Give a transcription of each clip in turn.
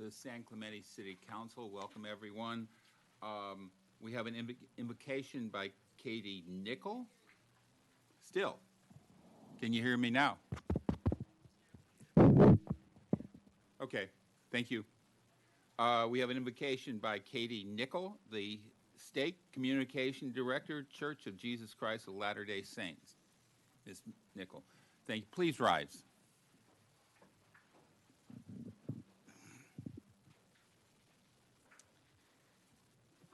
the San Clemente City Council. Welcome, everyone. We have an invocation by Katie Nickel. Still, can you hear me now? Okay, thank you. We have an invocation by Katie Nickel, the State Communication Director, Church of Jesus Christ of Latter-day Saints. Ms. Nickel, thank you. Please rise.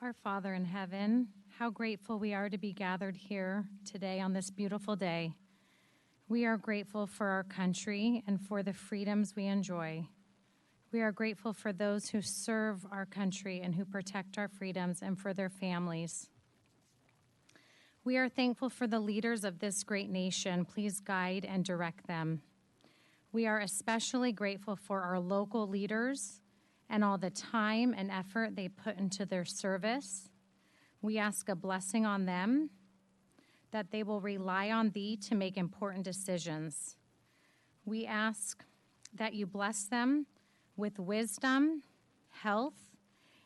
Our Father in heaven, how grateful we are to be gathered here today on this beautiful day. We are grateful for our country and for the freedoms we enjoy. We are grateful for those who serve our country and who protect our freedoms and for their families. We are thankful for the leaders of this great nation. Please guide and direct them. We are especially grateful for our local leaders and all the time and effort they put into their service. We ask a blessing on them, that they will rely on Thee to make important decisions. We ask that You bless them with wisdom, health,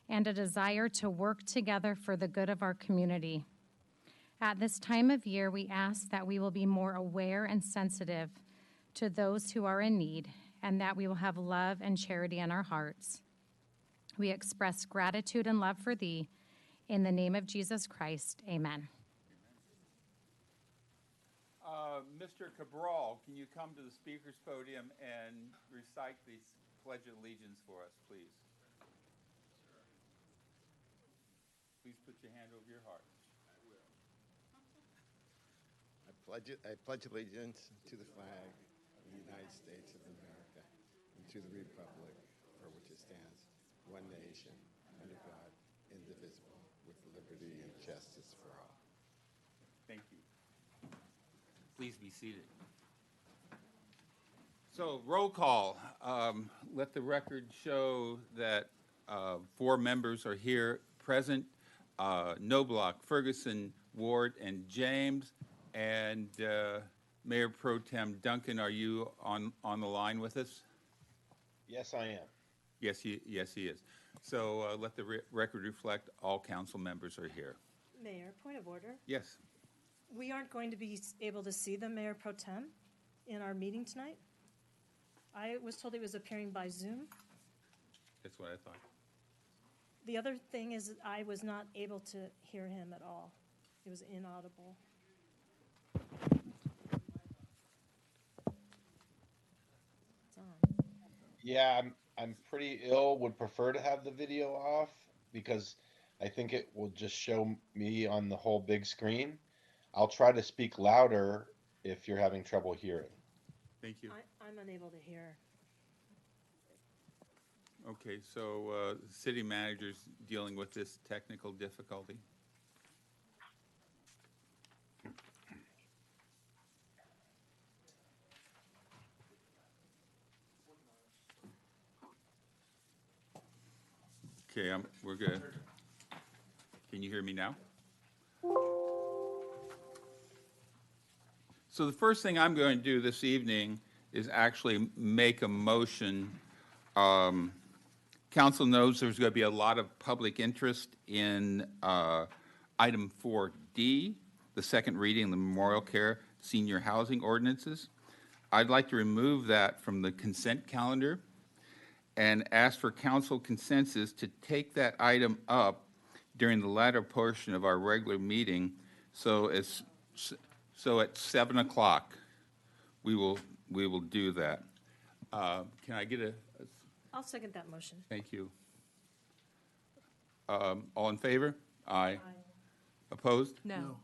and a desire to work together for the good of our community. At this time of year, we ask that we will be more aware and sensitive to those who are in need, and that we will have love and charity in our hearts. We express gratitude and love for Thee. In the name of Jesus Christ, amen. Mr. Cabral, can you come to the speaker's podium and recite the Pledge of Allegiance for us, please? Please put your hand over your heart. I will. I pledge allegiance to the flag of the United States of America and to the republic for which it stands, one nation, under God, indivisible, with liberty and justice for all. Thank you. Please be seated. So, roll call. Let the record show that 4 members are here present. Knobloch, Ferguson, Ward, and James. And Mayor Pro Tem Duncan, are you on the line with us? Yes, I am. Yes, he is. So let the record reflect all council members are here. Mayor, point of order. Yes. We aren't going to be able to see the Mayor Pro Tem in our meeting tonight. I was told he was appearing by Zoom. That's what I thought. The other thing is I was not able to hear him at all. It was inaudible. It's on. Yeah, I'm pretty ill. Would prefer to have the video off because I think it will just show me on the whole big screen. I'll try to speak louder if you're having trouble hearing. Thank you. I'm unable to hear. Okay, so city manager's dealing with this technical difficulty. Okay, we're good. Can you hear me now? So the first thing I'm going to do this evening is actually make a motion. Council knows there's going to be a lot of public interest in item 4D, the second reading of the memorial care senior housing ordinances. I'd like to remove that from the consent calendar and ask for council consensus to take that item up during the latter portion of our regular meeting. So at 7 o'clock, we will do that. Can I get I'll second that motion. Thank you. All in favor? Aye. Aye. Opposed? No.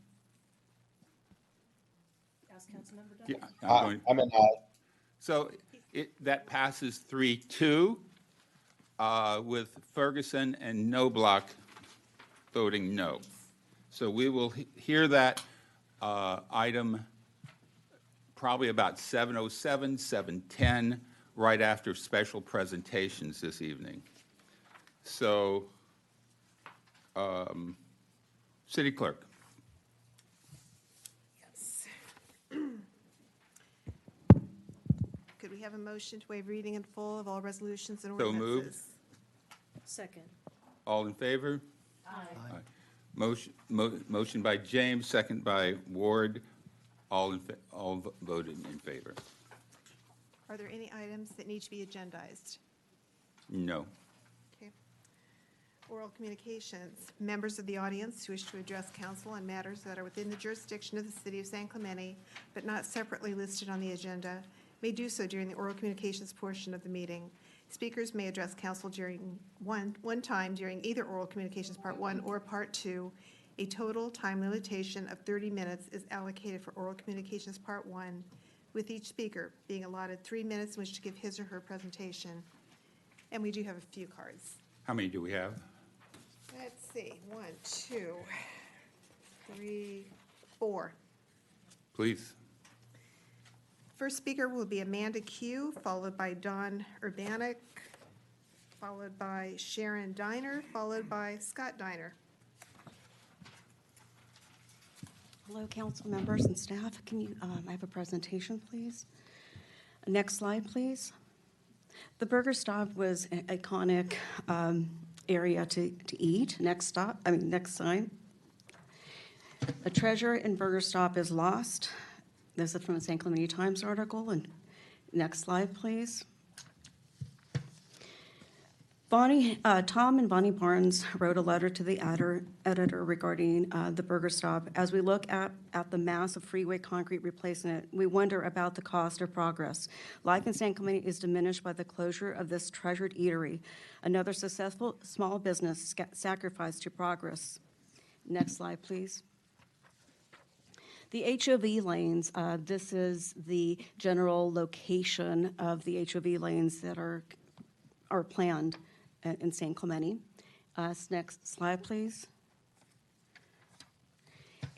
Ask Councilmember Yeah, Duncan. I'm an aye. So that passes 3-2 with Ferguson and Knobloch voting no. So we will hear that item probably about 7:07, 7:10, right after special presentations this evening. So, City Clerk. Yes. Could we have a motion to waive reading in full of all resolutions and So ordinances? moved. Second. All in favor? Aye. Motion by James, second by Ward. All voted in favor. Are there any items that need to be agendized? No. Okay. Oral communications. Members of the audience who wish to address council on matters that are within the jurisdiction of the city of San Clemente, but not separately listed on the agenda, may do so during the oral communications portion of the meeting. Speakers may address council during one time during either oral communications part 1 or part 2. A total time limitation of 30 minutes is allocated for oral communications part 1, with each speaker being allotted 3 minutes in which to give his or her presentation. And we do have a few cards. How many do we have? Let's see, 1, 2, 3, 4. Please. First speaker will be Amanda Q, followed by Don Urbanic, followed by Sharon Diner, followed by Scott Diner. Hello, council members and staff. Can you, I have a presentation, please. Next slide, please. The Burger Stop was an iconic area to eat. Next slide. A treasure in Burger Stop is lost. This is from the San Clemente Times article. And next slide, please. Tom and Bonnie Barnes wrote a letter to the editor regarding the Burger Stop. As we look at the massive freeway concrete replacement, we wonder about the cost or progress. Life in San Clemente is diminished by the closure of this treasured eatery, another successful small business sacrificed to progress. Next slide, please. The HOV lanes, this is the general location of the HOV lanes that are planned in San Clemente. Next slide, please.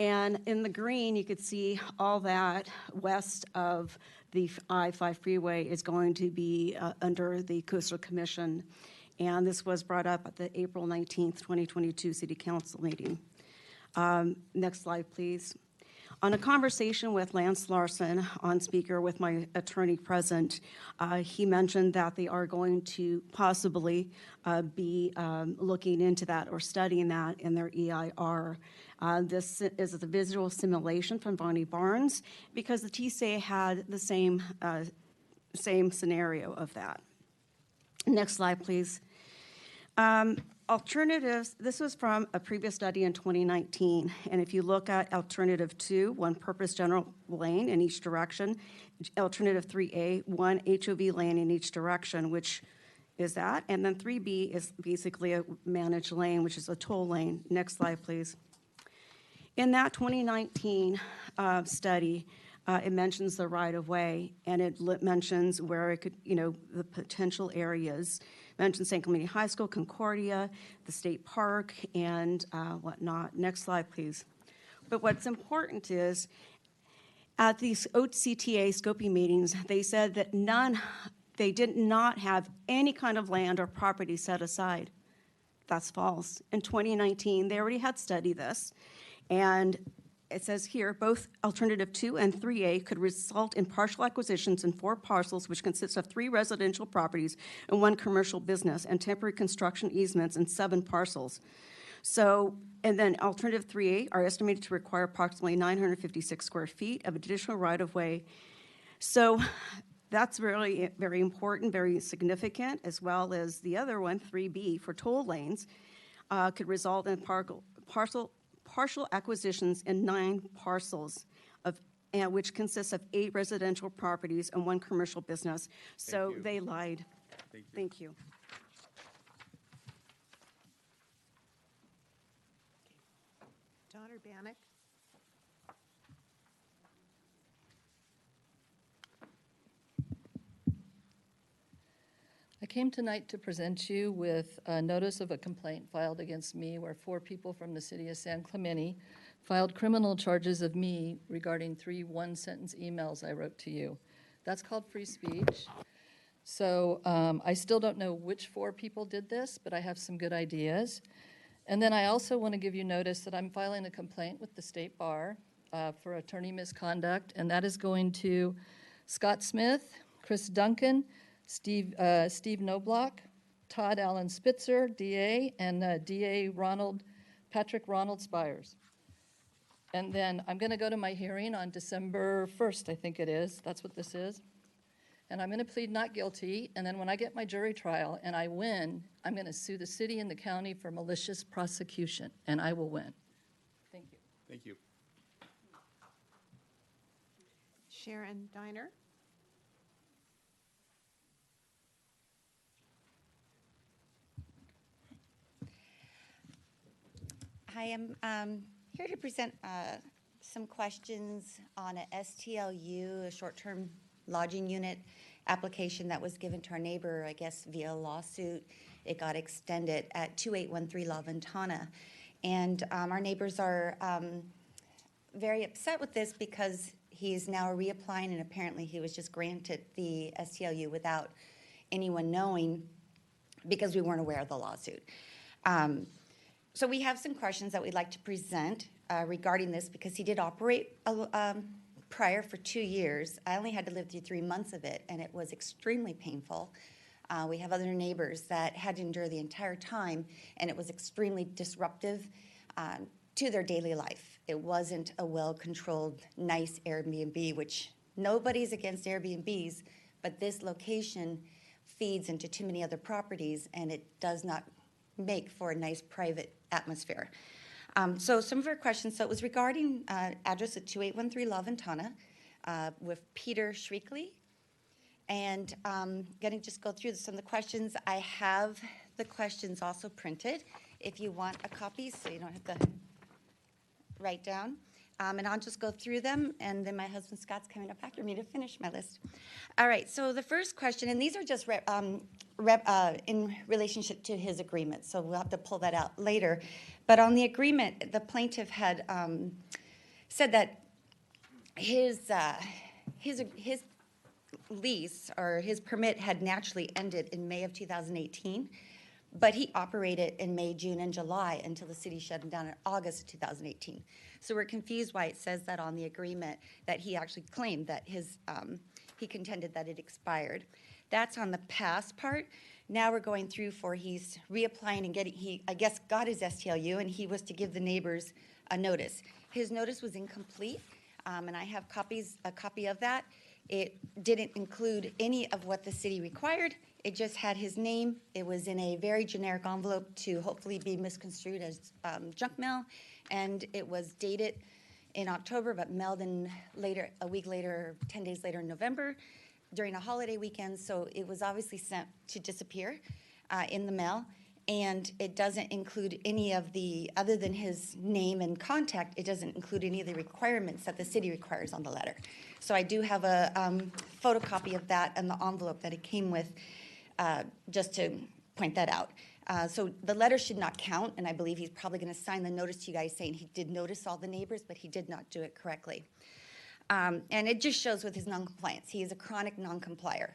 And in the green, you could see all that west of the I-5 freeway is going to be under the Coastal Commission. And this was brought up at the April 19th, 2022 City Council meeting. Next slide, please. On a conversation with Lance Larson on speaker with my attorney present, he mentioned that they are going to possibly be looking into that or studying that in their EIR. This is the visual simulation from Bonnie Barnes because the TSA had the same scenario of that. Next slide, please. Alternatives, this was from a previous study in 2019, and if you look at Alternative 2, one purpose general lane in each direction, Alternative 3A, one HOV lane in each direction, which is that, and then 3B is basically a managed lane, which is a toll lane. Next slide, please. In that 2019 study, it mentions the right-of-way, and it mentions where it could, the potential areas. Mentioned San Clemente High School, Concordia, the state park, and whatnot. Next slide, please. But what's important is, at these OCTA scoping meetings, they said that they did not have any kind of land or property set aside. That's false. In 2019, they already had studied this, and it says here, both Alternative 2 and 3A could result in partial acquisitions in 4 parcels, which consists of 3 residential properties and 1 commercial business, and temporary construction easements in 7 parcels. So, and then Alternative 3A are estimated to require approximately 956 square feet of additional right-of-way. So that's really very important, very significant, as well as the other one, 3B, for toll lanes, could result in partial acquisitions in 9 parcels, which consists of 8 residential properties and 1 commercial business. So they lied. Thank you. Don Urbanic. I came tonight to present you with a notice of a complaint filed against me where 4 people from the city of San Clemente filed criminal charges of me regarding 3 one-sentence emails I wrote to you. That's called free speech. So I still don't know which 4 people did this, but I have some good ideas. And then I also want to give you notice that I'm filing a complaint with the State Bar for attorney misconduct, and that is going to Scott Smith, Chris Duncan, Steve Knobloch, Todd Allen Spitzer, DA, and DA Patrick Ronald Spires. And then I'm going to go to my hearing on December 1st, I think it is. That's what this is. And I'm going to plead not guilty, and then when I get my jury trial and I win, I'm going to sue the city and the county for malicious prosecution, and I will win. Thank you. Thank you. Sharon Diner. Hi, I'm here to present some questions on a STLU, a short-term lodging unit application that was given to our neighbor, I guess, via lawsuit. It got extended at 2813 La Ventana. And our neighbors are very upset with this because he's now reapplying, and apparently he was just granted the STLU without anyone knowing because we weren't aware of the lawsuit. So we have some questions that we'd like to present regarding this because he did operate prior for 2 years. I only had to live through 3 months of it, and it was extremely painful. We have other neighbors that had to endure the entire time, and it was extremely disruptive to their daily life. It wasn't a well-controlled, nice Airbnb, which nobody's against Airbnbs, but this location feeds into too many other properties, and it does not make for a nice private atmosphere. So some of our questions, so it was regarding address at 2813 La Ventana with Peter Shriekley. And going to just go through some of the questions. I have the questions also printed if you want a copy so you don't have to write down. And I'll just go through them, and then my husband Scott's coming up after me to finish my list. All right, so the first question, and these are just in relationship to his agreement, so we'll have to pull that out later. But on the agreement, the plaintiff had said that his lease or his permit had naturally ended in May of 2018, but he operated in May, June, and July until the city shut him down in August of 2018. So we're confused why it says that on the agreement that he actually claimed that he contended that it expired. That's on the past part. Now we're going through for he's reapplying and he, I guess, got his STLU, and he was to give the neighbors a notice. His notice was incomplete, and I have a copy of that. It didn't include any of what the city required. It just had his name. It was in a very generic envelope to hopefully be misconstrued as junk mail, and it was dated in October, but mailed in later, a week later, 10 days later in November, during a holiday weekend. So it was obviously sent to disappear in the mail, and it doesn't include any of the, other than his name and contact, it doesn't include any of the requirements that the city requires on the letter. So I do have a photocopy of that and the envelope that it came with, just to point that out. So the letter should not count, and I believe he's probably going to sign the notice to you guys saying he did notice all the neighbors, but he did not do it correctly. And it just shows with his noncompliance. He is a chronic noncomplier,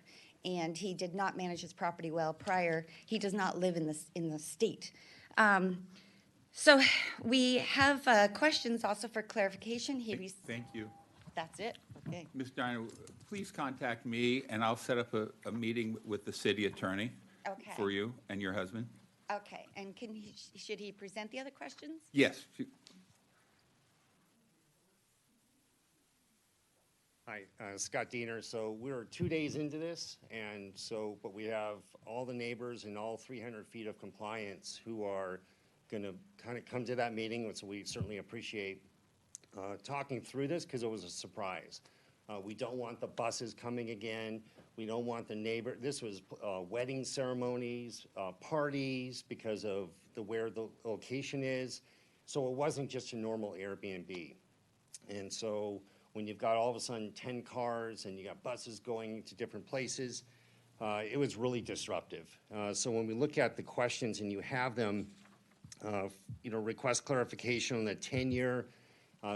and he did not manage his property well prior. He does not live in the state. So we have questions also for clarification. Thank you. That's it. Okay. Ms. Diner, please contact me, and I'll set up a meeting with the city attorney Okay. for you and your husband. Okay. And should he present the other questions? Yes. Hi, Scott Diener. So we're 2 days into this, and so, but we have all the neighbors and all 300 feet of compliance who are going to kind of come to that meeting, so we certainly appreciate talking through this because it was a surprise. We don't want the buses coming again. We don't want the neighbor. This was wedding ceremonies, parties because of where the location is. So it wasn't just a normal Airbnb. And so when you've got all of a sudden 10 cars and you got buses going to different places, it was really disruptive. So when we look at the questions and you have them, request clarification on the 10-year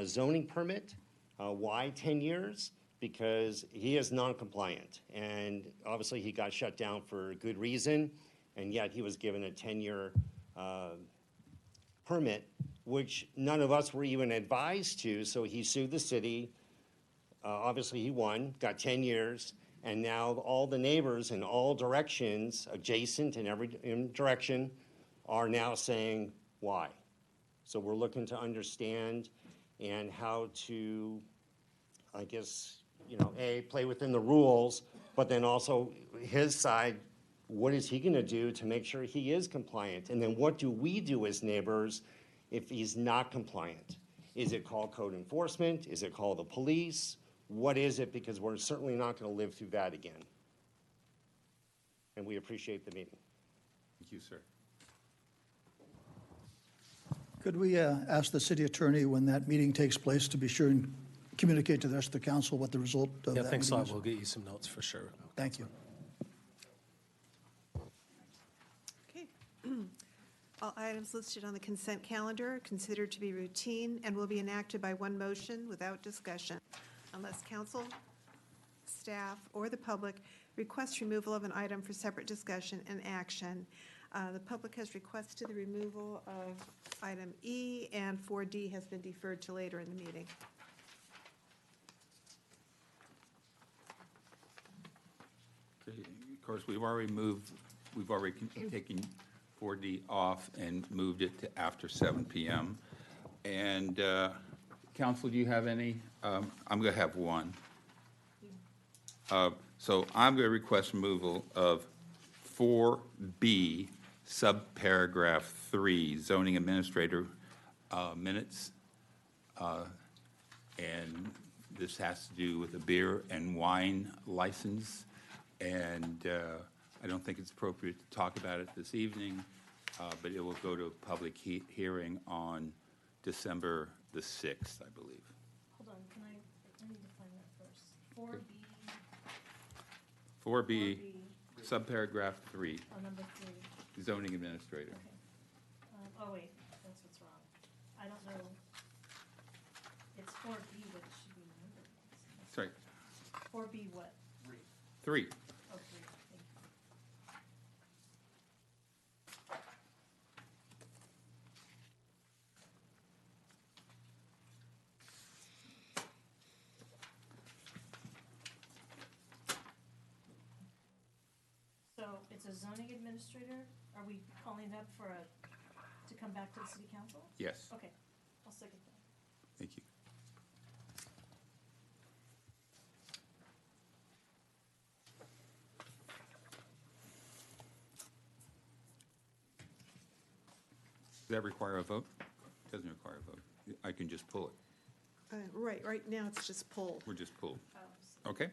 zoning permit. Why 10 years? Because he is non-compliant, and obviously he got shut down for a good reason, and yet he was given a 10-year permit, which none of us were even advised to, so he sued the city. Obviously he won, got 10 years, And now all the neighbors in all directions, adjacent in every direction, are now saying, why? So we're looking to understand and how to, I guess, play within the rules, but then also his side, what is he going to do to make sure he is compliant? And then what do we do as neighbors if he's not compliant? Is it called code enforcement? Is it called the police? What is it? Because we're certainly not going to live through that again. And we appreciate the meeting. Thank you, sir. Could we ask the city attorney when that meeting takes place to be sure and communicate to the rest of the council what the result of that thanks a meeting lot. is? We'll get you some notes for sure. Thank you. Okay. All items listed on the consent calendar are considered to be routine and will be enacted by one motion without discussion unless council, staff, or the public requests removal of an item for separate discussion and action. The public has requested the removal of item E, and 4D has been deferred to later in the meeting. Okay, of course, we've already taken 4D off and moved it to after 7 p.m. And council, do you have any? I'm going to have one. So I'm going to request removal of 4B, subparagraph 3, zoning administrator minutes. And this has to do with a beer and wine license. And I don't think it's appropriate to talk about it this evening, but it will go to a public hearing on December the 6th, I believe. Hold on, I need to find that first. 4B, 4B, subparagraph 3, number 3. zoning administrator. Okay. Oh, wait, that's what's wrong. I don't know. It's 4B what should be numbered. Sorry, 4B what? 3. Oh, 3, thank you. So it's a zoning administrator? Are we calling up for to come back to the city council? Yes, Okay, I'll second that. thank you. Does that require a vote? Doesn't require a vote. I can just pull it. Right now it's just pulled. We're just pulled. Oh, Okay?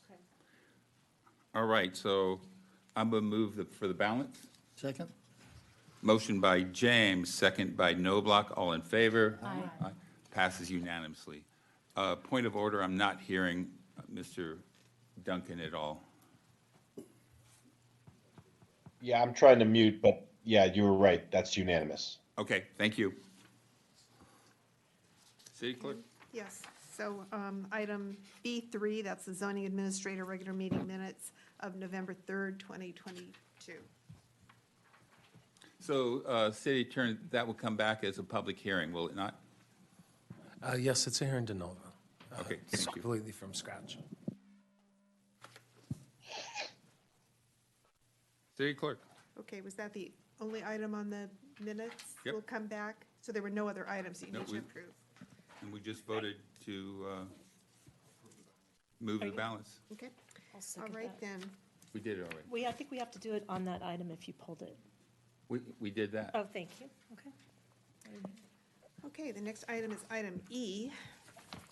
okay. All right, so I'm going to move for the balance. Second? Motion by James, second by Noblock. All in favor? Aye. Passes unanimously. Point of order, I'm not hearing Mr. Duncan at all. Yeah, I'm trying to mute, but yeah, you were right. That's unanimous. Okay, thank you. City Clerk? Yes, so item B3, that's the zoning administrator regular meeting minutes of November 3rd, 2022. So, City Attorney, that will come back as a public hearing, will it not? Yes, it's a hearing de novo. Okay, It's thank you. completely from scratch. City Clerk? Okay, was that the only item on the minutes? Yep. Will come back? So there were no other items that you No, need to we- approve? And we just voted to move the balance. Okay, I'll all second right that. then. We did it already. I think we have to do it on that item if you pulled it. We did that. Oh, thank you, okay. Okay, the next item is item E,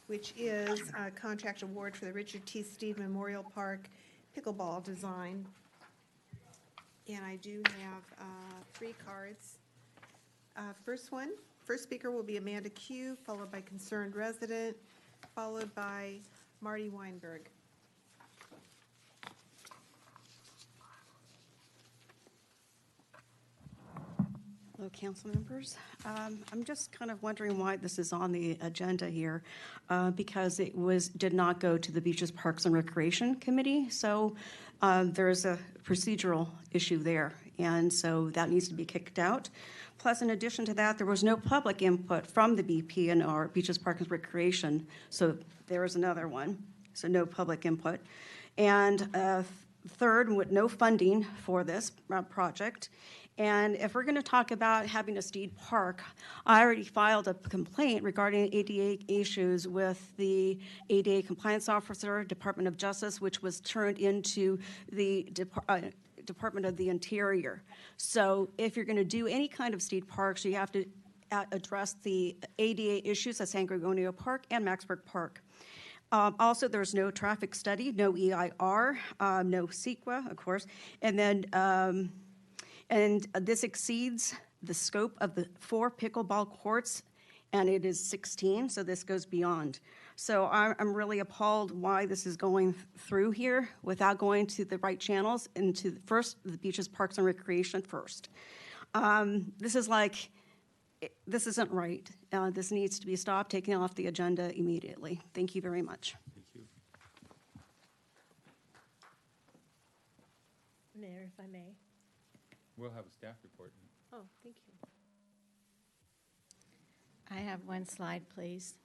which is a contract award for the Richard T. Steed Memorial Park pickleball design. And I do have 3 cards. First speaker will be Amanda Q, followed by Concerned Resident, followed by Marty Weinberg. Hello, council members. I'm just kind of wondering why this is on the agenda here, because it did not go to the Beaches, Parks, and Recreation Committee. So there's a procedural issue there, and so that needs to be kicked out. Plus, in addition to that, there was no public input from the BP and our Beaches, Parks, and Recreation. So there is another one. So no public input. And third, with no funding for this project. And if we're going to talk about having a STEED park, I already filed a complaint regarding ADA issues with the ADA compliance officer, Department of Justice, which was turned into the Department of the Interior. So if you're going to do any kind of STEED parks, you have to address the ADA issues at San Gorgonio Park and Maxburg Park. Also, there's no traffic study, no EIR, no CEQA, of course, and then this exceeds the scope of the 4 pickleball courts, and it is 16, so this goes beyond. So I'm really appalled why this is going through here without going to the right channels into first the beaches, parks, and recreation first. This isn't right. This needs to be stopped, taken off the agenda immediately. Thank you very much. Thank you. Mayor, if I may. We'll have a staff report. Oh, thank you. I have one slide, please.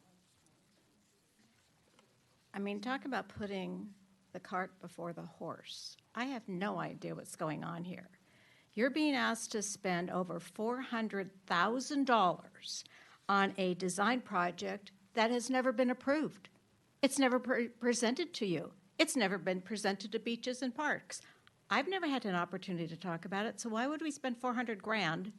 I mean, talk about putting the cart before the horse. I have no idea what's going on here. You're being asked to spend over $400,000 on a design project that has never been approved. It's never presented to you. It's never been presented to beaches and parks. I've never had an opportunity to talk about it, so why would we spend $400,000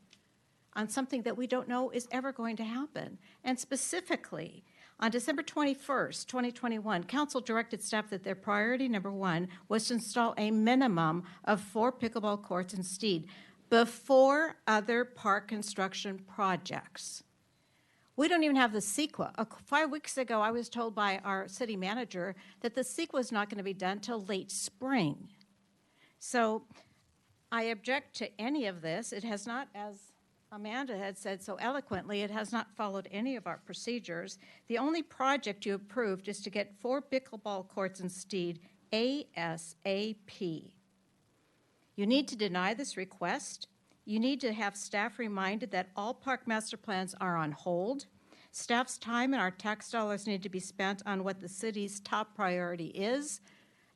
on something that we don't know is ever going to happen? And specifically, on December 21st, 2021, Council directed staff that their priority number 1 was to install a minimum of 4 pickleball courts in STEED before other park construction projects. We don't even have the CEQA. 5 weeks ago, I was told by our city manager that the CEQA is not going to be done till late spring. So I object to any of this. It has not, as Amanda had said so eloquently, it has not followed any of our procedures. The only project you approved is to get 4 pickleball courts in STEED ASAP. You need to deny this request. You need to have staff reminded that all park master plans are on hold. Staff's time and our tax dollars need to be spent on what the city's top priority is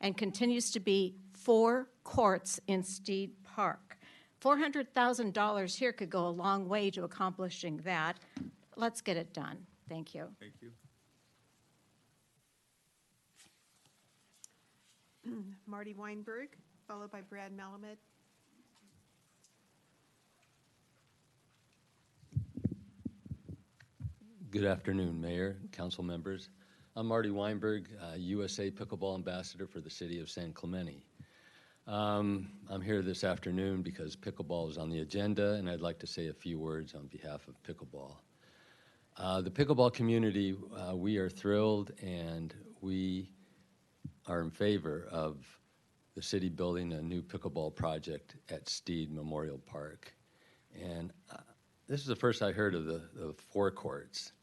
and continues to be 4 courts in STEED Park. $400,000 here could go a long way to accomplishing that. Let's get it done. Thank you. Thank you. Marty Weinberg, followed by Brad Malamed. Good afternoon, Mayor, council members. I'm Marty Weinberg, USA Pickleball Ambassador for the City of San Clemente. I'm here this afternoon because pickleball is on the agenda, and I'd like to say a few words on behalf of pickleball. The pickleball community, we are thrilled, and we are in favor of the city building a new pickleball project at STEED Memorial Park. And this is the first I heard of the 4 courts.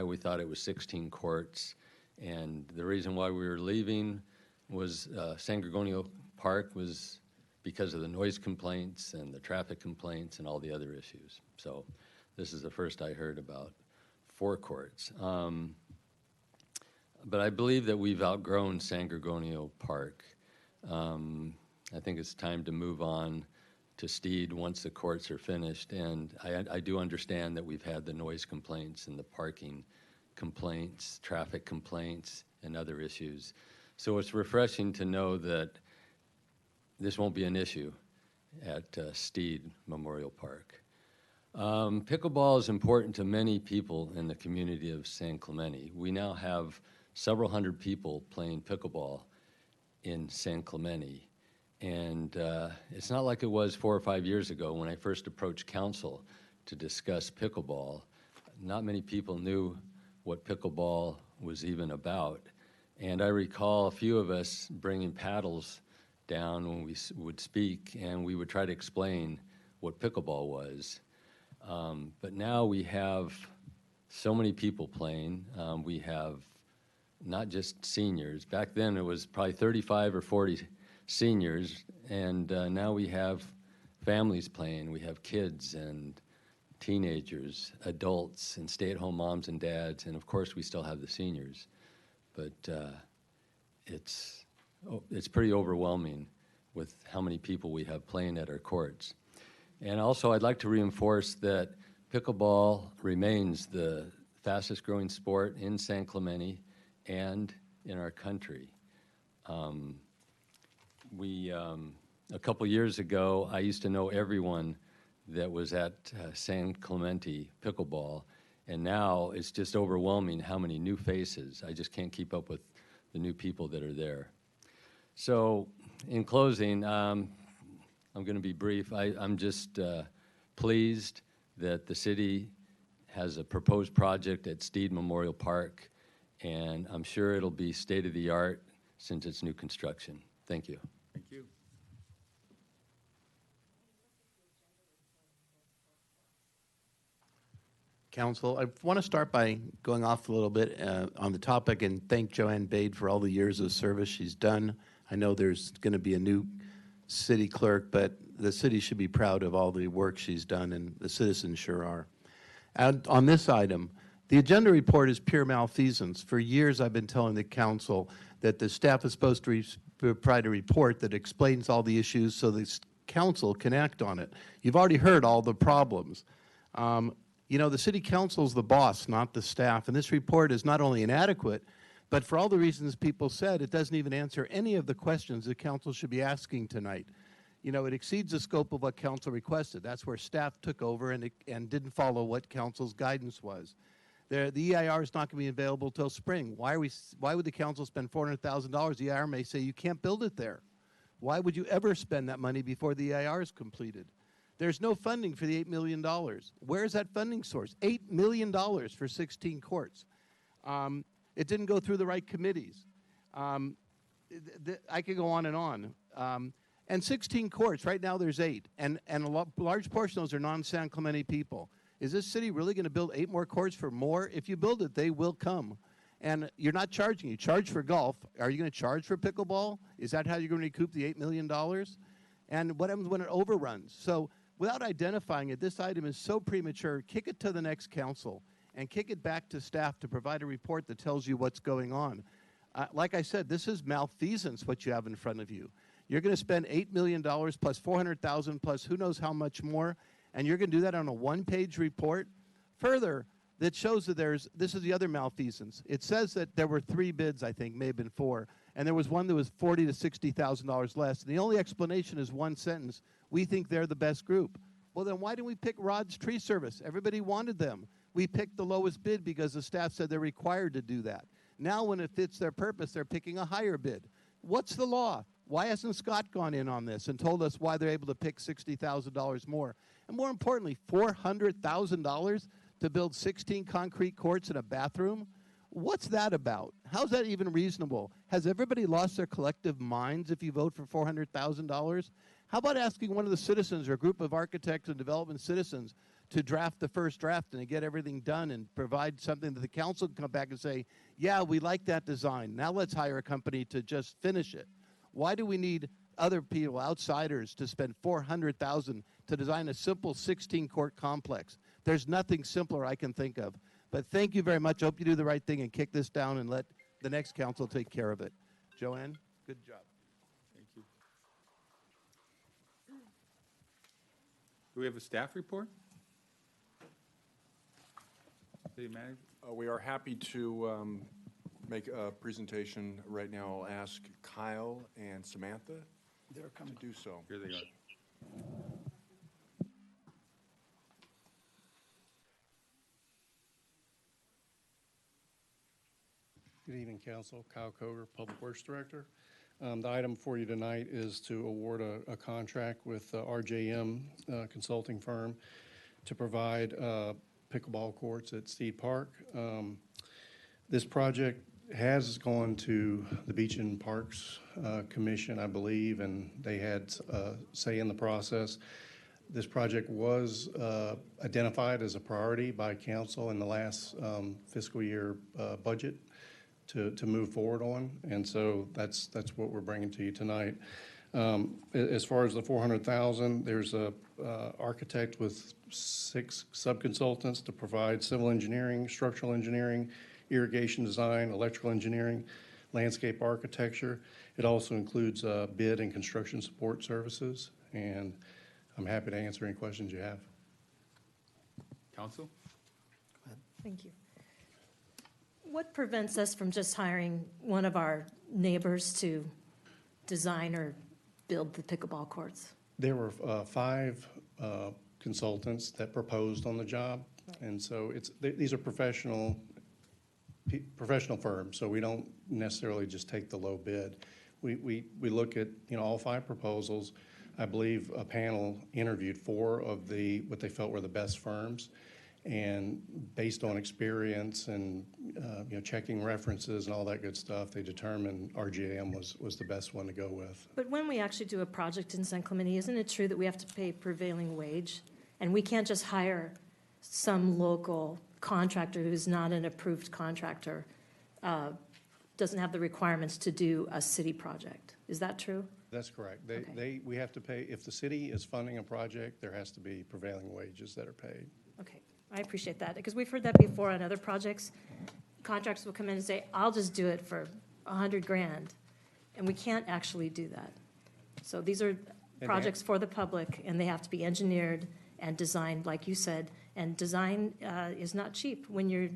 We thought it was 16 courts, and the reason why we were leaving was San Gorgonio Park was because of the noise complaints and the traffic complaints and all the other issues. So this is the first I heard about 4 courts. But I believe that we've outgrown San Gorgonio Park. I think it's time to move on to STEED once the courts are finished. And I do understand that we've had the noise complaints and the parking complaints, traffic complaints, and other issues. So it's refreshing to know that this won't be an issue at STEED Memorial Park. Pickleball is important to many people in the community of San Clemente. We now have several hundred people playing pickleball in San Clemente. And it's not like it was 4 or 5 years ago when I first approached council to discuss pickleball. Not many people knew what pickleball was even about. And I recall a few of us bringing paddles down when we would speak, and we would try to explain what pickleball was. But now we have so many people playing. We have not just seniors. Back then it was probably 35 or 40 seniors, and now we have families playing. We have kids and teenagers, adults, and stay-at-home moms and dads, and of course we still have the seniors. But it's it's pretty overwhelming with how many people we have playing at our courts. And also, I'd like to reinforce that pickleball remains the fastest growing sport in San Clemente and in our country. A couple years ago, I used to know everyone that was at San Clemente pickleball, and now it's just overwhelming how many new faces. I just can't keep up with the new people that are there. So, in closing, I'm going to be brief. I'm just pleased that the city has a proposed project at STEED Memorial Park, and I'm sure it'll be state-of-the-art since it's new construction. Thank you. Thank you. Council, I want to start by going off a little bit on the topic and thank Joanne Bade for all the years of service she's done. I know there's going to be a new city clerk, but the city should be proud of all the work she's done, and the citizens sure are. And on this item, the agenda report is pure malfeasance. For years, I've been telling the council that the staff is supposed to provide a report that explains all the issues so the council can act on it. You've already heard all the problems. You know, the city council is the boss, not the staff, and this report is not only inadequate, but for all the reasons people said, it doesn't even answer any of the questions the council should be asking tonight. You know, it exceeds the scope of what council requested. That's where staff took over and didn't follow what council's guidance was. The EIR is not going to be available till spring. Why would the council spend $400,000? The EIR may say you can't build it there. Why would you ever spend that money before the EIR is completed? There's no funding for the $8 million. Where is that funding source? $8 million for 16 courts. It didn't go through the right committees. I could go on and on. And 16 courts, right now there's 8. And a large portion of those are non-San Clemente people. Is this city really going to build 8 more courts for more? If you build it, they will come. And you're not charging. You charge for golf. Are you going to charge for pickleball? Is that how you're going to recoup the $8 million? And what happens when it overruns? So without identifying it, this item is so premature. Kick it to the next council and kick it back to staff to provide a report that tells you what's going on. Like I said, this is malfeasance, what you have in front of you. You're going to spend $8 million plus $400,000 plus who knows how much more, and you're going to do that on a one-page report? Further, that shows that this is the other malfeasance. It says that there were 3 bids, I think, may have been 4, and there was one that was $40,000 to $60,000 less. And the only explanation is one sentence: we think they're the best group. Well, then why didn't we pick Rod's Tree Service? Everybody wanted them. We picked the lowest bid because the staff said they're required to do that. Now when it fits their purpose, they're picking a higher bid. What's the law? Why hasn't Scott gone in on this and told us why they're able to pick $60,000 more? And more importantly, $400,000 to build 16 concrete courts and a bathroom? What's that about? How's that even reasonable? Has everybody lost their collective minds if you vote for $400,000? How about asking one of the citizens or a group of architects and development citizens to draft the first draft and to get everything done and provide something that the council can come back and say, yeah, we like that design. Now let's hire a company to just finish it. Why do we need other people, outsiders, to spend $400,000 to design a simple 16-court complex? There's nothing simpler I can think of. But thank you very much. I hope you do the right thing and kick this down and let the next council take care of it. Joanne, good job. Thank you. Do we have a staff report? City manager? We are happy to make a presentation right now. I'll ask Kyle and Samantha to do so. Here they are. Good evening, Council. Kyle Koger, Public Works Director. The item for you tonight is to award a contract with RJM consulting firm to provide pickleball courts at STEED Park. This project has gone to the Beach and Parks Commission, I believe, and they had say in the process. This project was identified as a priority by council in the last fiscal year budget to move forward on, and so that's what we're bringing to you tonight. As far as the $400,000, there's a architect with 6 sub-consultants to provide civil engineering, structural engineering, irrigation design, electrical engineering, landscape architecture, It also includes bid and construction support services, and I'm happy to answer any questions you have. Council? Thank you. What prevents us from just hiring one of our neighbors to design or build the pickleball courts? There were 5 consultants that proposed on the job, and so these are professional firms, so we don't necessarily just take the low bid. We look at, all 5 proposals. I believe a panel interviewed 4 of what they felt were the best firms, and based on experience and checking references and all that good stuff, they determined RGAM was the best one to go with. But when we actually do a project in San Clemente, isn't it true that we have to pay prevailing wage? And we can't just hire some local contractor who's not an approved contractor, doesn't have the requirements to do a city project. Is that true? That's correct. We have to pay, if the city is funding a project, there has to be prevailing wages that are paid. Okay, I appreciate that, because we've heard that before on other projects. Contractors will come in and say, I'll just do it for $100,000, and we can't actually do that. So these are projects for the public, and they have to be engineered and designed, like you said, and design is not cheap when you're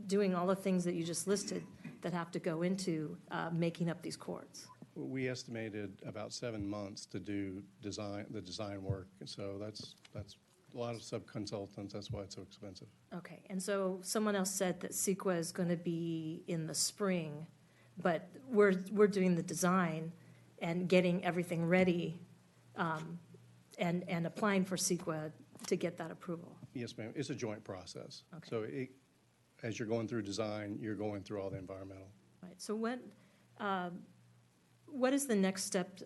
doing all the things that you just listed that have to go into making up these courts. We estimated about 7 months to do the design work, and so that's a lot of sub-consultants. That's why it's so expensive. Okay, and so someone else said that CEQA is going to be in the spring, but we're doing the design and getting everything ready and applying for CEQA to get that approval. Yes, ma'am. It's a joint process. Okay. So as you're going through design, you're going through all the environmental. Right, so what is the next step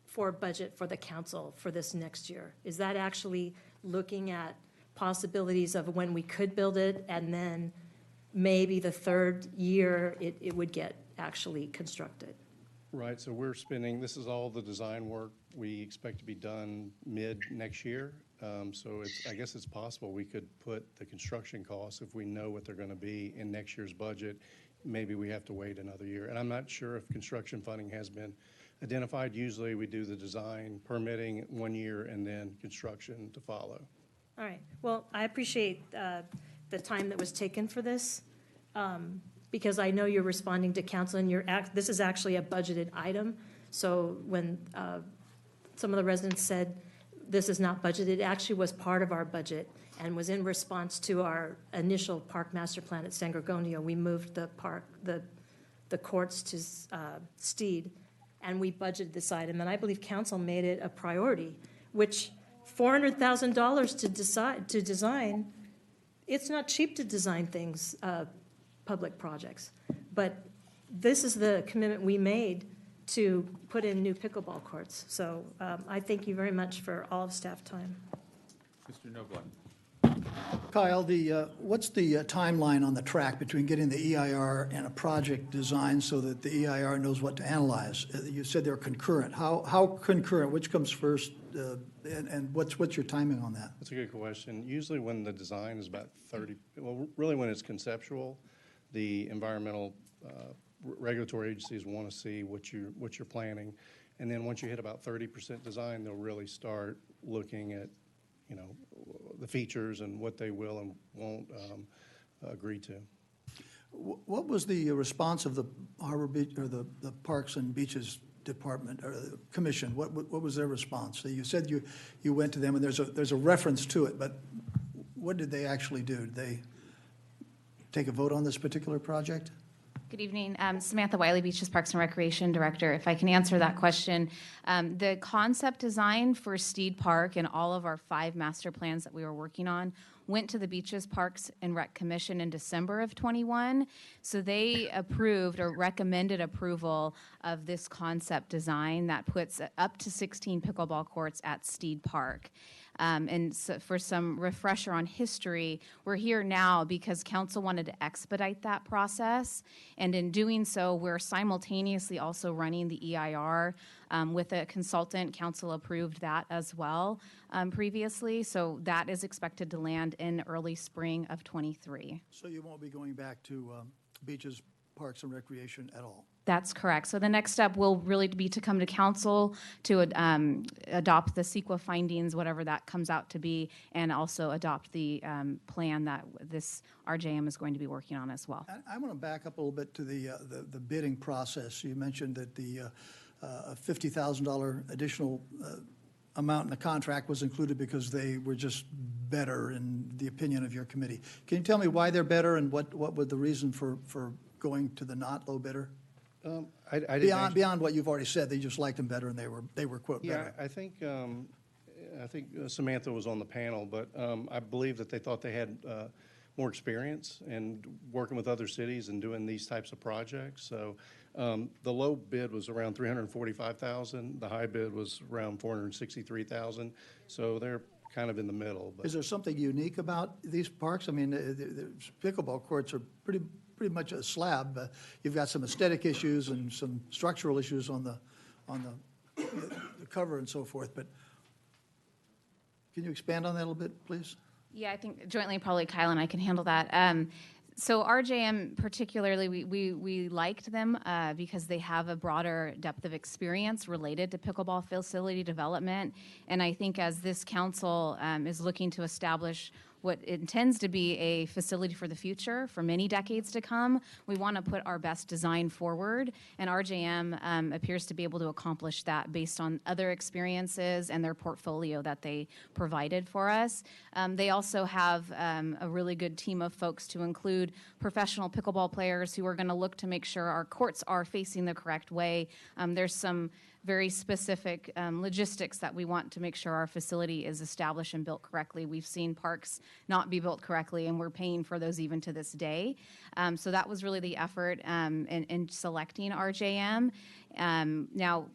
for budget for the council for this next year? Is that actually looking at possibilities of when we could build it, and then maybe the 3rd year it would get actually constructed? Right, so this is all the design work we expect to be done mid next year. So I guess it's possible we could put the construction costs, if we know what they're going to be in next year's budget. Maybe we have to wait another year. And I'm not sure if construction funding has been identified. Usually we do the design, permitting 1 year, and then construction to follow. All right, well, I appreciate the time that was taken for this, because I know you're responding to council, and this is actually a budgeted item. So when some of the residents said this is not budgeted, it actually was part of our budget and was in response to our initial park master plan at San Gorgonio. We moved the courts to STEED, and we budgeted this item, and I believe council made it a priority, which $400,000 to design, it's not cheap to design things, public projects. But this is the commitment we made to put in new pickleball courts. So I thank you very much for all of staff time. Mr. Noblock. Kyle, what's the timeline on the track between getting the EIR and a project design so that the EIR knows what to analyze? You said they're concurrent. How concurrent? Which comes first? And what's your timing on that? That's a good question. Usually when the design is about 30, well, really when it's conceptual, the environmental regulatory agencies want to see what you're planning. And then once you hit about 30% design, they'll really start looking at the features and what they will and won't agree to. What was the response of the Harbor Beach or the Parks and Beaches Department or the Commission? What was their response? So you said you went to them, and there's a reference to it, but what did they actually do? Did they take a vote on this particular project? Good evening. Samantha Wiley, Beaches Parks and Recreation Director. If I can answer that question, the concept design for STEED Park and all of our 5 master plans that we were working on went to the Beaches Parks and Rec Commission in December of 21. So they approved or recommended approval of this concept design that puts up to 16 pickleball courts at STEED Park. And so for some refresher on history, we're here now because council wanted to expedite that process. And in doing so, we're simultaneously also running the EIR with a consultant. Council approved that as well previously. So that is expected to land in early spring of 23. So you won't be going back to Beaches, Parks and Recreation at all? That's correct. So the next step will really be to come to council to adopt the CEQA findings, whatever that comes out to be, and also adopt the plan that this RJM is going to be working on as well. I want to back up a little bit to the bidding process. You mentioned that the $50,000 additional amount in the contract was included because they were just better in the opinion of your committee. Can you tell me why they're better and what was the reason for going to the not low bidder? I didn't Beyond what you've already said, they just liked them better and they were quote Yeah, better. I think Samantha was on the panel, but I believe that they thought they had more experience in working with other cities and doing these types of projects. So the low bid was around $345,000. The high bid was around $463,000. So they're kind of in the middle. But Is there something unique about these parks? I mean, the pickleball courts are pretty much a slab. You've got some aesthetic issues and some structural issues on the cover and so forth. But can you expand on that a little bit, please? Yeah, I think jointly probably Kyle and I can handle that. So RJM particularly, we liked them because they have a broader depth of experience related to pickleball facility development. And I think as this council is looking to establish what intends to be a facility for the future for many decades to come, we want to put our best design forward. And RJM appears to be able to accomplish that based on other experiences and their portfolio that they provided for us. They also have a really good team of folks to include professional pickleball players who are going to look to make sure our courts are facing the correct way. There's some very specific logistics that we want to make sure our facility is established and built correctly. We've seen parks not be built correctly, and we're paying for those even to this day. So that was really the effort in selecting RJM. Now,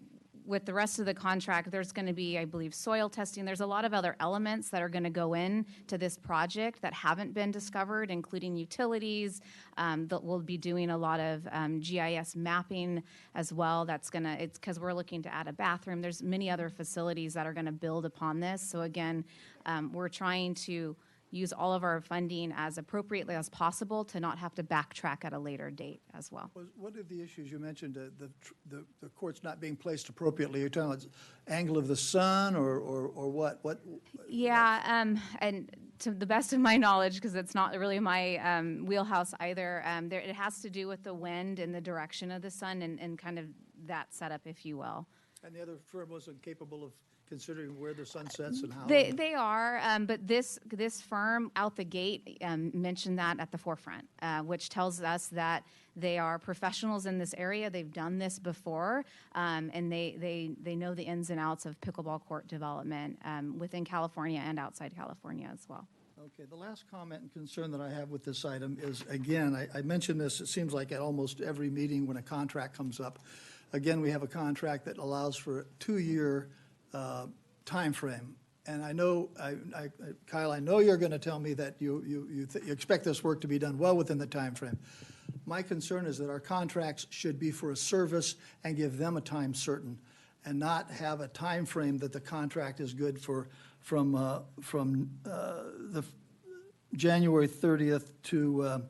with the rest of the contract, there's going to be, I believe, soil testing. There's a lot of other elements that are going to go into this project that haven't been discovered, including utilities. That we'll be doing a lot of GIS mapping as well. It's because we're looking to add a bathroom. There's many other facilities that are going to build upon this. So again, we're trying to use all of our funding as appropriately as possible to not have to backtrack at a later date as well. What are the issues you mentioned, the courts not being placed appropriately? You're talking about angle of the sun or what? Yeah, and to the best of my knowledge, because it's not really my wheelhouse either, it has to do with the wind and the direction of the sun and kind of that setup, if you will. And the other firm wasn't capable of considering where the sun sets and how? They are, but this firm out the gate mentioned that at the forefront, which tells us that they are professionals in this area. They've done this before, and they know the ins and outs of pickleball court development within California and outside California as well. Okay, the last comment and concern that I have with this item is, again, I mentioned this, it seems like at almost every meeting when a contract comes up. Again, we have a contract that allows for a 2-year time frame. And I know, Kyle, I know you're going to tell me that you expect this work to be done well within the time frame. My concern is that our contracts should be for a service and give them a time certain, and not have a time frame that the contract is good for from the January 30th to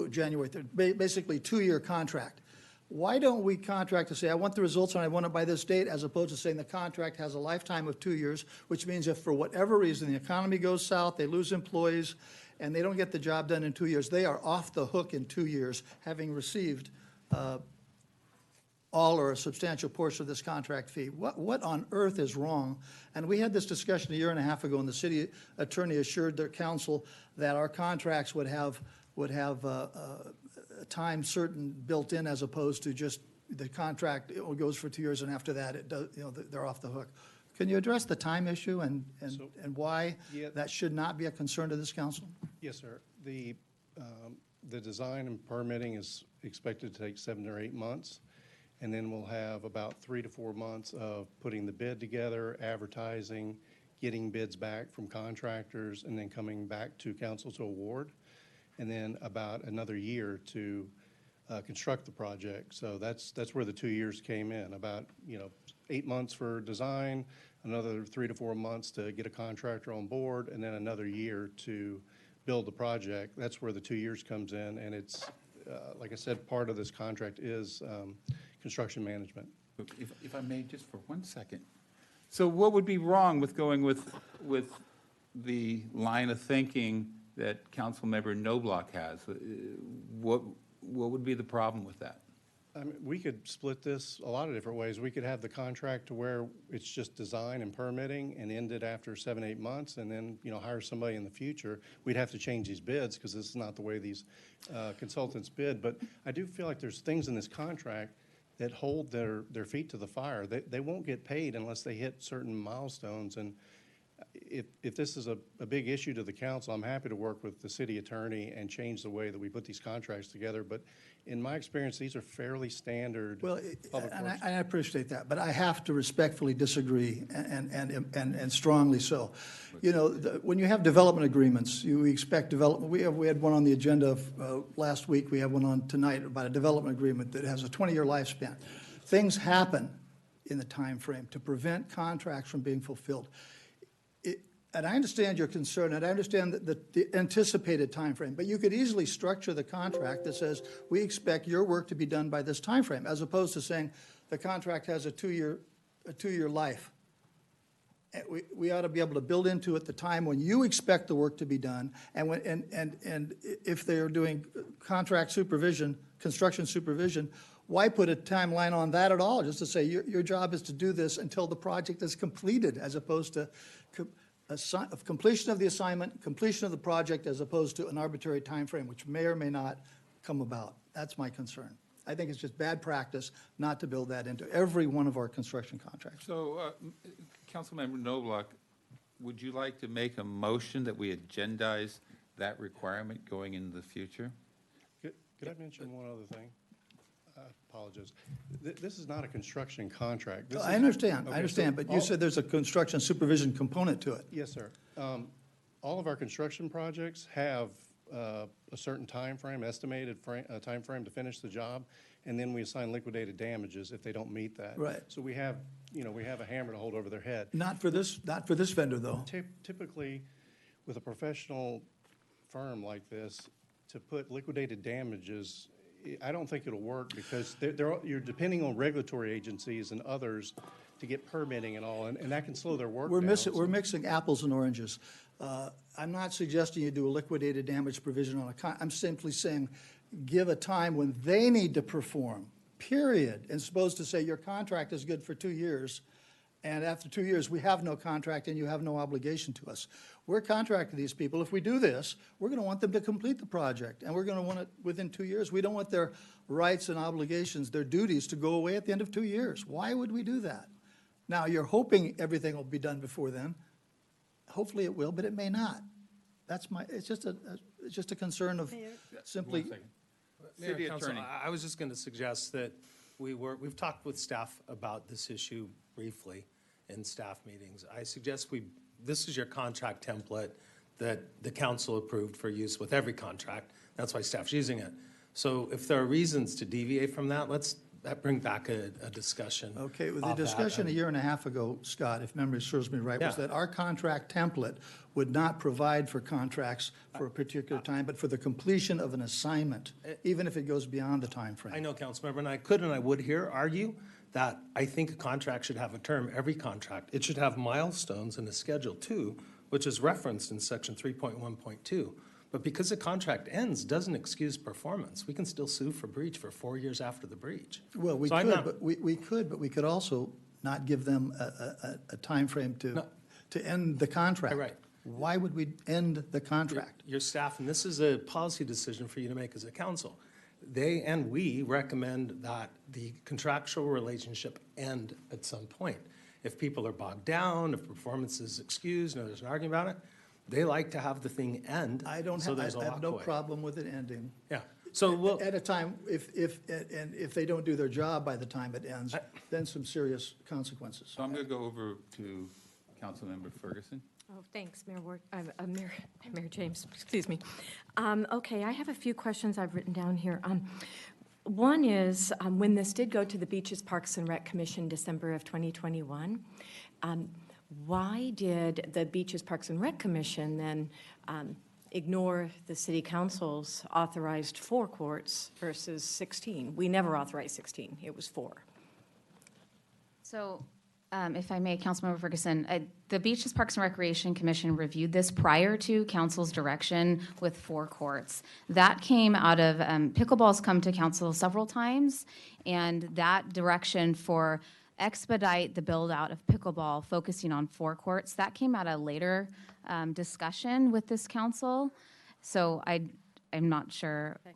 January 30th, basically 2-year contract. Why don't we contract to say, I want the results and I want it by this date, as opposed to saying the contract has a lifetime of 2 years, which means if for whatever reason the economy goes south, they lose employees, and they don't get the job done in 2 years, they are off the hook in 2 years, having received all or a substantial portion of this contract fee. What on earth is wrong? And we had this discussion a year and a half ago, and the city attorney assured their council that our contracts would have a time certain built in, as opposed to just the contract goes for 2 years and after that it does, they're off the hook. Can you address the time issue and why that should not be a concern to this council? Yes, sir. The design and permitting is expected to take 7 or 8 months, and then we'll have about 3 to 4 months of putting the bid together, advertising, getting bids back from contractors, and then coming back to council to award, and then about another year to construct the project. So that's where the 2 years came in. About 8 months for design, another 3 to 4 months to get a contractor on board, and then another year to build the project. That's where the 2 years comes in, and it's like I said, part of this contract is construction management. If I may, just for 1 second. So what would be wrong with going with the line of thinking that Councilmember Knobloch has? What would be the problem with that? I mean, we could split this a lot of different ways. We could have the contract to where it's just design and permitting and end it after 7, 8 months, and then, hire somebody in the future. We'd have to change these bids because this is not the way these consultants bid. But I do feel like there's things in this contract that hold their feet to the fire. They won't get paid unless they hit certain milestones. And if this is a big issue to the council, I'm happy to work with the city attorney and change the way that we put these contracts together. But in my experience, these are fairly standard. Well, public and works. I appreciate that, but I have to respectfully disagree, and strongly so. When you have development agreements, you expect development. We had one on the agenda last week. We have one on tonight about a development agreement that has a 20-year lifespan. Things happen in the time frame to prevent contracts from being fulfilled. And I understand your concern, and I understand the anticipated time frame, but you could easily structure the contract that says, we expect your work to be done by this time frame, as opposed to saying the contract has a two-year life. We ought to be able to build into it the time when you expect the work to be done, and if they are doing contract supervision, construction supervision, why put a timeline on that at all? Just to say your job is to do this until the project is completed, as opposed to completion of the assignment, completion of the project, as opposed to an arbitrary time frame, which may or may not come about. That's my concern. I think it's just bad practice not to build that into every one of our construction contracts. So, Councilmember Knobloch, would you like to make a motion that we agendize that requirement going into the future? Could I mention one other thing? I apologize. This is not a construction contract. This I is- understand, Okay, I understand, so but you said there's a construction supervision component to it. Yes, sir. All of our construction projects have a certain time frame, estimated time frame to finish the job, and then we assign liquidated damages if they don't meet that. Right. So we have a hammer to hold over their head. Not for this vendor, though. Typically, with a professional firm like this, to put liquidated damages, I don't think it'll work, because you're depending on regulatory agencies and others to get permitting and all, and that can slow their work down. We're mixing apples and oranges. I'm not suggesting you do a liquidated damage provision on I'm simply saying, give a time when they need to perform, period. And supposed to say your contract is good for 2 years, and after 2 years, we have no contract and you have no obligation to us. We're contracting these people. If we do this, we're going to want them to complete the project, and we're going to want it within 2 years. We don't want their rights and obligations, their duties, to go away at the end of 2 years. Why would we do that? Now, you're hoping everything will be done before then. Hopefully it will, but it may not. It's just a concern of simply. Mayor City and Council, Attorney. I was just going to suggest that we've talked with staff about this issue briefly in staff meetings. I suggest this is your contract template that the council approved for use with every contract. That's why staff's using it. So if there are reasons to deviate from that, let's bring back a discussion. Okay, well, the of that. discussion a year and a half ago, Scott, if memory serves me right, was Yeah. that our contract template would not provide for contracts for a particular time, but for the completion of an assignment, even if it goes beyond the time frame. I know, Councilmember, and I could and I would here argue that I think a contract should have a term, every contract. It should have milestones and a schedule too, which is referenced in section 3.1.2. But because the contract ends, doesn't excuse performance. We can still sue for breach for 4 years after the breach. Well, we So I'm could, not- but we could also not give them a timeframe to end the contract. Right. Why would we end the contract? Your staff, and this is a policy decision for you to make as a council. They and we recommend that the contractual relationship end at some point. If people are bogged down, if performance is excused, and there's an argument about it, they like to have the thing end. I have no problem with it ending. Yeah. So at a time, if they don't do their job by the time it ends, then some serious consequences. So I'm going to go over to Councilmember Ferguson. Oh, thanks, Mayor James, excuse me. Okay, I have a few questions I've written down here. One is, when this did go to the Beaches, Parks, and Rec Commission December of 2021, why did the Beaches, Parks, and Rec Commission then ignore the city council's authorized 4 courts versus 16. We never authorized 16, it was 4. So, if I may, Councilmember Ferguson, the Beaches, Parks, and Recreation Commission reviewed this prior to council's direction with 4 courts. That came out of, pickleball's come to council several times, and that direction for expedite the build-out of pickleball, focusing on 4 courts, that came out of later discussion with this council. So I'm not sure. Okay.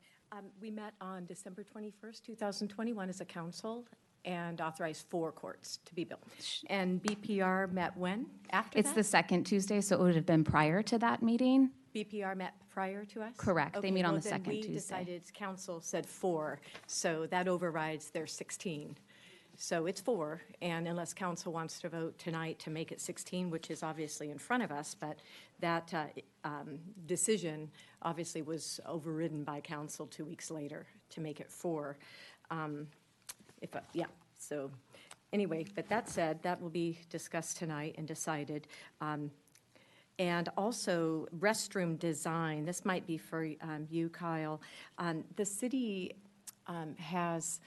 We met on December 21st, 2021 as a council and authorized 4 courts to be built. And BPR met when? After It's that? the second Tuesday, so it would have been prior to that meeting. BPR met prior to us? Correct. They meet on well, the second then we Tuesday. decided, council said 4, so that overrides their 16. So it's 4, and unless council wants to vote tonight to make it 16, which is obviously in front of us, but that decision obviously was overridden by council 2 weeks later to make it 4. Yeah, so anyway, but that said, that will be discussed tonight and decided. And also restroom design, this might be for you, Kyle. The city has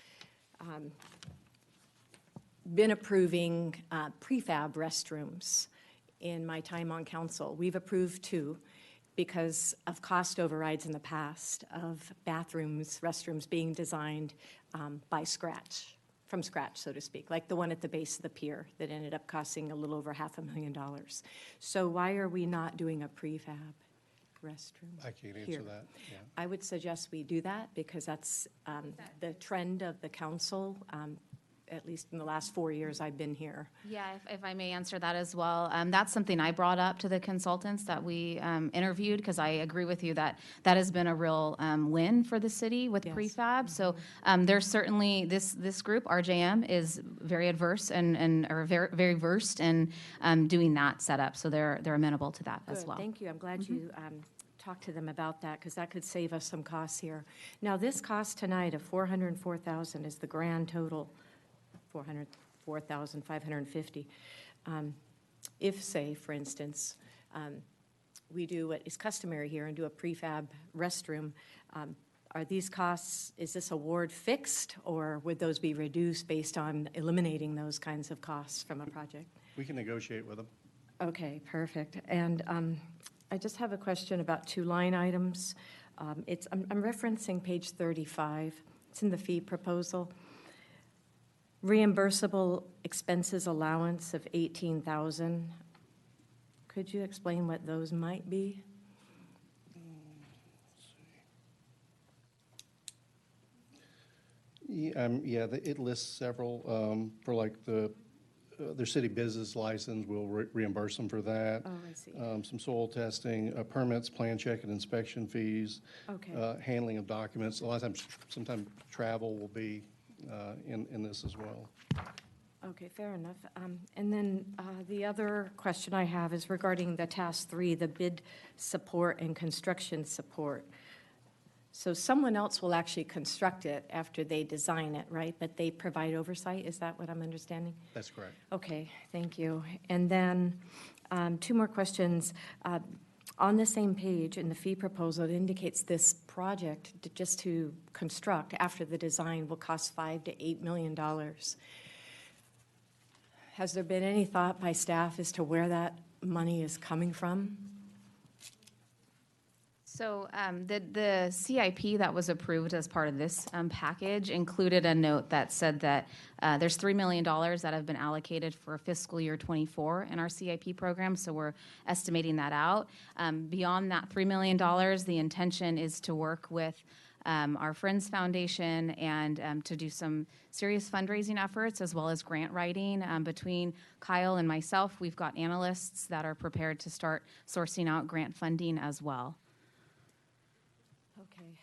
been approving prefab restrooms in my time on council. We've approved 2 because of cost overrides in the past of restrooms being designed from scratch, so to speak, like the one at the base of the pier that ended up costing a little over $500,000. So why are we not doing a prefab restroom? I can't answer here? that, yeah. I would suggest we do that because that's the trend of the council, at least in the last 4 years I've been here. Yeah, if I may answer that as well. That's something I brought up to the consultants that we interviewed, because I agree with you that that has been a real win for the city with prefab. So there's certainly, this group, RJM, is very adverse or very, very versed in doing that setup. So they're amenable to that as Good, well. thank you. I'm glad you talked to them about that, because that could save us some costs here. Now, this cost tonight of $404,000 is the grand total. $404,550. If, say, for instance, we do what is customary here and do a prefab restroom, are these costs, is this award fixed, or would those be reduced based on eliminating those kinds of costs from a project? We can negotiate with them. Okay, perfect. And I just have a question about 2 line items. I'm referencing page 35. It's in the fee proposal. Reimbursable expenses allowance of $18,000. Could you explain what those might be? Yeah, it lists several for like their city business license. We'll reimburse them for that. Oh, I see. Some soil testing, permits, plan check and inspection fees. Okay. Handling of documents. A lot of times, sometimes travel will be in this as well. Okay, fair enough. And then the other question I have is regarding the task 3, the bid support and construction support. So someone else will actually construct it after they design it, right? But they provide oversight, is that what I'm understanding? That's correct. Okay, thank you. And then 2 more questions. On the same page in the fee proposal, it indicates this project, just to construct after the design, will cost $5 to $8 million. Has there been any thought by staff as to where that money is coming from? So the CIP that was approved as part of this package included a note that said that there's $3 million that have been allocated for fiscal year 24 in our CIP program, so we're estimating that out. Beyond that $3 million, the intention is to work with our Friends Foundation and to do some serious fundraising efforts as well as grant writing. Between Kyle and myself, we've got analysts that are prepared to start sourcing out grant funding as well. Okay,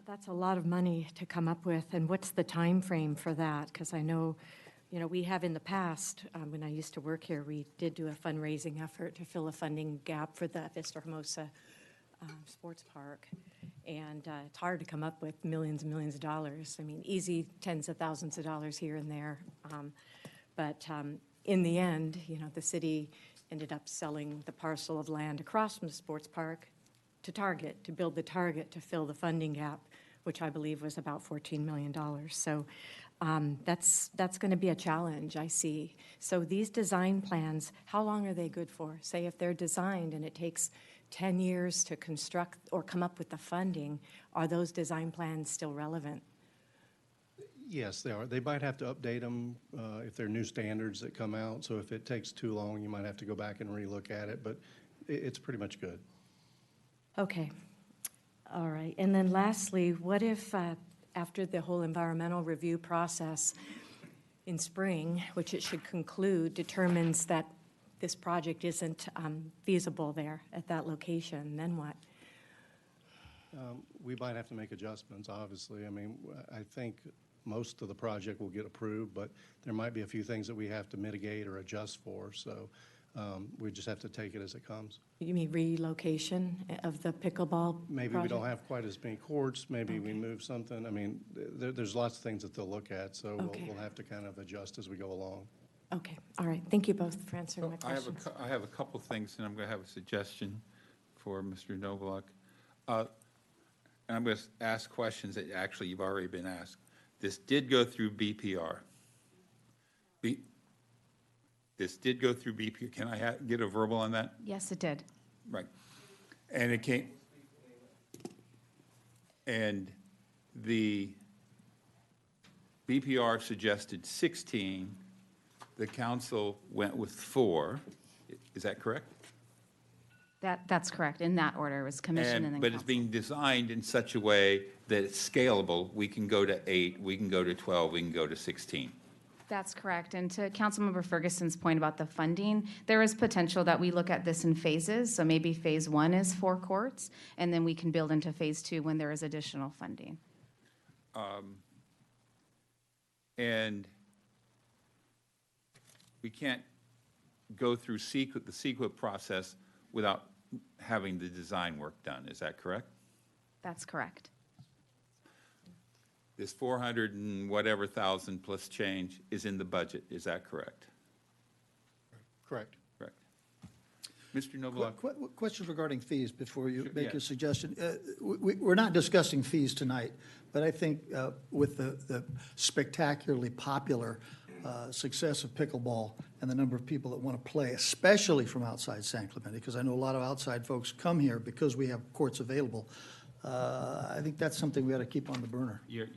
that's a lot of money to come up with, and what's the time frame for that? Because I know, we have in the past, when I used to work here, we did do a fundraising effort to fill a funding gap for the Vista Hermosa Sports Park, and it's hard to come up with millions and millions of dollars. I mean, easy tens of thousands of dollars here and there, but in the end, the city ended up selling the parcel of land across from the sports park target, to build the target to fill the funding gap, which I believe was about $14 million. So that's going to be a challenge, I see. So these design plans, how long are they good for? Say if they're designed and it takes 10 years to construct or come up with the funding, are those design plans still relevant? Yes, they are. They might have to update them if there are new standards that come out. So if it takes too long, you might have to go back and relook at it, but it's pretty much good. Okay. All right. And then lastly, what if after the whole environmental review process in spring, which it should conclude, determines that this project isn't feasible there at that location, then what? We might have to make adjustments, obviously. I mean, I think most of the project will get approved, but there might be a few things that we have to mitigate or adjust for. So we just have to take it as it comes. You mean relocation of the pickleball Maybe project? we don't have quite as many courts. Maybe we move something. I mean, there's lots of things that they'll look at, so we'll have to kind of adjust as we go along. Okay, all right. Thank you both for answering my I questions. have a couple things, and I'm going to have a suggestion for Mr. Novolak. And I'm going to ask questions that actually you've already been asked. This did go through BPR. This did go through BPR. Can I get a verbal on that? Yes, it did. Right. And it came, and the BPR suggested 16. The council went with 4. Is that correct? That's correct. In that order, it was commission and then But it's council. being designed in such a way that it's scalable. We can go to 8, we can go to 12, we can go to 16. That's correct. And to Councilmember Ferguson's point about the funding, there is potential that we look at this in phases. So maybe phase 1 is 4 courts, and then we can build into phase 2 when there is additional funding. And we can't go through the CEQA process without having the design work done. Is that correct? That's correct. This 400 and whatever thousand plus change is in the budget. Is that correct? Correct. Correct. Mr. Novolak? Question regarding fees before you make yeah. your suggestion. We're not discussing fees tonight, but I think with the spectacularly popular success of pickleball and the number of people that want to play, especially from outside San Clemente, because I know a lot of outside folks come here because we have courts available. I think that's something we ought to keep on the burner. You're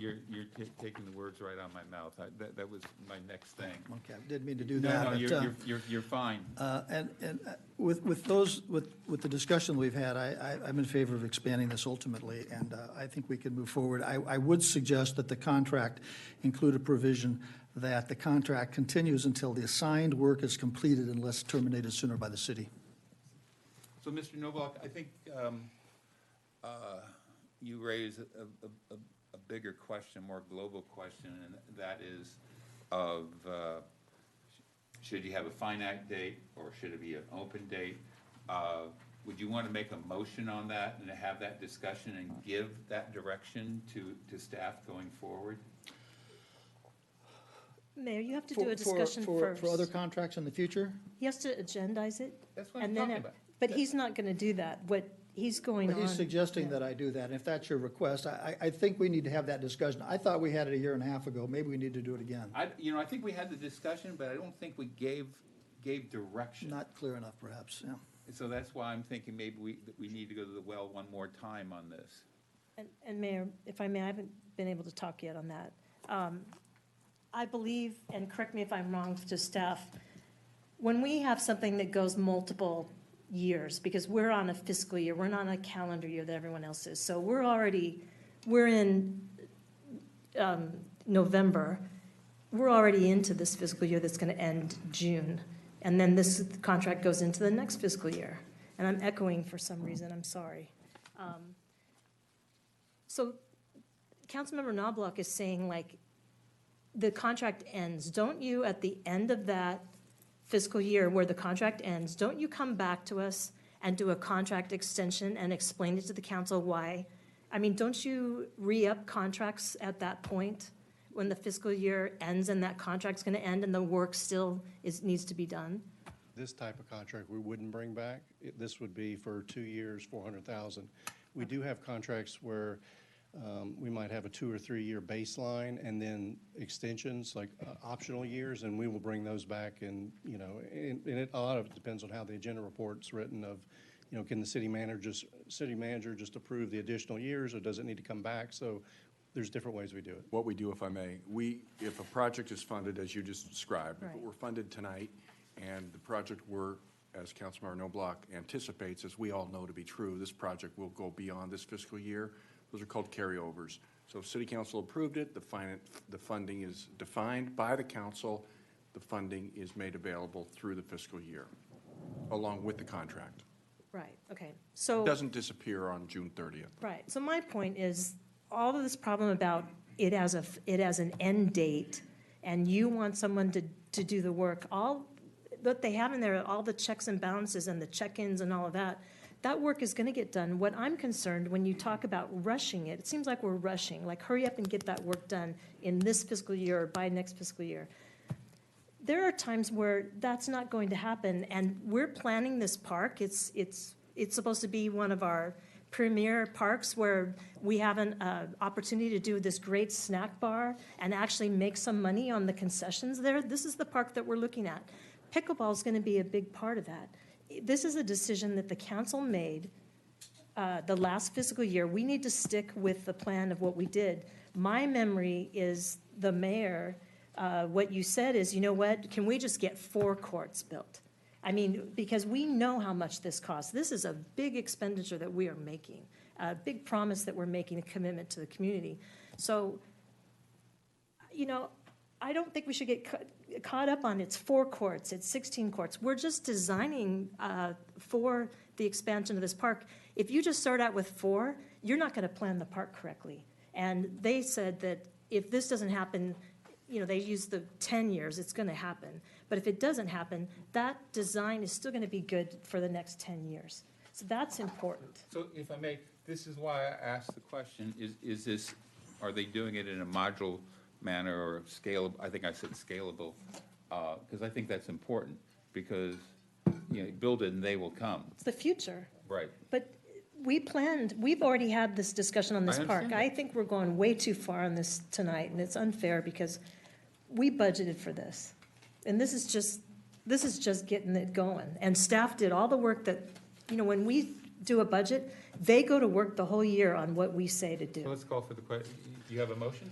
taking the words right out of my mouth. That was my next thing. Okay, I didn't mean to do that. No, but, you're fine. And with the discussion we've had, I'm in favor of expanding this ultimately, and I think we can move forward. I would suggest that the contract include a provision that the contract continues until the assigned work is completed unless terminated sooner by the city. So, Mr. Novolak, I think you raise a bigger question, more global question, and that is of should you have a finite date or should it be an open date? Would you want to make a motion on that and have that discussion and give that direction to staff going forward? Mayor, you have to do a discussion first. For other contracts in the future? He has to agendize it. That's what and I'm then talking about. But he's not going to do that. What he's going But on. he's suggesting that I do that, and if that's your request, I think we need to have that discussion. I thought we had it a year and a half ago, maybe we need to do it again. I think we had the discussion, but I don't think we gave direction. Not clear enough, perhaps, yeah. So that's why I'm thinking maybe we need to go to the well one more time on this. And Mayor, if I may, I haven't been able to talk yet on that. I believe, and correct me if I'm wrong to staff, when we have something that goes multiple years, because we're on a fiscal year, we're not on a calendar year that everyone else is. So we're in November. We're already into this fiscal year that's going to end June. And then this contract goes into the next fiscal year. And I'm echoing for some reason, I'm sorry. So Councilmember Knobloch is saying, like, the contract ends. Don't you, at the end of that fiscal year where the contract ends, don't you come back to us and do a contract extension and explain it to the council why? I mean, don't you re-up contracts at that point when the fiscal year ends and that contract's going to end and the work still needs to be done? this type of contract we wouldn't bring back. This would be for 2 years, 400,000. We do have contracts where we might have a 2 or 3 year baseline and then extensions, like optional years, and we will bring those back. And, you know, a lot of it depends on how the agenda report's written of, you know, can the city manager just approve the additional years, or does it need to come back? So there's different ways we do it. What we do, if I may, if a project is funded, as you just described, if it Right. were funded tonight, and the project were, as Councilmember Noblock anticipates, as we all know to be true, this project will go beyond this fiscal year. Those are called carryovers. So if City Council approved it, the funding is defined by the council. The funding is made available through the fiscal year, along with the contract. Right, okay. So. It doesn't disappear on June 30th. Right, so my point is, all of this problem about it as an end date, and you want someone to do the work, all that they have in there, all the checks and balances and the check-ins and all of that, that work is gonna get done. What I'm concerned, when you talk about rushing it seems like we're rushing, like hurry up and get that work done in this fiscal year or by next fiscal year. There are times where that's not going to happen, and we're planning this park. It's supposed to be one of our premier parks where we have an opportunity to do this great snack bar and actually make some money on the concessions there. This is the park that we're looking at. Pickleball is going to be a big part of that. This is a decision that the council made the last fiscal year. We need to stick with the plan of what we did. My memory is the mayor, what you said is, you know what, can we just get 4 courts built? I mean, because we know how much this costs. This is a big expenditure that we are making, a big promise that we're making, a commitment to the community. So, you know, I don't think we should get caught up on it's 4 courts, it's 16 courts. We're just designing for the expansion of this park. If you just start out with 4, you're not going to plan the park correctly. And they said that if this doesn't happen, you know, they use the 10 years, it's going to happen. But if it doesn't happen, that design is still going to be good for the next 10 years. So that's important. So if I may, this is why I asked the question, is this, are they doing it in a modular manner or scalable? I think I said scalable, because I think that's important, because, you know, build it and they will come. It's the future. Right. But we've already had this discussion on this I park. understand I think we're going way too far on this tonight, and it's unfair because we budgeted for this. And this is just getting it going. And staff did all the work that, you know, when we do a budget, they go to work the whole year on what we say to So do. let's call for the question. Do you have a motion?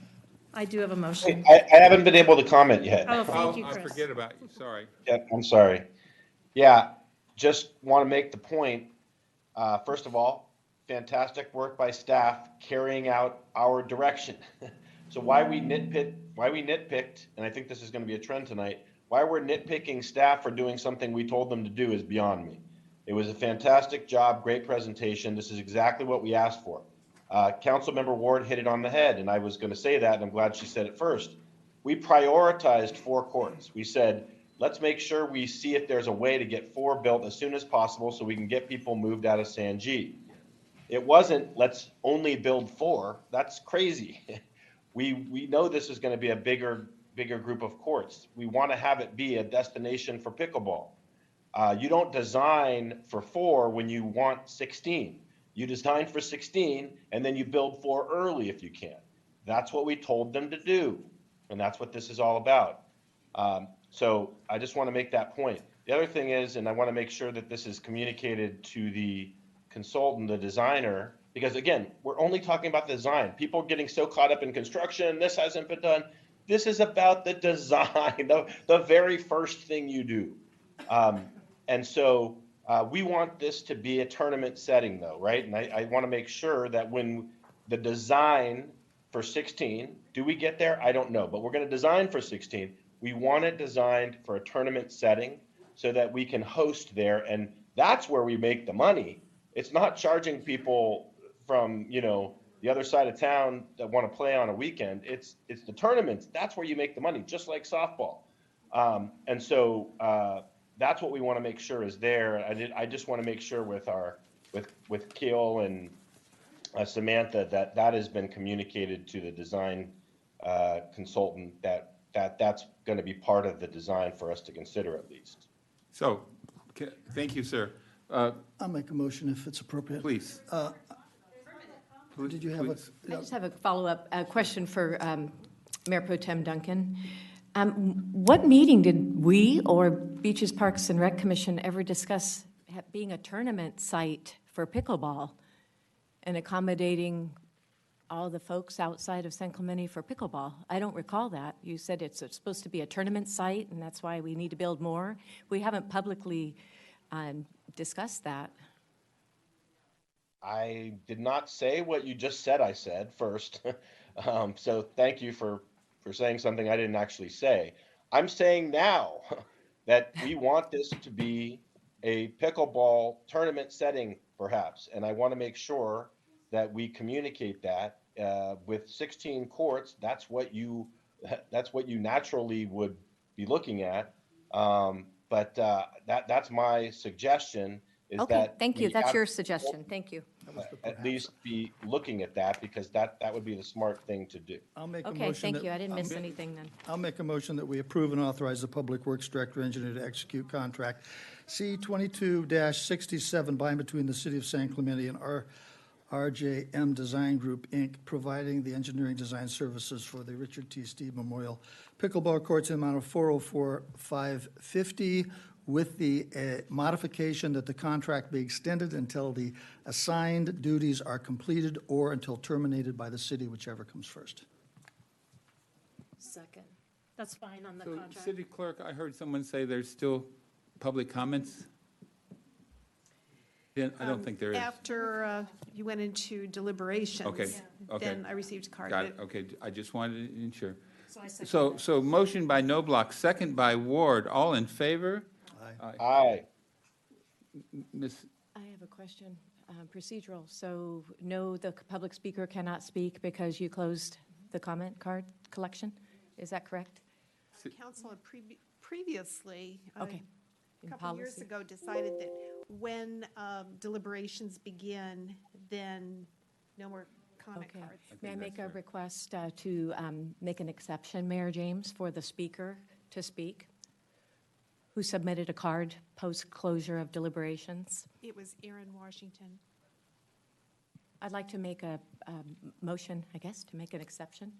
I do have a motion. I haven't been able to comment yet. Oh, thank you, I Chris. forget about you, sorry. Yeah, I'm sorry. Yeah, just want to make the point. First of all, fantastic work by staff carrying out our direction. So why we nitpicked, and I think this is going to be a trend tonight, why we're nitpicking staff for doing something we told them to do is beyond me. It was a fantastic job, great presentation. This is exactly what we asked for. Councilmember Ward hit it on the head, and I was going to say that, and I'm glad she said it first. We prioritized 4 courts. We said, let's make sure we see if there's a way to get 4 built as soon as possible so we can get people moved out of San G. It wasn't, let's only build 4. That's crazy. We know this is going to be a bigger group of courts. We want to have it be a destination for pickleball. You don't design for 4 when you want 16. You design for 16, and then you build 4 early if you can. That's what we told them to do, and that's what this is all about. So I just want to make that point. The other thing is, and I want to make sure that this is communicated to the consultant, the designer, because again, we're only talking about the design. People are getting so caught up in construction, this hasn't been done. This is about the design, the very first thing you do. And so we want this to be a tournament setting though, right? And I want to make sure that when the design for 16, do we get there? I don't know, but we're going to design for 16. We want it designed for a tournament setting so that we can host there. And that's where we make the money. It's not charging people from, you know, the other side of town that want to play on a weekend. It's the tournaments. That's where you make the money, just like softball. And so that's what we want to make sure is there. I just want to make sure with Keel and Samantha that has been communicated to the design consultant that's going to be part of the design for us to consider at least. So, thank you, sir. I'll make a motion if it's appropriate. Please. Did you have a? I just have a follow-up question for Mayor Pro Tem Duncan. What meeting did we or Beaches, Parks, and Rec Commission ever discuss being a tournament site for pickleball and accommodating all the folks outside of San Clemente for pickleball? I don't recall that. You said it's supposed to be a tournament site, and that's why we need to build more. We haven't publicly discussed that. I did not say what you just said I said first. So thank you for saying something I didn't actually say. I'm saying now that we want this to be a pickleball tournament setting, perhaps, and I want to make sure that we communicate that with 16 courts. That's what you naturally would be looking at. But that's my suggestion. Is Okay, that thank you. we That's have your suggestion. Thank you. at least be looking at that, because that would be the smart thing to do. I'll make a Okay, motion. thank that- you. I didn't miss I'll- anything then. I'll make a motion that we approve and authorize the Public Works Director Engineer to execute contract C-22-67 by and between the City of San Clemente and RJM Design Group, Inc., providing the engineering design services for the Richard T. Steed Memorial Pickleball Courts in the amount of $404,550, with the modification that the contract be extended until the assigned duties are completed or until terminated by the city, whichever comes first. Second. That's fine on the So, contract. City Clerk, I heard someone say there's still public comments? Yeah, I don't think there is. After you went into deliberations. Okay, okay. Then I received a card. Got it, okay, I just wanted to ensure. So I second So motion by Noblock, second by Ward, all in favor? Aye. Miss, I have a question, procedural. So, no, the public speaker cannot speak because you closed the comment card collection? Is that correct? Council had previously, Okay. a In couple of years policy. ago, decided that when deliberations begin, then no more comment Okay. cards. May I make a request to make an exception, Mayor James, for the speaker to speak, who submitted a card post-closure of deliberations? It was Aaron Washington. I'd like to make a motion, I guess, to make an exception,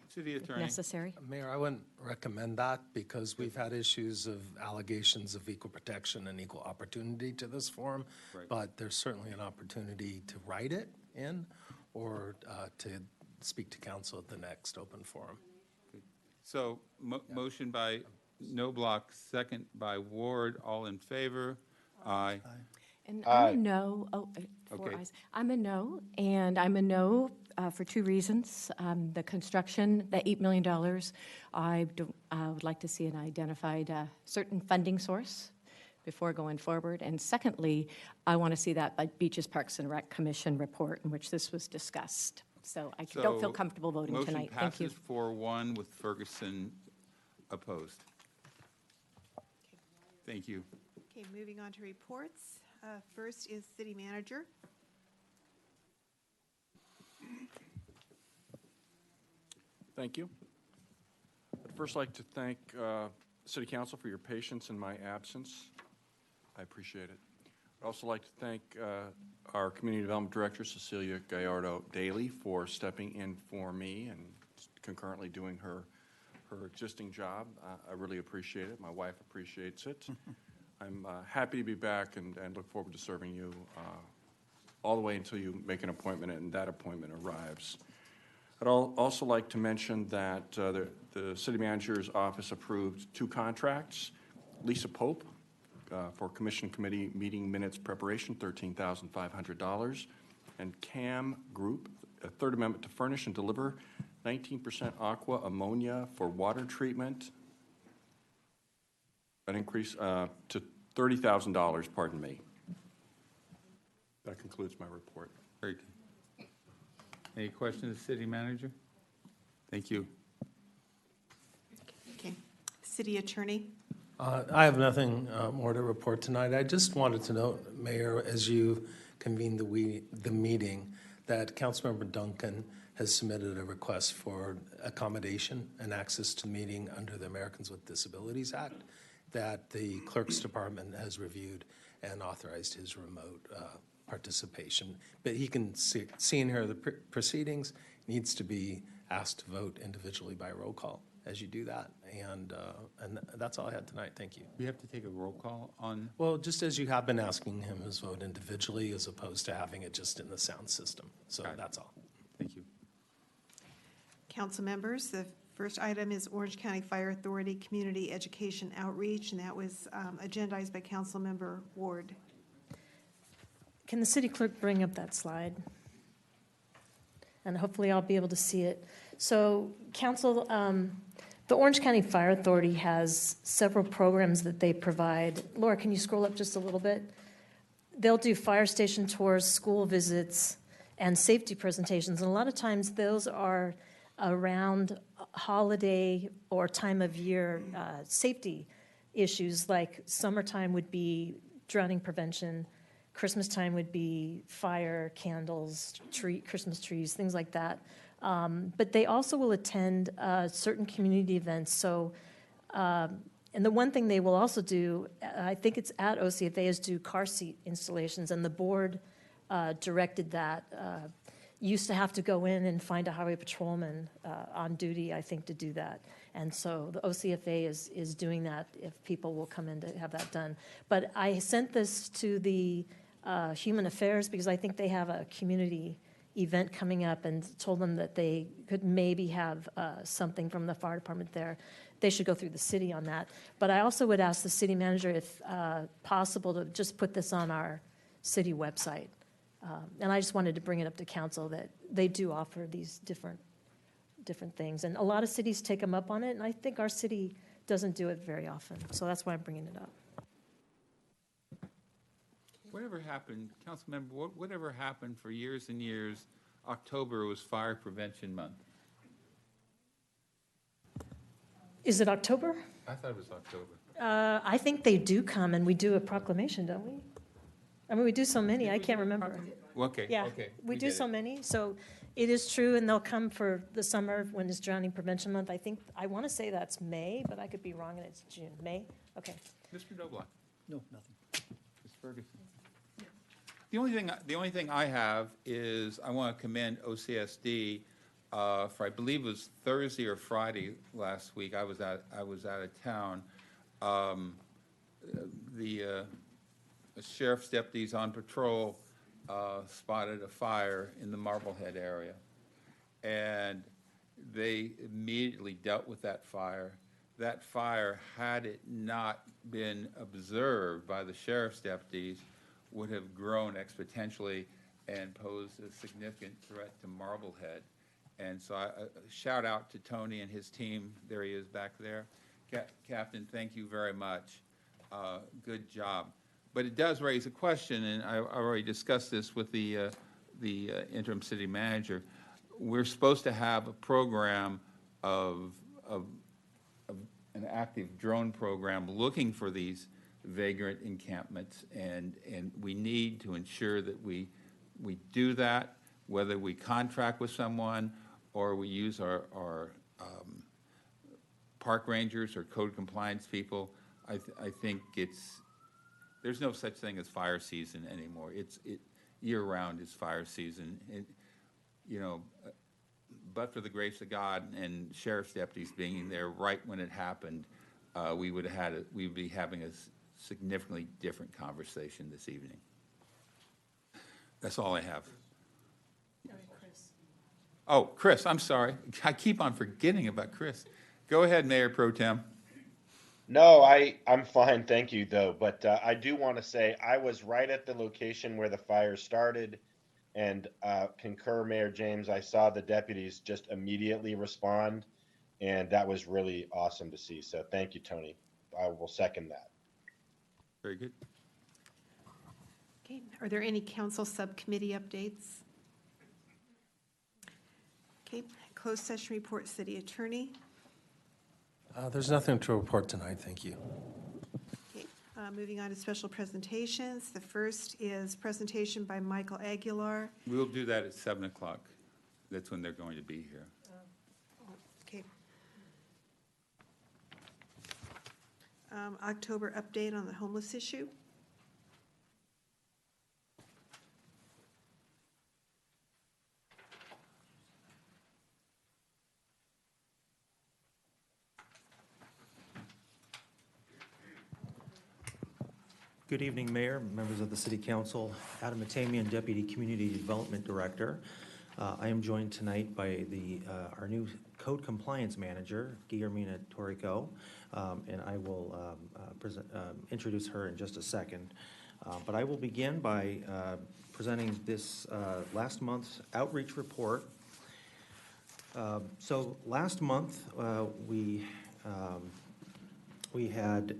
City if Attorney. necessary. Mayor, I wouldn't recommend that because we've had issues of allegations of equal protection and equal opportunity to this forum. Right. But there's certainly an opportunity to write it in or to speak to council at the next open forum. So, motion by Noblock, second by Ward, all in favor? Aye. And Aye. I'm a no, four Okay. ayes. I'm a no, and I'm a no for two reasons. The construction, the $8 million, I would like to see an identified certain funding source before going forward. And secondly, I want to see that Beaches, Parks, and Rec Commission report in which this was discussed. So I don't feel So, comfortable voting tonight. Thank you. Motion passes 4-1 with Ferguson opposed. Thank you. Okay, moving on to reports. First is City Manager. Thank you. I'd first like to thank City Council for your patience in my absence. I appreciate it. I'd also like to thank our Community Development Director, Cecilia Gallardo-Daly, for stepping in for me and concurrently doing her existing job. I really appreciate it. My wife appreciates it. I'm happy to be back and look forward to serving you all the way until you make an appointment and that appointment arrives. I'd also like to mention that the City Manager's Office approved 2 contracts. Lisa Pope for Commission Committee meeting minutes preparation, $13,500. And CAM Group, a third amendment to furnish and deliver 19% aqua ammonia for water treatment. An increase to $30,000, pardon me. That concludes my report. Very good. Any questions, City Manager? Thank you. Okay. City Attorney. I have nothing more to report tonight. I just wanted to note, Mayor, as you convene the meeting, that Councilmember Duncan has submitted a request for accommodation and access to meeting under the Americans with Disabilities Act. that the clerk's department has reviewed and authorized his remote participation. But he can see in here the proceedings, needs to be asked to vote individually by roll call as you do that. And that's all I had tonight. Thank you. We have to take a roll call on? Well, just as you have been asking him his vote individually as opposed to having it just in the sound system. So that's all. Thank you. Council members, the first item is Orange County Fire Authority Community Education Outreach, and that was agendized by Councilmember Ward. Can the city clerk bring up that slide? And hopefully I'll be able to see it. So, council, the Orange County Fire Authority has several programs that they provide. Laura, can you scroll up just a little bit? They'll do fire station tours, school visits, and safety presentations. And a lot of times those are around holiday or time of year safety issues, like summertime would be drowning prevention, Christmas time would be fire, candles, Christmas trees, things like that. But they also will attend certain community events. So, and the one thing they will also do, I think it's at OCFA, is do car seat installations. And the board directed that. Used to have to go in and find a highway patrolman on duty, I think, to do that. And so the OCFA is doing that if people will come in to have that done. But I sent this to the Human Affairs because I think they have a community event coming up and told them that they could maybe have something from the fire department there. They should go through the city on that. But I also would ask the city manager if possible to just put this on our city website. And I just wanted to bring it up to council that they do offer these different things. And a lot of cities take them up on it, and I think our city doesn't do it very often. So that's why I'm bringing it up. Whatever happened, Councilmember, whatever happened for years and years, October was Fire Prevention Month. Is it October? I thought it was October. I think they do come, and we do a proclamation, don't we? I mean, we do so many, I can't remember. Okay, Yeah, okay. we do so many. So it is true, and they'll come for the summer when it's Drowning Prevention Month. I want to say that's May, but I could be wrong, and it's June. May? Okay. Mr. Doblock. No, nothing. Ms. Ferguson. The only thing I have is I want to commend OCSD for, I believe it was Thursday or Friday last week. I was out of town. The sheriff's deputies on patrol spotted a fire in the Marblehead area, and they immediately dealt with that fire. That fire, had it not been observed by the sheriff's deputies, would have grown exponentially and posed a significant threat to Marblehead. And so shout out to Tony and his team. There he is back there. Captain, thank you very much. Good job. But it does raise a question, and I already discussed this with the interim city manager. We're supposed to have a program of an active drone program looking for these vagrant encampments, and we need to ensure that we do that, whether we contract with someone or we use our park rangers or code compliance people. I think there's no such thing as fire season anymore. Year-round is fire season. But for the grace of God and sheriff's deputies being there right when it happened, we'd be having a significantly different conversation this evening. That's all I have. Oh, Chris, I'm sorry. I keep on forgetting about Chris. Go ahead, Mayor Pro Tem. No, I'm fine, thank you, though. But I do want to say I was right at the location where the fire started, and concur, Mayor James. I saw the deputies just immediately respond, and that was really awesome to see. So thank you, Tony. I will second that. Very good. Okay, are there any council subcommittee updates? Okay, closed session report, city attorney. There's nothing to report tonight. Thank you. Okay, moving on to special presentations. The first is presentation by Michael Aguilar. We'll do that at 7 o'clock. That's when they're going to be here. Okay. October update on the homeless issue. Good evening, Mayor, members of the City Council. Adam Matamian, Deputy Community Development Director. I am joined tonight by our new Code Compliance Manager, Guillermina Torrico, and I will introduce her in just a second. But I will begin by presenting this last month's outreach report. So last month, we had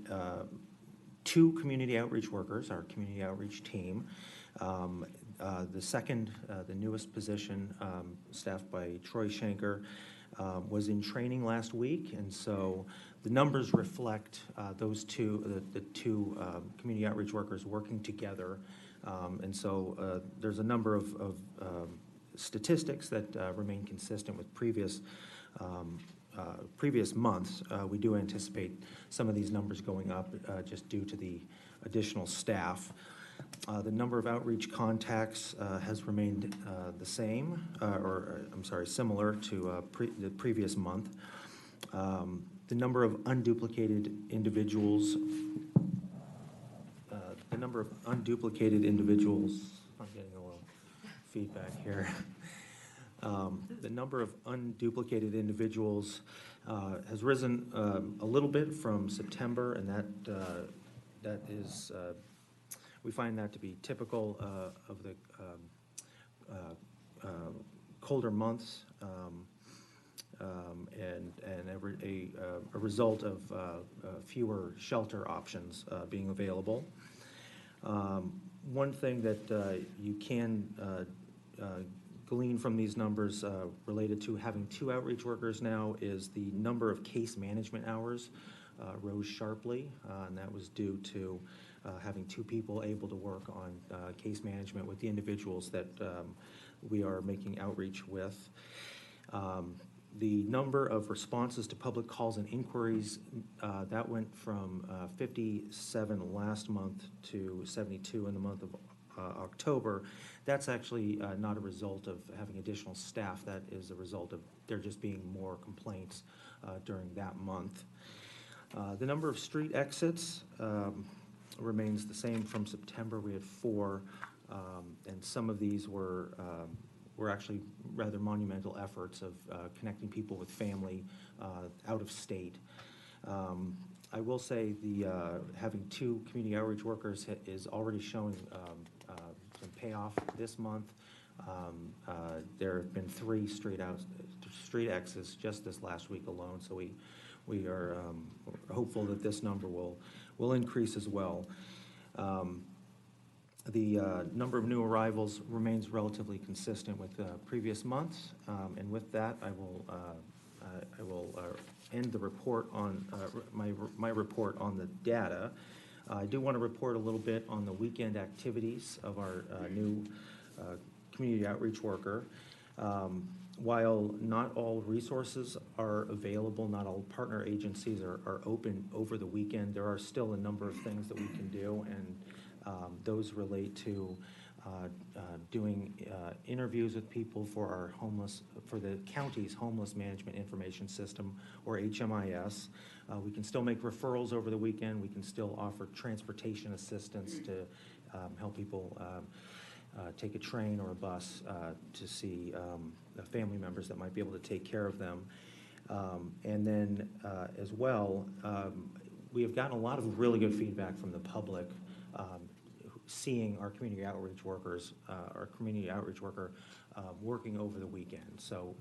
2 community outreach workers, our community outreach team. The second, the newest position, staffed by Troy Shanker, was in training last week, and so the numbers reflect those two, the two community outreach workers working together. And so there's a number of statistics that remain consistent with previous months. We do anticipate some of these numbers going up just due to the additional staff. The number of outreach contacts has remained the same, similar to the previous month. The number of unduplicated individuals, I'm getting a little feedback here. The number of unduplicated individuals has risen a little bit from September, and that is, we find that to be typical of the colder months, and a result of fewer shelter options being available. One thing that you can glean from these numbers related to having 2 outreach workers now is the number of case management hours rose sharply, and that was due to having 2 people able to work on case management with the individuals that we are making outreach with. The number of responses to public calls and inquiries, that went from 57 last month to 72 in the month of October. That's actually not a result of having additional staff. That is a result of there just being more complaints during that month. The number of street exits remains the same from September. We had 4, and some of these were actually rather monumental efforts of connecting people with family out of state. I will say having 2 community outreach workers is already showing some payoff this month. There have been 3 street exits just this last week alone, so we are hopeful that this number will increase as well. The number of new arrivals remains relatively consistent with previous months, and with that, I will end the report on my report on the data. I do want to report a little bit on the weekend activities of our new community outreach worker. While not all resources are available, not all partner agencies are open over the weekend, there are still a number of things that we can do, and those relate to doing interviews with people for the county's Homeless Management Information System, or HMIS. We can still make referrals over the weekend. We can still offer transportation assistance to help people take a train or a bus to see family members that might be able to take care of them. And then as well, we have gotten a lot of really good feedback from the public seeing our community outreach workers, our community outreach worker working over the weekend. So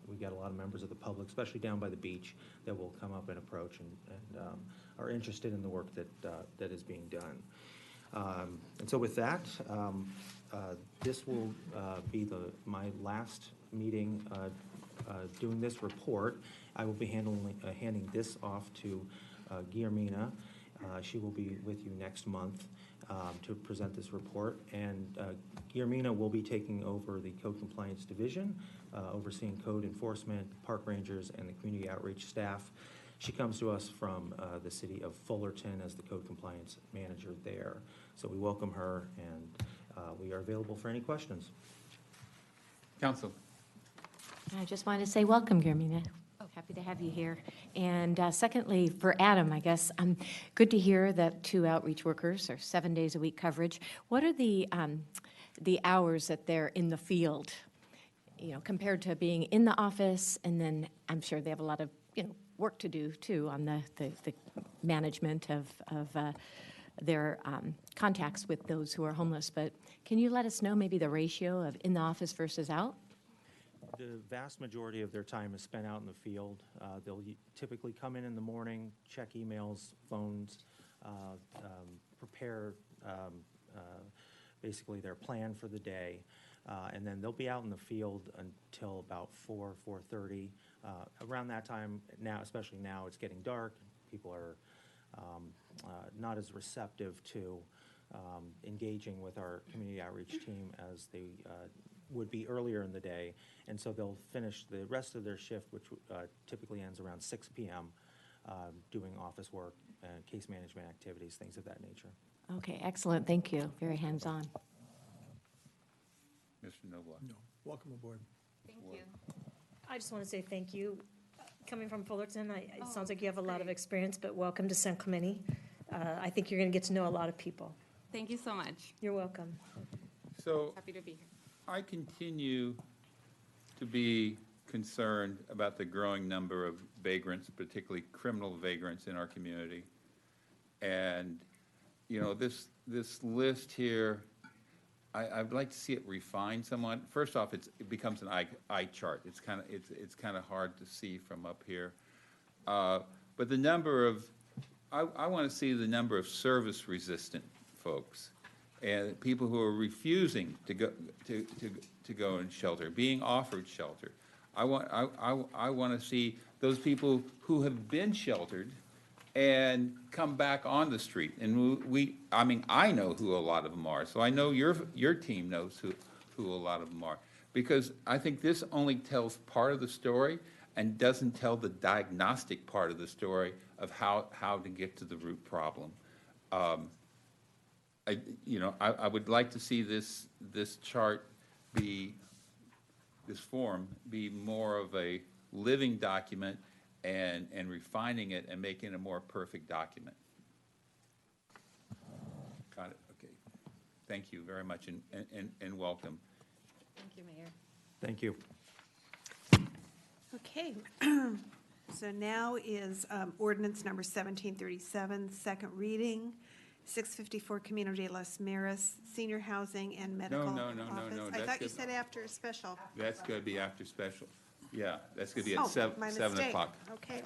we've got a lot of members of the public, especially down by the beach, that will come up and approach and are interested in the work that is being done. And so with that, this will be my last meeting doing this report. I will be handing this off to Guillermina. She will be with you next month to present this report, and Guillermina will be taking over the Code Compliance Division, overseeing code enforcement, park rangers, and the community outreach staff. She comes to us from the city of Fullerton as the code compliance manager there. So we welcome her, and we are available for any questions. Council. I just wanted to say welcome, Guermina. Happy to have you here. And secondly, for Adam, I guess, good to hear that 2 outreach workers are 7 days a week coverage. What are the hours that they're in the field, you know, compared to being in the office? And then I'm sure they have a lot of, you know, work to do too on the management of their contacts with those who are homeless. But can you let us know maybe the ratio of in the office versus out? The vast majority of their time is spent out in the field. They'll typically come in the morning, check emails, phones, prepare basically their plan for the day, and then they'll be out in the field until about 4:30. Around that time, now, especially now, it's getting dark. People are not as receptive to engaging with our community outreach team as they would be earlier in the day, and so they'll finish the rest of their shift, which typically ends around 6 p.m., doing office work, case management activities, things of that nature. Okay, excellent. Thank you. Very hands-on. Mr. Noblock. No. Welcome aboard. Thank you. I just want to say thank you. Coming from Fullerton, it sounds like you have a lot of experience, but welcome to San Clemente. I think you're going to get to know a lot of people. Thank you so much. You're welcome. So Happy to be here. I continue to be concerned about the growing number of vagrants, particularly criminal vagrants in our community. And, you know, this list here, I'd like to see it refined somewhat. First off, it becomes an eye chart. It's kind of hard to see from up here. But the number of, I want to see the number of service-resistant folks and people who are refusing to go in shelter, being offered shelter. I want to see those people who have been sheltered and come back on the street. And I mean, I know who a lot of them are, so I know your team knows who a lot of them are, because I think this only tells part of the story and doesn't tell the diagnostic part of the story of how to get to the root problem. I would like to see this chart this form be more of a living document and refining it and making it a more perfect document. Got it, okay. Thank you very much and welcome. Thank you, Mayor. Thank you. Okay. So now is ordinance number 1737, second reading. 654 Camino de las Meras, senior housing and medical No. office. I thought you said after special. That's going to be after special. Yeah, that's going to be at Oh, 7 my mistake. o'clock. Okay.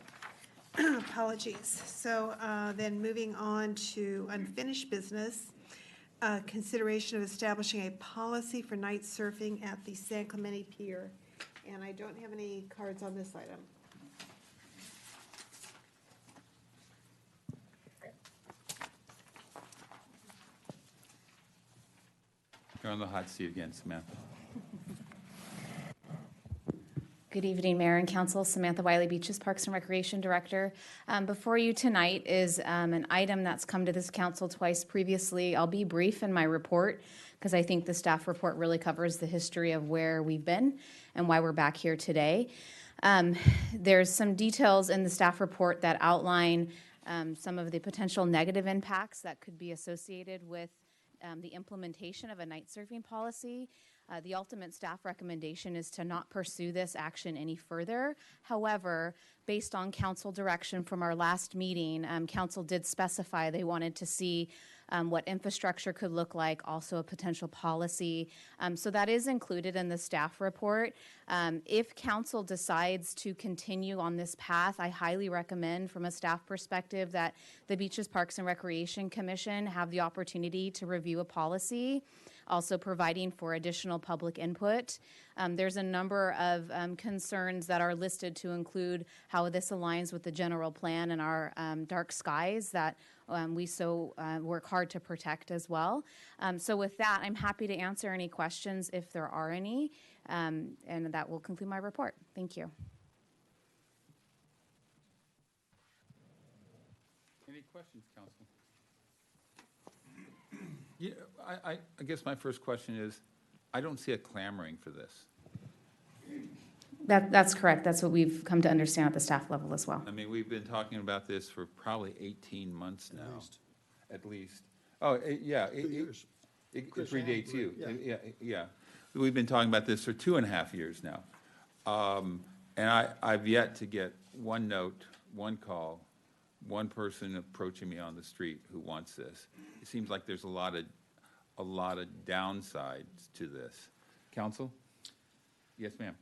Apologies. So then moving on to unfinished business, consideration of establishing a policy for night surfing at the San Clemente Pier. And I don't have any cards on this item. You're on the hot seat again, Samantha. Good evening, Mayor and Council. Samantha Wiley, Beaches, Parks and Recreation Director. Before you tonight is an item that's come to this council twice previously. I'll be brief in my report because I think the staff report really covers the history of where we've been and why we're back here today. There's some details in the staff report that outline some of the potential negative impacts that could be associated with the implementation of a night surfing policy. The ultimate staff recommendation is to not pursue this action any further. However, based on council direction from our last meeting, council did specify they wanted to see what infrastructure could look like, also a potential policy. So that is included in the staff report. If council decides to continue on this path, I highly recommend from a staff perspective that the Beaches, Parks and Recreation Commission have the opportunity to review a policy, also providing for additional public input. There's a number of concerns that are listed to include how this aligns with the general plan and our dark skies that we so work hard to protect as well. So with that, I'm happy to answer any questions if there are any, and that will conclude my report. Thank you. questions, Council? Yeah, I guess my first question is, I don't see a clamoring for this. That's correct. That's what we've come to understand at the staff level as well. I mean, we've been talking about this for probably 18 months now. At least. Oh, yeah. 2 years. It Chris predates Allen, you. Yeah. We've been talking about this for 2.5 years now. And I've yet to get one note, one call, one person approaching me on the street who wants this. It seems like there's a lot of downsides to this. Council? Yes, ma'am.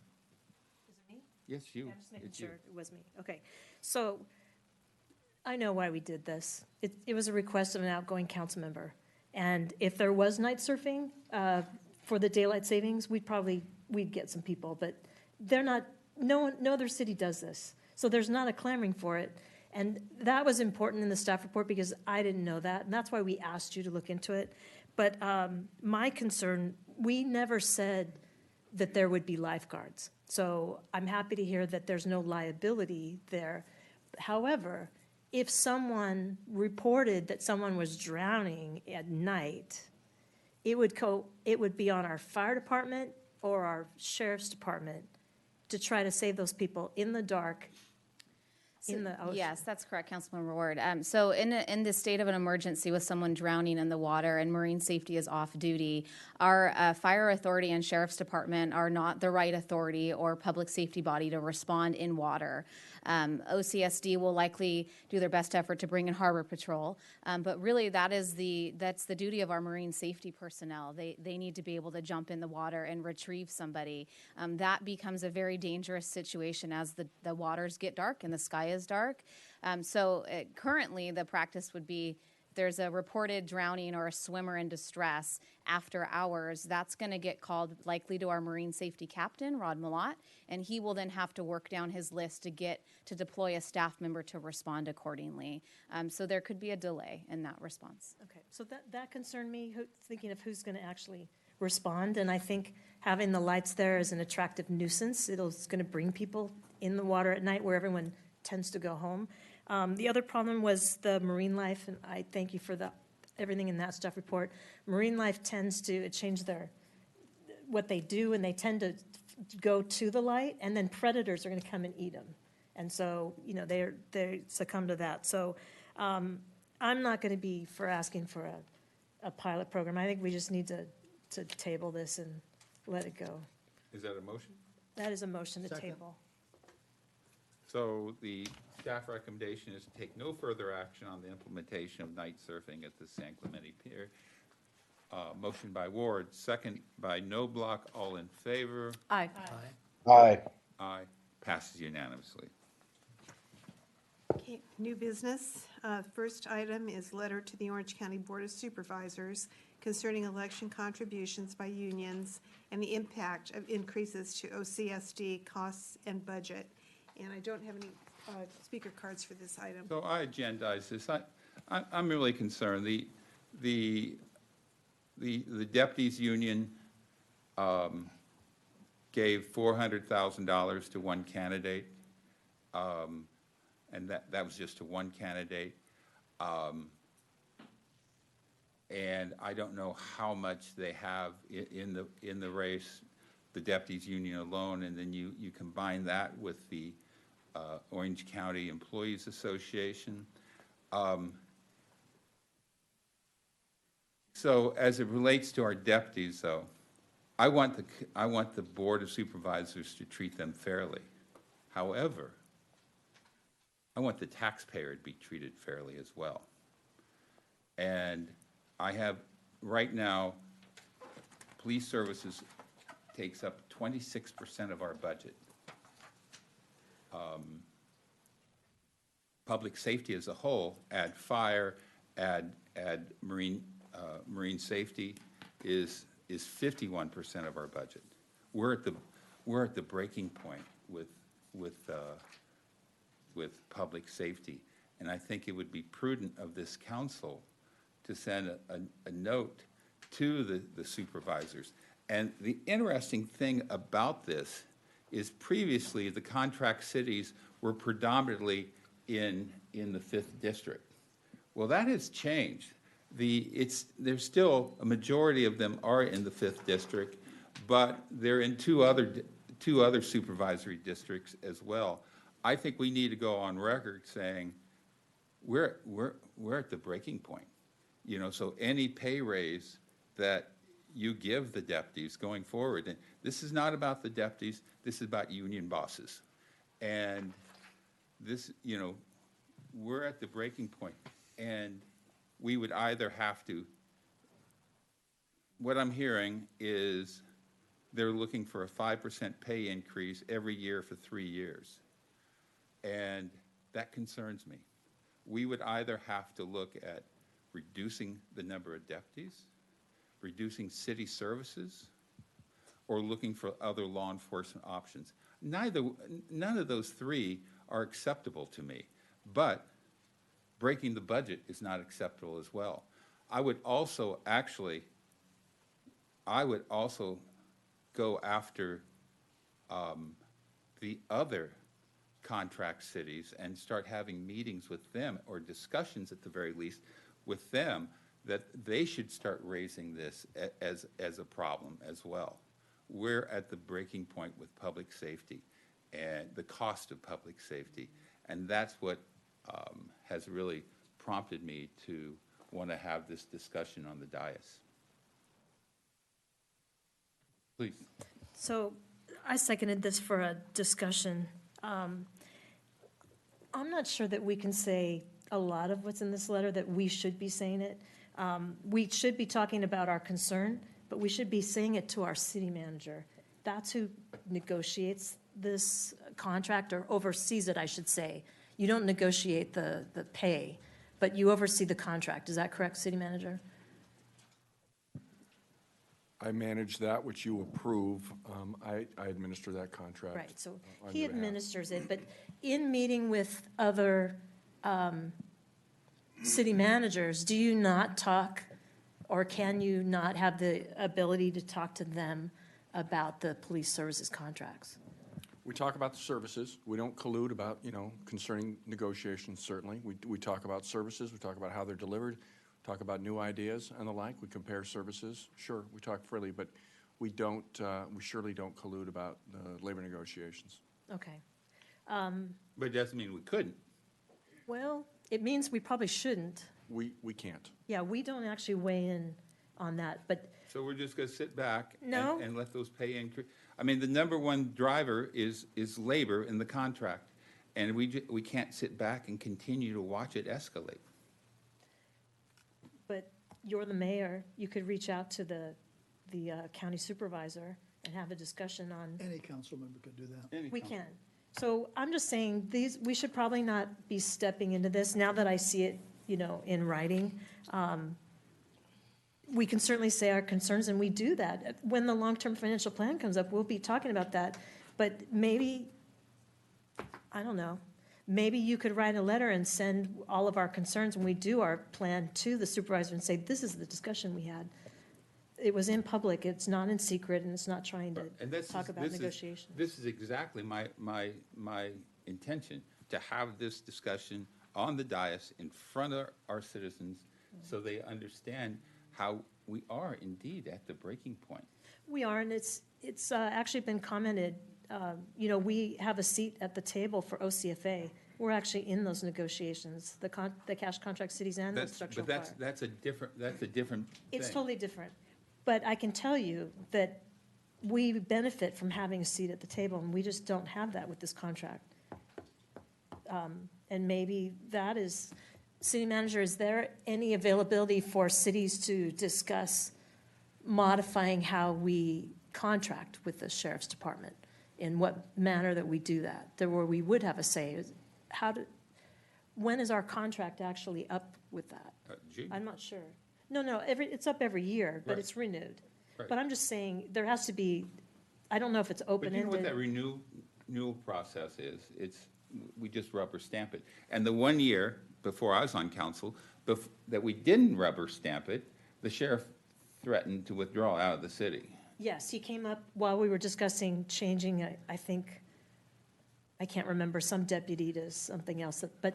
Is it me? Yes, you. Yeah, I'm just making It's you. sure it was me. Okay. So I know why we did this. It was a request of an outgoing council member. And if there was night surfing for the daylight savings, we'd get some people, but they're not, no other city does this. So there's not a clamoring for it. And that was important in the staff report because I didn't know that. And that's why we asked you to look into it. But my concern, we never said that there would be lifeguards. So I'm happy to hear that there's no liability there. However, if someone reported that someone was drowning at night, it would be on our fire department or our sheriff's department to try to save those people in the dark in the ocean. Yes, that's correct, Councilmember Ward. So in the state of an emergency with someone drowning in the water and marine safety is off duty, our fire authority and sheriff's department are not the right authority or public safety body to respond in water. OCSD will likely do their best effort to bring in harbor patrol, but really that's the duty of our marine safety personnel. They need to be able to jump in the water and retrieve somebody. That becomes a very dangerous situation as the waters get dark and the sky is dark. Currently the practice would be there's a reported drowning or a swimmer in distress after hours, that's going to get called likely to our marine safety captain, Rod Malott, and he will then have to work down his list to deploy a staff member to respond accordingly. So there could be a delay in that response. Okay, so that concerned me, thinking of who's going to actually respond, and I think having the lights there is an attractive nuisance. It's going to bring people in the water at night where everyone tends to go home. The other problem was the marine life, and I thank you for everything in that staff report. Marine life tends to change what they do, and they tend to go to the light, and then predators are going to come and eat them. And so, they succumb to that. So I'm not going to be for asking for a pilot program. I think we just need to table this and let it go. Is that a motion? That is a motion to Second. table. So the staff recommendation is to take no further action on the implementation of night surfing at the San Clemente Pier. Motion by Ward, second by Noblock. All in favor? Aye. Aye. Aye. Passes unanimously. Okay, new business. First item is letter to the Orange County Board of Supervisors concerning election contributions by unions and the impact of increases to OCSD costs and budget. And I don't have any speaker cards for this item. So I agendized this. I'm really concerned. The deputies union gave $400,000 to one candidate, and that was just to one candidate. And I don't know how much they have in the race, the deputies union alone, and then you combine that with the Orange County Employees Association. So as it relates to our deputies, though, I want the Board of Supervisors to treat them fairly. However, I want the taxpayer to be treated fairly as well. And I have, right now, police services takes up 26% of our budget. Public safety as a whole, add fire, add marine safety, is 51% of our budget. We're at the breaking point with public safety, and I think it would be prudent of this council to send a note to the supervisors. And the interesting thing about this is previously the contract cities were predominantly in the 5th district. Well, that has changed. There's still, a majority of them are in the 5th district, but they're in two other supervisory districts as well. I think we need to go on record saying, we're at the breaking point. You know, so any pay raise that you give the deputies going forward, and this is not about the deputies, this is about union bosses. And this, you know, we're at the breaking point, and we would either have to, what I'm hearing is they're looking for a 5% pay increase every year for 3 years. And that concerns me. We would either have to look at reducing the number of deputies, reducing city services, or looking for other law enforcement options. None of those three are acceptable to me, but breaking the budget is not acceptable as well. I would also go after the other contract cities and start having meetings with them, or discussions at the very least with them, that they should start raising this as a problem as well. We're at the breaking point with public safety and the cost of public safety, and that's what has really prompted me to want to have this discussion on the dais. Please. So I seconded this for a discussion. I'm not sure that we can say a lot of what's in this letter, that we should be saying it. We should be talking about our concern, but we should be saying it to our city manager. That's who negotiates this contract, or oversees it, I should say. You don't negotiate the pay, but you oversee the contract. Is that correct, city manager? I manage that which you approve. I administer that contract. Right, so on he your behalf. administers it, but in meeting with other city managers, do you not talk, or can you not have the ability to talk to them about the police services contracts? We talk about the services. We don't collude about, concerning negotiations, certainly. We talk about services. We talk about how they're delivered. Talk about new ideas and the like. We compare services. Sure, we talk freely, but we surely don't collude about labor negotiations. Okay. But it doesn't mean we couldn't. Well, it means we probably shouldn't. We can't. Yeah, we don't actually weigh in on that, but So we're just going to sit back No. and let those pay increase. I mean, the number one driver is labor in the contract, and we can't sit back and continue to watch it escalate. but you're the mayor. You could reach out to the county supervisor and have a discussion on. Any council member could do that. We can. So I'm just saying, we should probably not be stepping into this now that I see it, in writing. We can certainly say our concerns, and we do that. When the long-term financial plan comes up, we'll be talking about that. But maybe, I don't know, maybe you could write a letter and send all of our concerns when we do our plan to the supervisor and say, this is the discussion we had. It was in public, it's not in secret, and it's not trying to talk about negotiations. This is exactly my intention, to have this discussion on the dais in front of our citizens, so they understand how we are indeed at the breaking point. We are, and it's actually been commented, we have a seat at the table for OCFA. We're actually in those negotiations, the cash contract cities and the structural fire. But that's a different It's thing. totally different. But I can tell you that we benefit from having a seat at the table, and we just don't have that with this contract. And maybe that is, city manager, is there any availability for cities to discuss modifying how we contract with the sheriff's department? In what manner that we do that, where we would have a say? When is our contract actually up with that? June. I'm not sure. No, it's up every year, but Right. it's renewed. Right. But I'm just saying, there has to be, I don't know if it's But you know open-ended. what that renewal process is? We just rubber stamp it. And the 1 year before I was on council, that we didn't rubber stamp it, the sheriff threatened to withdraw out of the city. Yes, he came up while we were discussing changing, I think, I can't remember, some deputy to something else. But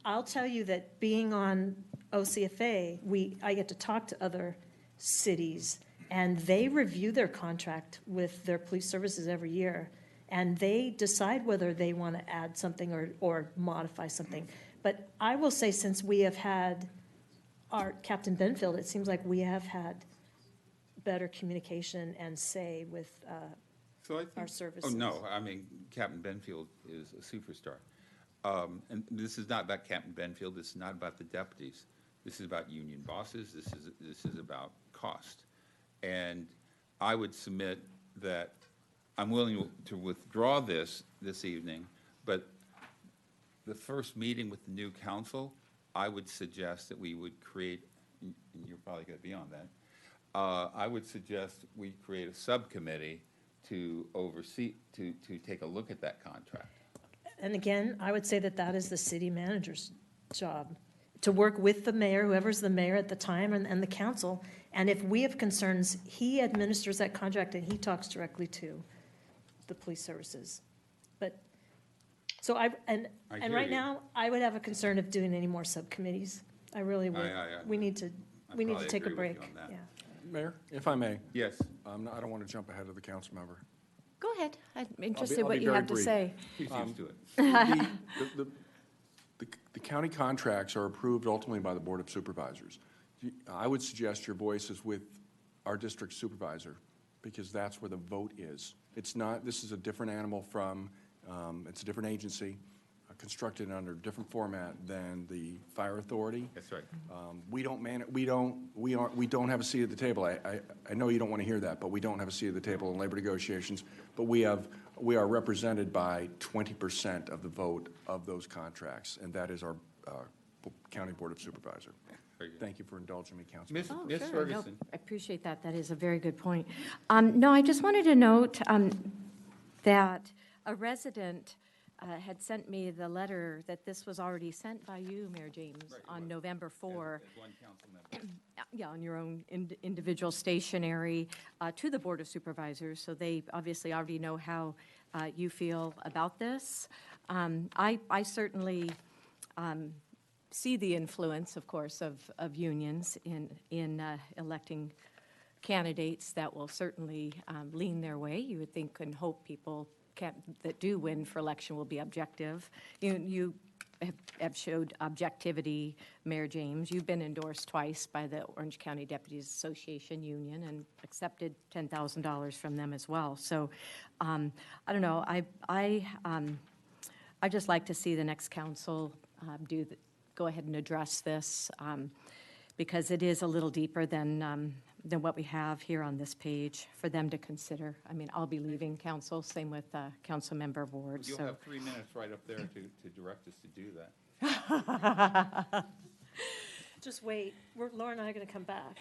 I'll tell you that being on OCFA, I get to talk to other cities, and they review their contract with their police services every year, and they decide whether they want to add something or modify something. But I will say, since we have had our Captain Benfield, it seems like we have had better communication and say with So I think, our services. Oh, no, I mean, Captain Benfield is a superstar. And this is not about Captain Benfield, this is not about the deputies. This is about union bosses, this is about cost. And I would submit that I'm willing to withdraw this evening, but the first meeting with the new council, I would suggest that we would create, and you're probably going to be on that, I would suggest we create a subcommittee to oversee, to take a look at that contract. And again, I would say that that is the city manager's job, to work with the mayor, whoever's the mayor at the time, and the council. And if we have concerns, he administers that contract and he talks directly to the police services. But, so and hear right you. now, I would have a concern of doing any more subcommittees. I really would. We need to probably take a agree with break. you on that. Yeah. Mayor, if I may. Yes. I don't want to jump ahead of the council member. Go ahead. I'm I'll interested be what you very have to brief. say. He's used to it. The county contracts are approved ultimately by the Board of Supervisors. I would suggest your voice is with our district supervisor, because that's where the vote is. It's not, this is a different animal from, it's a different agency, constructed under a different format than the fire authority. That's right. We don't have a seat at the table. I know you don't want to hear that, but we don't have a seat at the table in labor negotiations. But we are represented by 20% of the vote of those contracts, and that is our County Board of Supervisor. Thank you for indulging me, Councilman. Miss Sure. Ferguson. No, I appreciate that. That is a very good point. No, I just wanted to note that a resident had sent me the letter that this was already sent by you, Mayor James, on November 4. As one council member. Yeah, on your own individual stationery to the Board of Supervisors, so they obviously already know how you feel about this. I certainly see the influence, of course, of unions in electing candidates that will certainly lean their way. You would think and hope people that do win for election will be objective. You have showed objectivity, Mayor James. You've been endorsed twice by the Orange County Deputies Association Union and accepted $10,000 from them as well. So I don't know. I just like to see the next council go ahead and address this because it is a little deeper than what we have here on this page for them to consider. I mean, I'll be leaving council, same with council member Ward. You'll so. have 3 minutes right up there to direct us to do that. Just wait. Laura and I are going to come back.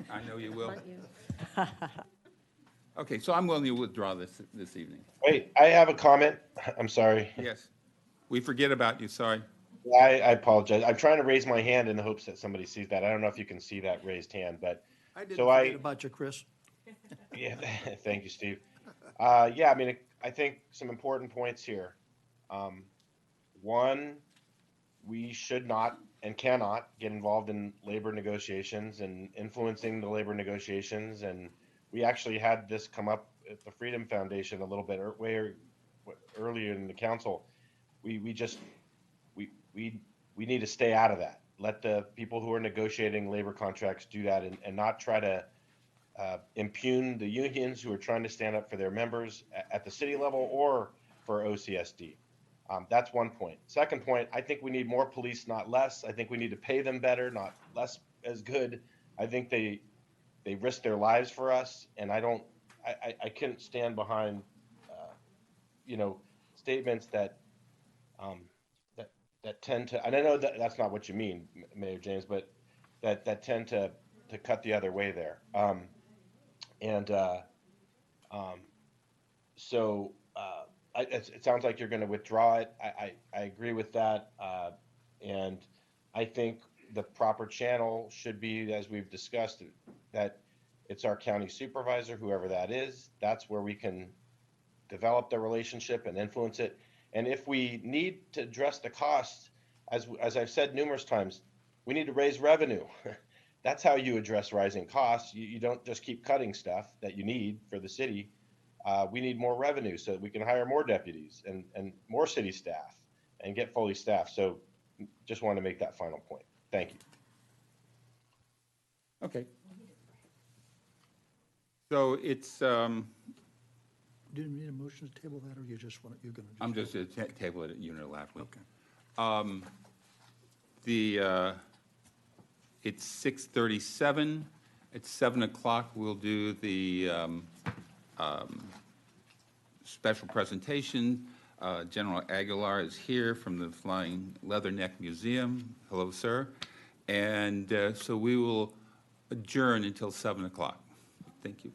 I know you will. Want you. Okay, so I'm willing to withdraw this evening. Wait, I have a comment. I'm sorry. Yes. We forget about you, sorry. I apologize. I'm trying to raise my hand in the hopes that somebody sees that. I don't know if you can see that raised hand, but I didn't so forget about you, Chris. Yeah, thank you, Steve. Yeah, I mean, I think some important points here. One, we should not and cannot get involved in labor negotiations and influencing the labor negotiations. And we actually had this come up at the Freedom Foundation a little bit earlier in the council. We need to stay out of that. Let the people who are negotiating labor contracts do that and not try to impugn the unions who are trying to stand up for their members at the city level or for OCSD. That's one point. Second point, I think we need more police, not less. I think we need to pay them better, not less as good. I think they risk their lives for us, and I couldn't stand behind, statements that tend to, and I know that that's not what you mean, Mayor James, but that tend to cut the other way there. So it sounds like you're going to withdraw it. I agree with that. And I think the proper channel should be, as we've discussed, that it's our county supervisor, whoever that is. That's where we can develop the relationship and influence it. And if we need to address the costs, as I've said numerous times, We need to raise revenue. That's how you address rising costs. You don't just keep cutting stuff that you need for the city. We need more revenue so that we can hire more deputies and more city staff and get fully staffed. So just want to make that final point. Thank you. Okay. So it's, Do you need a motion to table that, or you just want, you're going to? I'm just going to table it unilaterally. Okay. It's 6:37. At 7 o'clock, we'll do the special presentation. General Aguilar is here from the Flying Leatherneck Museum. Hello, sir. And so we will adjourn until 7 o'clock. Thank you.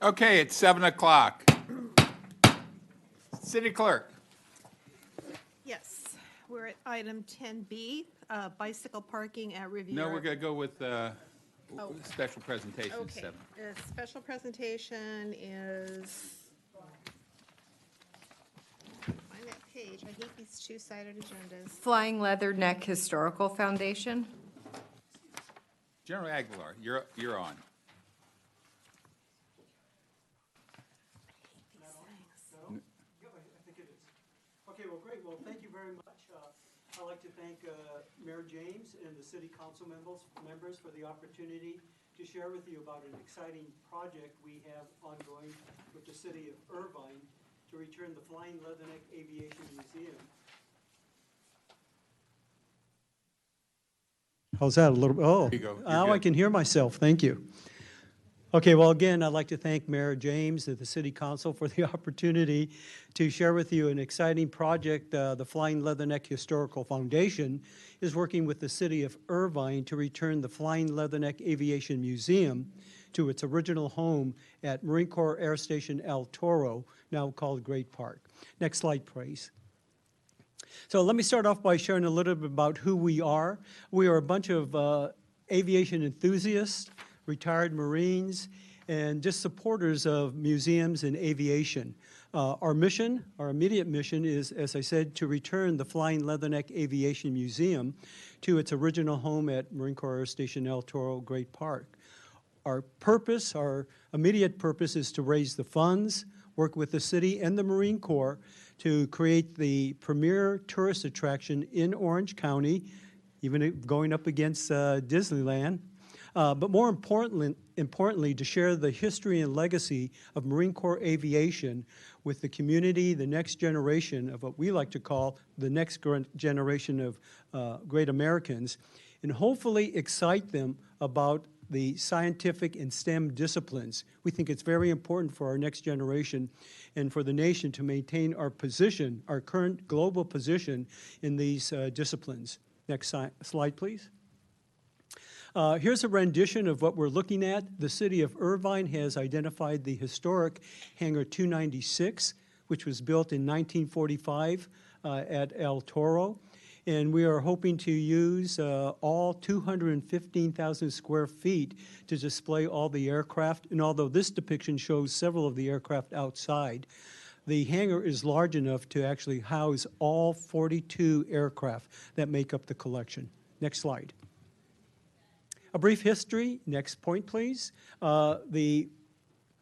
Okay, it's 7 o'clock. City Clerk. Yes, we're at item 10B, bicycle parking at Riviera. No, we're going to go with Oh. special presentation Okay, 7. the special presentation is, find that page, I hate these two-sided agendas. Flying Leatherneck Historical Foundation. General Aguilar, you're on. Okay, well, great. Well, thank you very much. I'd like to thank Mayor James and the city council members for the opportunity to share with you about an exciting project we have ongoing with the city of Irvine to return the Flying Leatherneck Aviation Museum. How's that? A little bit? Oh, There you go. You're now I good. can hear myself. Thank you. Okay, well, again, I'd like to thank Mayor James and the City Council for the opportunity to share with you an exciting project. The Flying Leatherneck Historical Foundation is working with the City of Irvine to return the Flying Leatherneck Aviation Museum to its original home at Marine Corps Air Station El Toro, now called Great Park. Next slide, please. So let me start off by sharing a little bit about who we are. We are a bunch of aviation enthusiasts, retired Marines, and just supporters of museums and aviation. Our mission, our immediate mission is, as I said, to return the Flying Leatherneck Aviation Museum to its original home at Marine Corps Air Station El Toro, Great Park. Our purpose, our immediate purpose is to raise the funds, work with the city and the Marine Corps to create the premier tourist attraction in Orange County, even going up against Disneyland. But more importantly, to share the history and legacy of Marine Corps aviation with the community, the next generation of what we like to call the next generation of great Americans, and hopefully excite them about the scientific and STEM disciplines. We think it's very important for our next generation and for the nation to maintain our position, our current global position in these disciplines. Next slide, please. Here's a rendition of what we're looking at. The city of Irvine has identified the historic Hangar 296, which was built in 1945 at El Toro. And we are hoping to use all 215,000 square feet to display all the aircraft. And although this depiction shows several of the aircraft outside, the hangar is large enough to actually house all 42 aircraft that make up the collection. Next slide. A brief history. Next point, please. The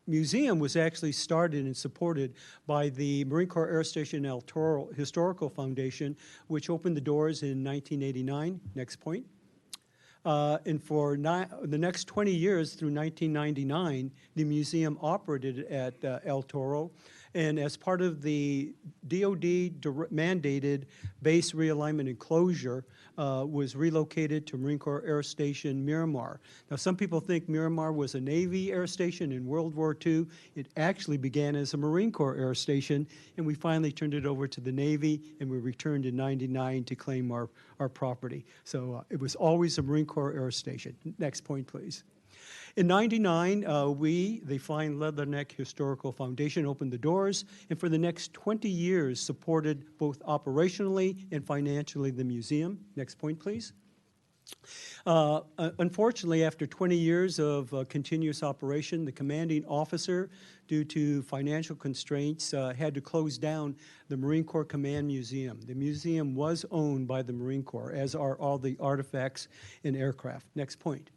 museum was actually started and supported by the Marine Corps Air Station El Toro Historical Foundation, which opened the doors in 1989. Next point. And for the next 20 years through 1999, the museum operated at El Toro. And as part of the DOD mandated base realignment and closure, was relocated to Marine Corps Air Station Miramar. Now, some people think Miramar was a Navy air station in World War II. It actually began as a Marine Corps air station, and we finally turned it over to the Navy, and we returned in '99 to claim our property. So it was always a Marine Corps air station. Next point, please. In '99, we, the Flying Leatherneck Historical Foundation, opened the doors, and for the next 20 years supported both operationally and financially the museum. Next point, please. Unfortunately, after 20 years of continuous operation, the commanding officer, due to financial constraints, had to close down the Marine Corps Command Museum. The museum was owned by the Marine Corps, as are all the artifacts and aircraft. Next point.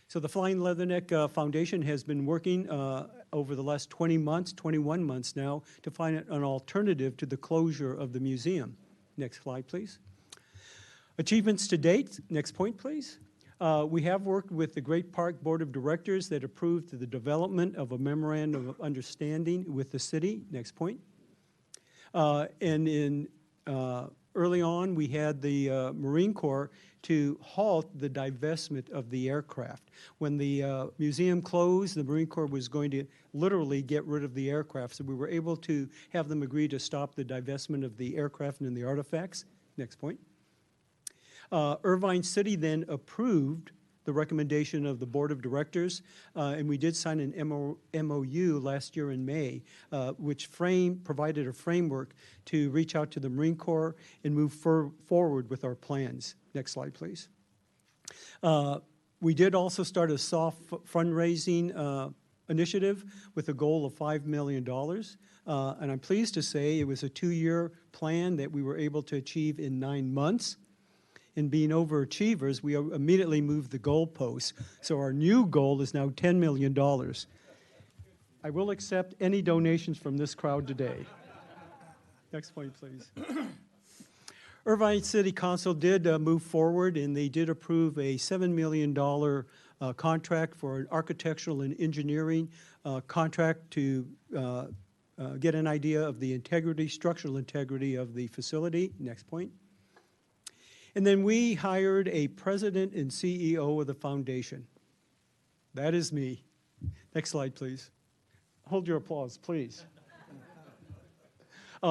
So the Flying Leatherneck Foundation has been working over the last 21 months now, to find an alternative to the closure of the museum. Next slide, please. Achievements to date. Next point, please. We have worked with the Great Park Board of Directors that approved the development of a memorandum of understanding with the city. Next point. Early on, we had the Marine Corps to halt the divestment of the aircraft. When the museum closed, the Marine Corps was going to literally get rid of the aircraft, so we were able to have them agree to stop the divestment of the aircraft and the artifacts. Next point. Irvine City then approved the recommendation of the Board of Directors, and we did sign an MOU last year in May, which provided a framework to reach out to the Marine Corps and move forward with our plans. Next slide, please. We did also start a soft fundraising initiative with a goal of $5 million. And I'm pleased to say it was a 2-year plan that we were able to achieve in 9 months. And being overachievers, we immediately moved the goalposts. So our new goal is now $10 million. I will accept any donations from this crowd today. Next point, please. Irvine City Council did move forward, and they did approve a $7 million contract for an architectural and engineering contract to get an idea of the integrity, structural integrity of the facility. Next point. And then we hired a president and CEO of the foundation. That is me. Next slide, please. Hold your applause, please.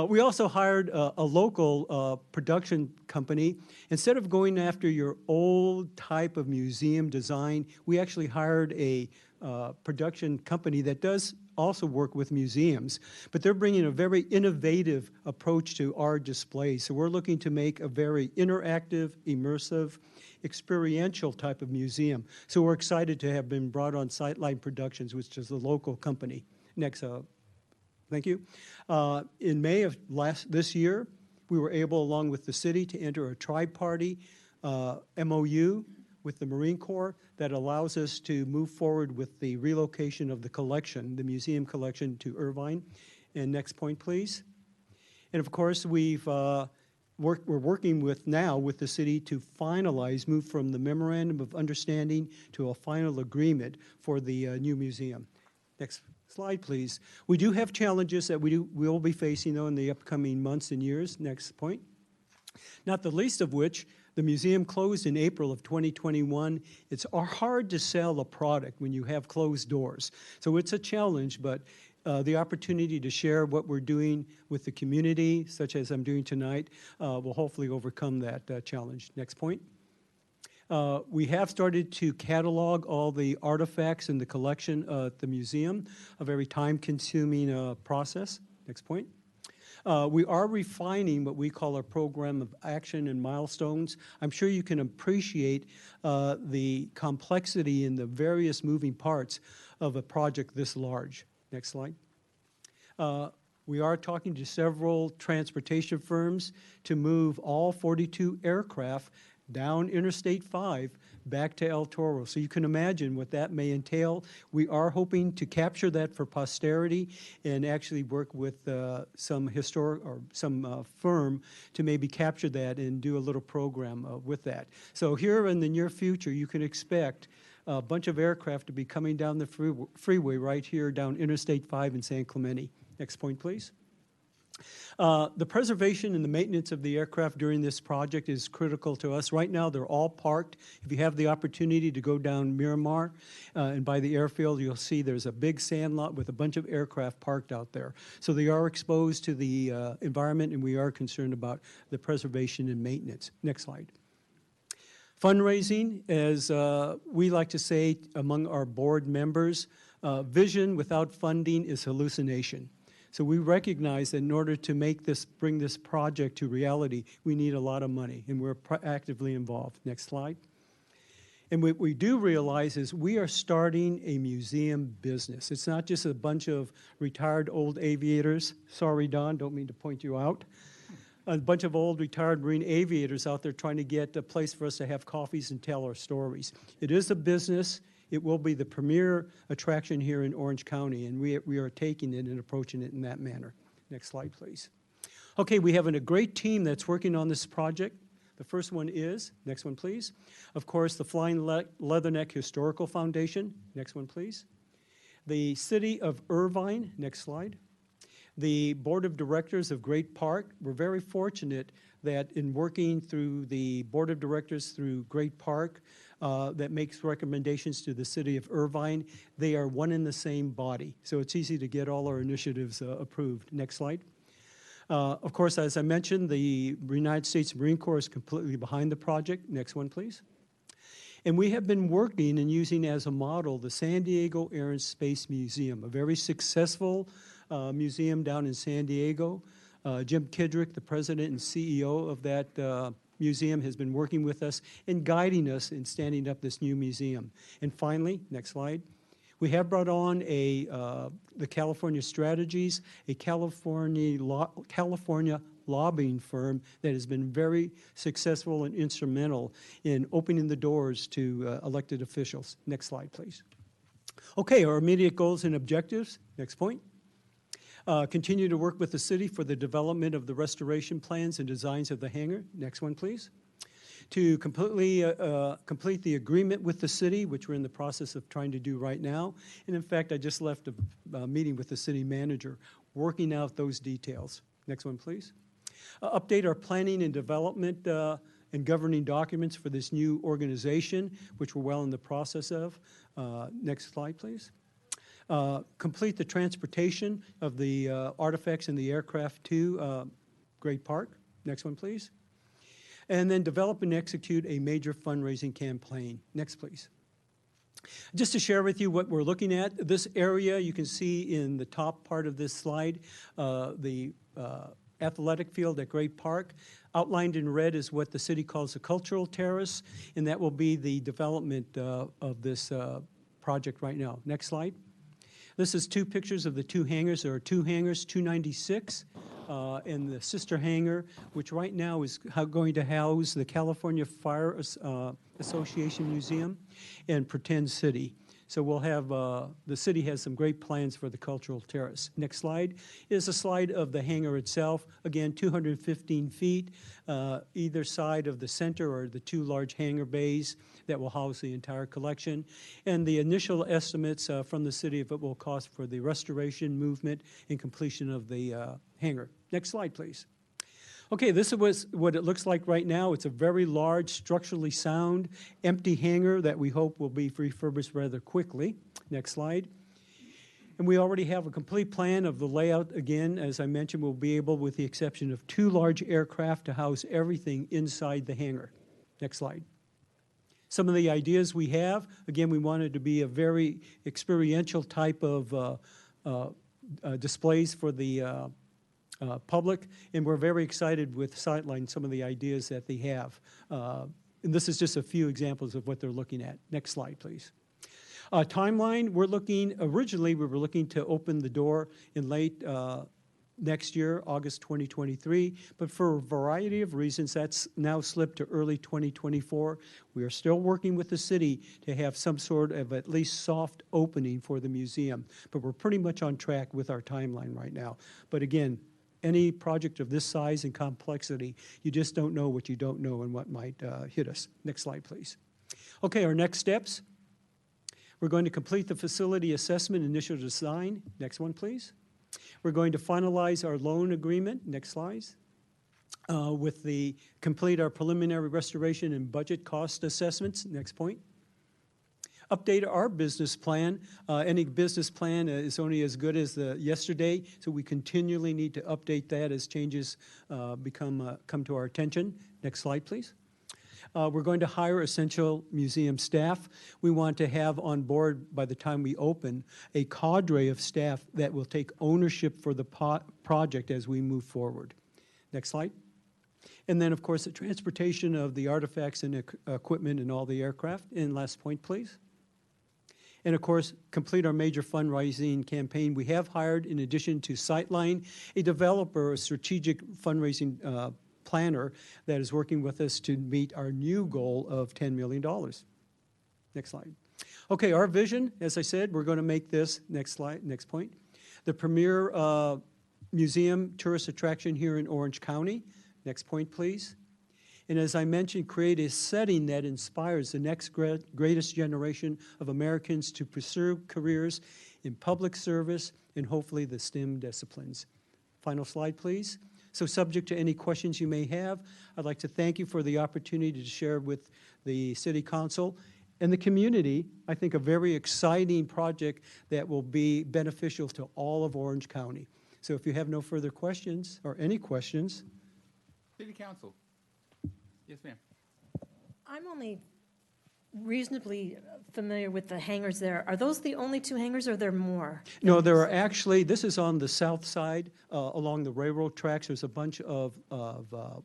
We also hired a local production company. Instead of going after your old type of museum design, we actually hired a production company that does also work with museums, but they're bringing a very innovative approach to our display. So we're looking to make a very interactive, immersive, experiential type of museum. So we're excited to have been brought on Sightline Productions, which is a local company. Next, thank you. In May of this year, we were able, along with the city, to enter a tri-party MOU with the Marine Corps that allows us to move forward with the relocation of the collection, the museum collection, to Irvine. And next point, please. And of course, we're working with the city to finalize, move from the memorandum of understanding to a final agreement for the new museum. Next slide, please. We do have challenges that we will be facing, though, in the upcoming months and years. Next point. Not the least of which, the museum closed in April of 2021. It's hard to sell a product when you have closed doors. So it's a challenge, but the opportunity to share what we're doing with the community, such as I'm doing tonight, will hopefully overcome that challenge. Next point. We have started to catalog all the artifacts in the collection at the museum, a very time-consuming process. Next point. We are refining what we call our program of action and milestones. I'm sure you can appreciate the complexity in the various moving parts of a project this large. Next slide. We are talking to several transportation firms to move all 42 aircraft down Interstate 5 back to El Toro. So you can imagine what that may entail. We are hoping to capture that for posterity and actually work with some historic or some firm to maybe capture that and do a little program with that. So here in the near future, you can expect a bunch of aircraft to be coming down the freeway right here down Interstate 5 in San Clemente. Next point, please. The preservation and the maintenance of the aircraft during this project is critical to us. Right now, they're all parked. If you have the opportunity to go down Miramar and by the airfield, you'll see there's a big sand lot with a bunch of aircraft parked out there. So they are exposed to the environment, and we are concerned about the preservation and maintenance. Next slide. Fundraising, as we like to say among our board members, vision without funding is hallucination. So we recognize that in order to bring this project to reality, we need a lot of money, and we're actively involved. Next slide. And what we do realize is we are starting a museum business. It's not just a bunch of retired old aviators. Sorry, Don, don't mean to point you out. A bunch of old retired Marine aviators out there trying to get a place for us to have coffees and tell our stories. It is a business. It will be the premier attraction here in Orange County, and we are taking it and approaching it in that manner. Next slide, please. Okay, we have a great team that's working on this project. The first one is, next one, please. Of course, the Flying Leatherneck Historical Foundation. Next one, please. The City of Irvine. Next slide. The Board of Directors of Great Park. We're very fortunate that in working through the Board of Directors through Great Park, that makes recommendations to the City of Irvine, they are one in the same body. So it's easy to get all our initiatives approved. Next slide. Of course, as I mentioned, the United States Marine Corps is completely behind the project. Next one, please. And we have been working and using as a model the San Diego Air and Space Museum, a very successful museum down in San Diego. Jim Kidrick, the president and CEO of that museum, has been working with us and guiding us in standing up this new museum. And finally, next slide, we have brought on the California Strategies, a California lobbying firm that has been very successful and instrumental in opening the doors to elected officials. Next slide, please. Okay, our immediate goals and objectives. Next point. Continue to work with the city for the development of the restoration plans and designs of the hangar. Next one, please. To completely complete the agreement with the city, which we're in the process of trying to do right now. And in fact, I just left a meeting with the city manager working out those details. Next one, please. Update our planning and development and governing documents for this new organization, which we're well in the process of. Next slide, please. Complete the transportation of the artifacts and the aircraft to Great Park. Next one, please. And then develop and execute a major fundraising campaign. Next, please. Just to share with you what we're looking at, this area you can see in the top part of this slide, the athletic field at Great Park. Outlined in red is what the city calls a cultural terrace, and that will be the development of this project right now. Next slide. This is two pictures of the two hangars. There are two hangars, 296, and the sister hangar, which right now is going to house the California Fire Association Museum and Pretend City. So we'll have, the city has some great plans for the cultural terrace. Next slide is a slide of the hangar itself. Again, 215 feet, either side of the center or the two large hangar bays that will house the entire collection. And the initial estimates from the city of what will cost for the restoration, movement, and completion of the hangar. Next slide, please. Okay, this is what it looks like right now. It's a very large, structurally sound, empty hangar that we hope will be refurbished rather quickly. Next slide. And we already have a complete plan of the layout. Again, as I mentioned, we'll be able, with the exception of two large aircraft, to house everything inside the hangar. Next slide. Some of the ideas we have, again, we wanted to be a very experiential type of displays for the public, and we're very excited with Sightline, some of the ideas that they have. And this is just a few examples of what they're looking at. Next slide, please. Timeline, originally we were looking to open the door in late next year, August 2023, but for a variety of reasons, that's now slipped to early 2024. We are still working with the city to have some sort of at least soft opening for the museum, but we're pretty much on track with our timeline right now. But again, any project of this size and complexity, you just don't know what you don't know and what might hit us. Next slide, please. Okay, our next steps. We're going to complete the facility assessment initial design. Next one, please. We're going to finalize our loan agreement. Next slide. Complete our preliminary restoration and budget cost assessments. Next point. Update our business plan. Any business plan is only as good as the yesterday, so we continually need to update that as changes come to our attention. Next slide, please. We're going to hire essential museum staff. We want to have on board, by the time we open, a cadre of staff that will take ownership for the project as we move forward. Next slide. And then, of course, the transportation of the artifacts and equipment and all the aircraft. And last point, please. And, of course, complete our major fundraising campaign. We have hired, in addition to Sightline, a developer, a strategic fundraising planner that is working with us to meet our new goal of $10 million. Next slide. Okay, our vision, as I said, we're going to make this, next slide, next point, the premier museum tourist attraction here in Orange County. Next point, please. And as I mentioned, create a setting that inspires the next greatest generation of Americans to pursue careers in public service and hopefully the STEM disciplines. Final slide, please. So subject to any questions you may have, I'd like to thank you for the opportunity to share with the City Council and the community, I think, a very exciting project that will be beneficial to all of Orange County. So if you have no further questions or any questions. City Council. Yes, ma'am. I'm only reasonably familiar with the hangars there. Are those the only two hangars, or are there more? No, there are actually, this is on the south side, along the railroad tracks. There's a bunch of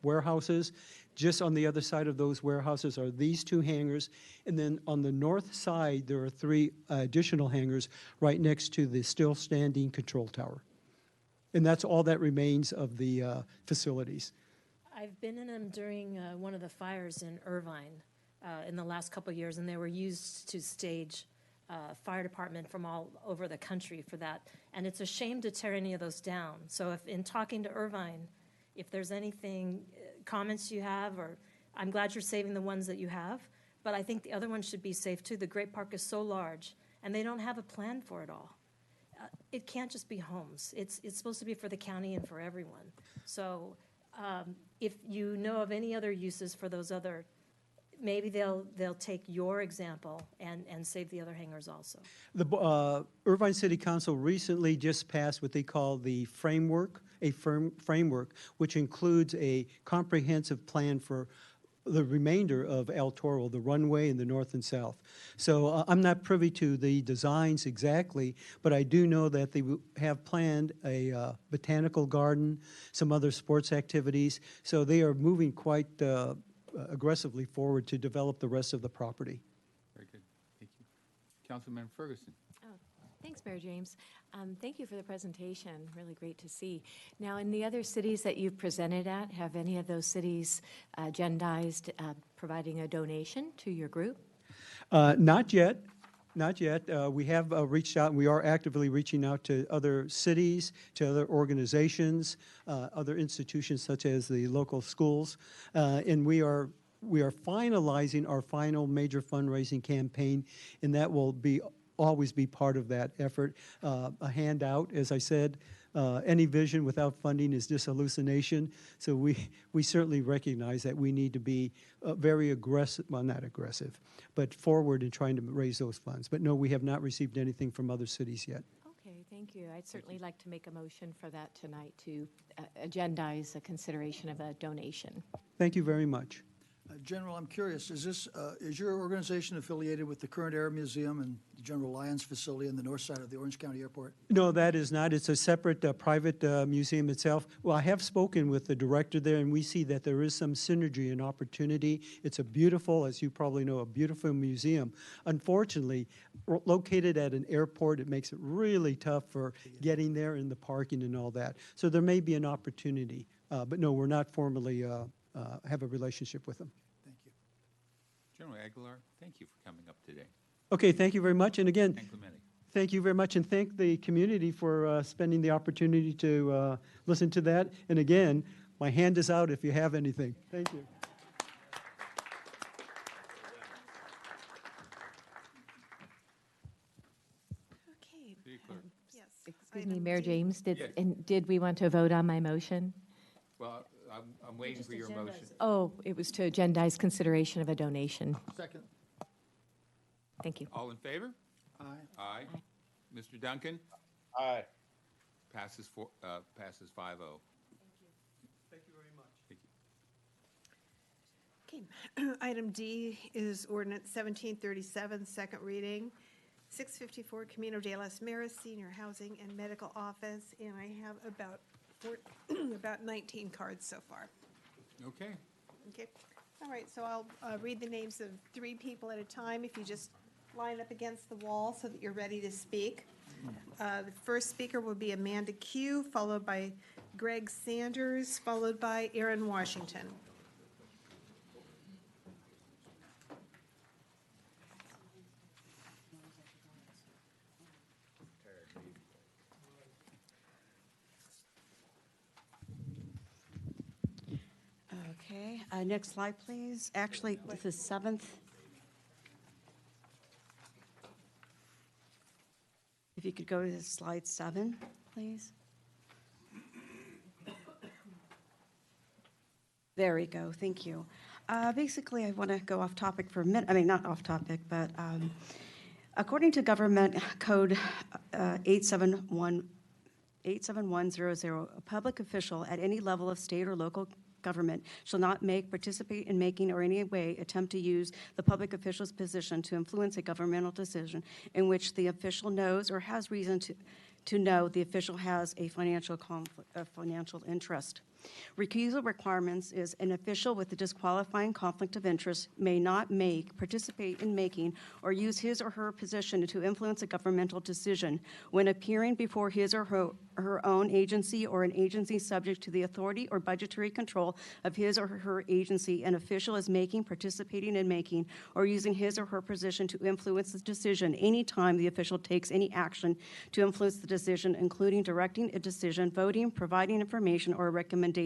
warehouses. Just on the other side of those warehouses are these two hangars. And then on the north side, there are three additional hangars right next to the still standing control tower. And that's all that remains of the facilities. I've been in them during one of the fires in Irvine in the last couple of years, and they were used to stage fire department from all over the country for that. And it's a shame to tear any of those down. So if, in talking to Irvine, if there's anything, comments you have, or I'm glad you're saving the ones that you have, but I think the other ones should be safe too. The Great Park is so large, and they don't have a plan for it all. It can't just be homes. It's supposed to be for the county and for everyone. So if you know of any other uses for those other, maybe they'll take your example and save the other hangars also. The Irvine City Council recently just passed what they call the framework, framework, which includes a comprehensive plan for the remainder of El Toro, the runway in the north and south. So I'm not privy to the designs exactly, but I do know that they have planned a botanical garden, some other sports activities. So they are moving quite aggressively forward to develop the rest of the property. Very good. Thank you. Councilman Ferguson. Thanks, Mayor James. Thank you for the presentation. Really great to see. Now, in the other cities that you've presented at, have any of those cities agendized providing a donation to your group? Not yet. Not yet. We have reached out, and we are actively reaching out to other cities, to other organizations, other institutions such as the local schools, and we are finalizing our final major fundraising campaign, and that will always be part of that effort. A handout, as I said, any vision without funding is just hallucination. So we certainly recognize that we need to be very aggressive, well, not aggressive, but forward in trying to raise those funds. But no, we have not received anything from other cities yet. Okay, thank you. I'd certainly like to make a motion for that tonight to agendize a consideration of a donation. Thank you very much. General, I'm curious, is your organization affiliated with the current Air Museum and the General Lyons facility on the north side of the Orange County Airport? No, that is not. It's a separate private museum itself. Well, I have spoken with the director there, and we see that there is some synergy and opportunity. It's a beautiful, as you probably know, a beautiful museum. Unfortunately, located at an airport, it makes it really tough for getting there and the parking and all that. So there may be an opportunity, but no, we're not formally have a relationship with them. Thank you. General Aguilar, thank you for coming up today. Okay, thank you very much. And again, And Clemente. thank you very much, and thank the community for spending the opportunity to listen to that. And again, my hand is out if you have anything. Thank you. Okay. Yes. Excuse me, Item Mayor D. James, Yes. did we want to vote on my motion? Well, I'm waiting for your motion. Oh, it was to agendize consideration of a donation. Second. Thank you. All in favor? Aye. Aye. Mr. Duncan? Aye. Passes 5-0. Thank you very much. Okay. Item D is ordinance 1737, second reading. 654 Camino de las Maras Senior Housing and Medical Office, and I have about 19 cards so far. Okay. Okay. All right, so I'll read the names of 3 people at a time. If you just line up against the wall so that you're ready to speak. The first speaker will be Amanda Q, followed by Greg Sanders, followed by Aaron Washington. Okay, next slide, please. Actually, this is 7th. If you could go to slide 7, please. There we go, thank you. Basically, I want to go off topic for a minute. I mean, not off topic, but according to Government Code 87100, a public official at any level of state or local government shall not make, participate in making, or any way attempt to use the public official's position to influence a governmental decision in which the official knows or has reason to know the official has a financial interest. Recusal requirements is an official with a disqualifying conflict of interest may not make, participate in making, or use his or her position to influence a governmental decision when appearing before his or her own agency or an agency subject to the authority or budgetary control of his or her agency. An official is making, participating in making, or using his or her position to influence the decision anytime the official takes any action to influence the decision, including directing a decision, voting, providing information or a recommendation,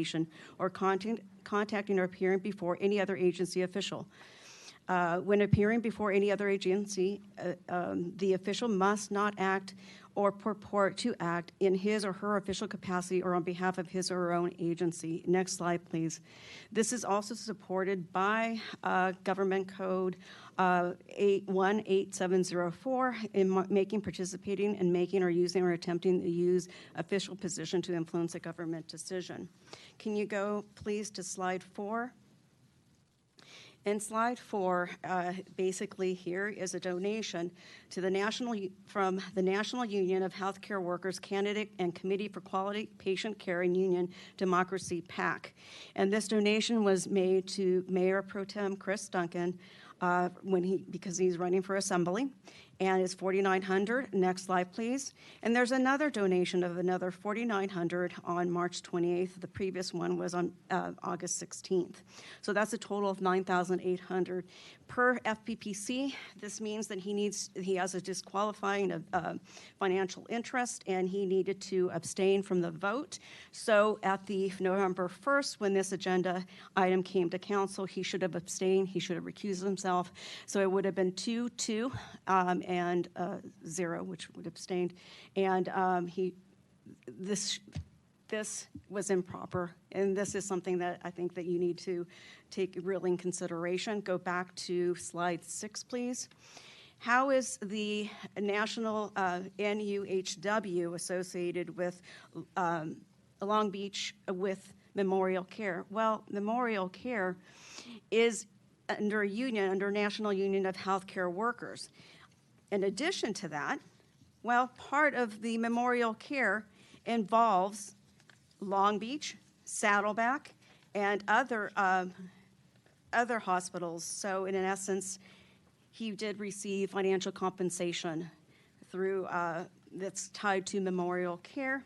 or contacting or appearing before any other agency official. When appearing before any other agency, the official must not act or purport to act in his or her official capacity or on behalf of his or her own agency. Next slide, please. This is also supported by Government Code 18704 in making, participating, and making or using or attempting to use official position to influence a government decision. Can you go, please, to slide 4? In slide 4, basically here is a donation to from the National Union of Healthcare Workers Candidate and Committee for Quality Patient Care and Union Democracy, PAC. And this donation was made to Mayor Pro Tem Chris Duncan because he's running for assembly, and it's $4,900. Next slide, please. And there's another donation of another $4,900 on March 28th. The previous one was on August 16th. So that's a total of $9,800 per FPPC. This means that he has a disqualifying financial interest, and he needed to abstain from the vote. So at the November 1st, when this agenda item came to council, he should have abstained. He should have recused himself. So it would have been 2-2 and 0, which would have abstained. And this was improper, and this is something that I think that you need to take really in consideration. Go back to slide 6, please. How is the national NUHW associated with Long Beach with Memorial Care? Well, Memorial Care is under a union, under National Union of Healthcare Workers. In addition to that, well, part of the Memorial Care involves Long Beach, Saddleback, and other hospitals. So in essence, he did receive financial compensation through that's tied to Memorial Care,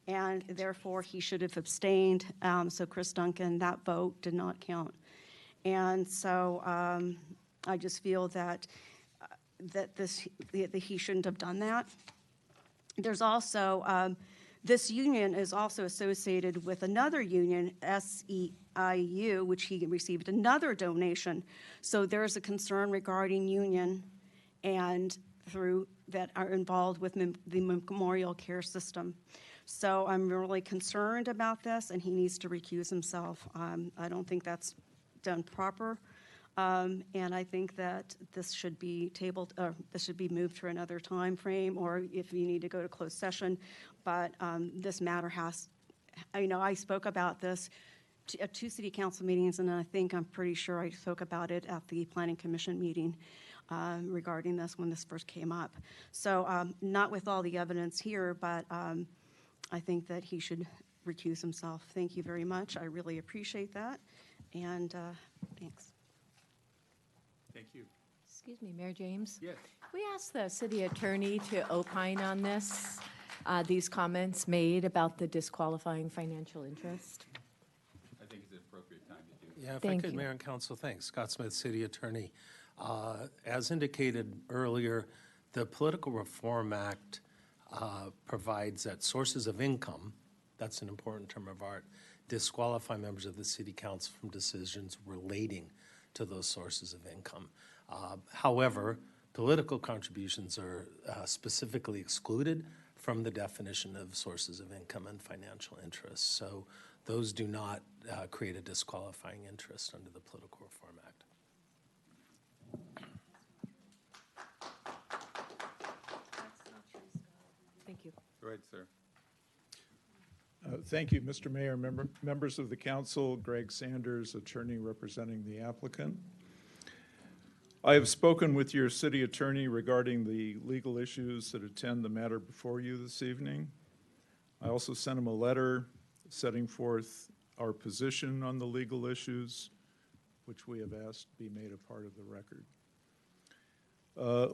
and therefore he should have abstained. So Chris Duncan, that vote did not count. And so I just feel that he shouldn't have done that. There's also this union is also associated with another union, SEIU, which he received another donation. So there's a concern regarding union and through that are involved with the Memorial Care system. So I'm really concerned about this, and he needs to recuse himself. I don't think that's done proper. And I think that this should be tabled, or this should be moved to another time frame, or if you need to go to closed session. But this matter has, I spoke about this at 2 city council meetings, and I'm pretty sure I spoke about it at the planning commission meeting regarding this when this first came up. So not with all the evidence here, but I think that he should recuse himself. Thank you very much. I really appreciate that. And thanks. Thank you. Excuse me, Mayor James? Yes. We asked the city attorney to opine on this, these comments made about the disqualifying financial interest. I think it's an appropriate time to do it. Yeah, if Thank I could, you. Mayor and Council, thanks. Scott Smith, City Attorney. As indicated earlier, the Political Reform Act provides that sources of income, that's an important term of art, disqualify members of the City Council from decisions relating to those sources of income. However, political contributions are specifically excluded from the definition of sources of income and financial interests. So those do not create a disqualifying interest under the Political Reform Act. Thank you. Go ahead, sir. Thank you, Mr. Mayor, members of the council, Greg Sanders, attorney representing the applicant. I have spoken with your city attorney regarding the legal issues that attend the matter before you this evening. I also sent him a letter setting forth our position on the legal issues, which we have asked be made a part of the record.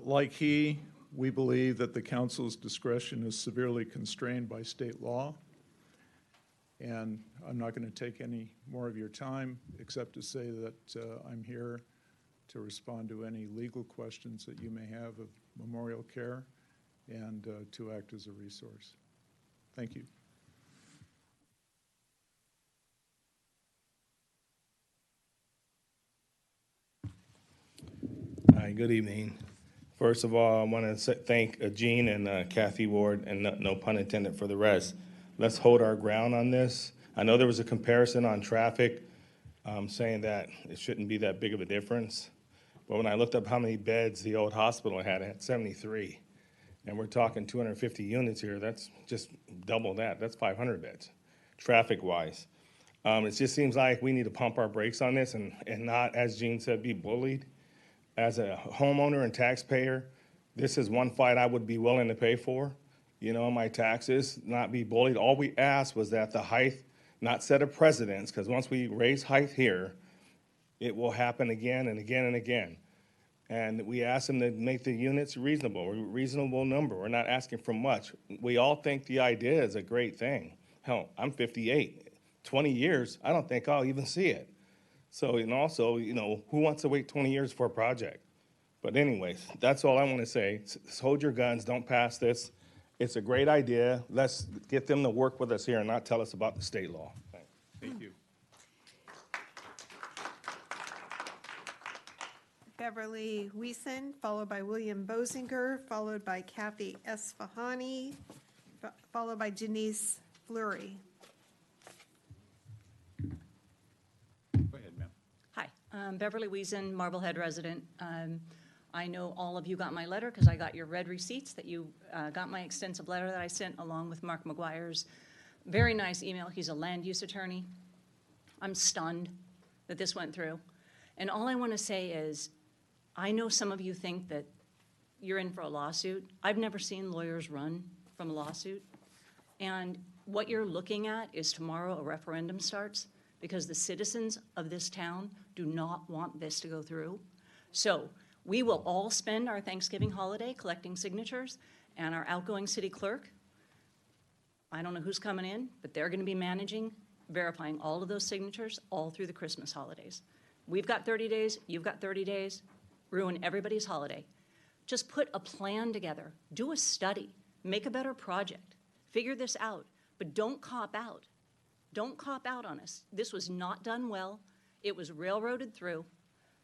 Like he, we believe that the council's discretion is severely constrained by state law. And I'm not going to take any more of your time except to say that I'm here to respond to any legal questions that you may have of memorial care and to act as a resource. Thank you. Hi, good evening. First of all, I want to thank Jean and Kathy Ward, and no pun intended for the rest. Let's hold our ground on this. I know there was a comparison on traffic saying that it shouldn't be that big of a difference. But when I looked up how many beds the old hospital had, it had 73. And we're talking 250 units here. That's just double that. That's 500 beds, traffic-wise. It just seems like we need to pump our brakes on this and not, as Jean said, be bullied. As a homeowner and taxpayer, this is one fight I would be willing to pay for. You know, my taxes, not be bullied. All we asked was that the height not set a precedence, because once we raise height here, it will happen again and again and again. And we asked them to make the units reasonable, a reasonable number. We're not asking for much. We all think the idea is a great thing. Hell, I'm 58. 20 years, I don't think I'll even see it. So, and also, you know, who wants to wait 20 years for a project? But anyways, that's all I want to say. Hold your guns, don't pass this. It's a great idea. Let's get them to work with us here and not tell us about the state law. Thanks. Thank you. Beverly Wiesen, followed by William Bosinger, followed by Kathy Esfahani, followed by Denise Fleury. Go ahead, ma'am. Hi, Beverly Wiesen, Marblehead resident. I know all of you got my letter because I got your red receipts that you got my extensive letter that I sent along with Mark McGuire's very nice email. He's a land use attorney. I'm stunned that this went through. And all I want to say is, I know some of you think that you're in for a lawsuit. I've never seen lawyers run from a lawsuit. And what you're looking at is tomorrow a referendum starts because the citizens of this town do not want this to go through. So we will all spend our Thanksgiving holiday collecting signatures, and our outgoing city clerk, I don't know who's coming in, but they're going to be managing, verifying all of those signatures all through the Christmas holidays. We've got 30 days, you've got 30 days, ruin everybody's holiday. Just put a plan together, do a study, make a better project, figure this out, but don't cop out. Don't cop out on us. This was not done well. It was railroaded through.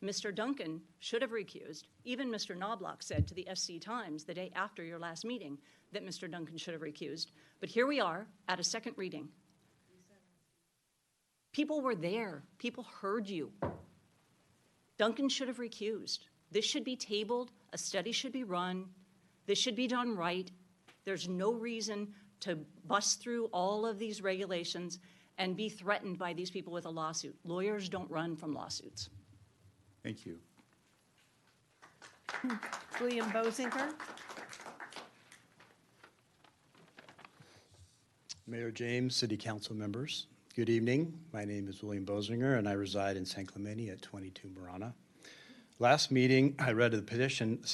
Mr. Duncan should have recused. Even Mr. Knobloch said to the SC Times the day after your last meeting that Mr. Duncan should have recused. But here we are at a second reading. People were there. People heard you. Duncan should have recused. This should be tabled. A study should be run. This should be done right. There's no reason to bust through all of these regulations and be threatened by these people with a lawsuit. Lawyers don't run from lawsuits. Thank you. William Bosinger. Mayor James, City Council members, good evening. My name is William Bosinger, and I reside in San Clemente at 22 Marana. Last meeting, I read a petition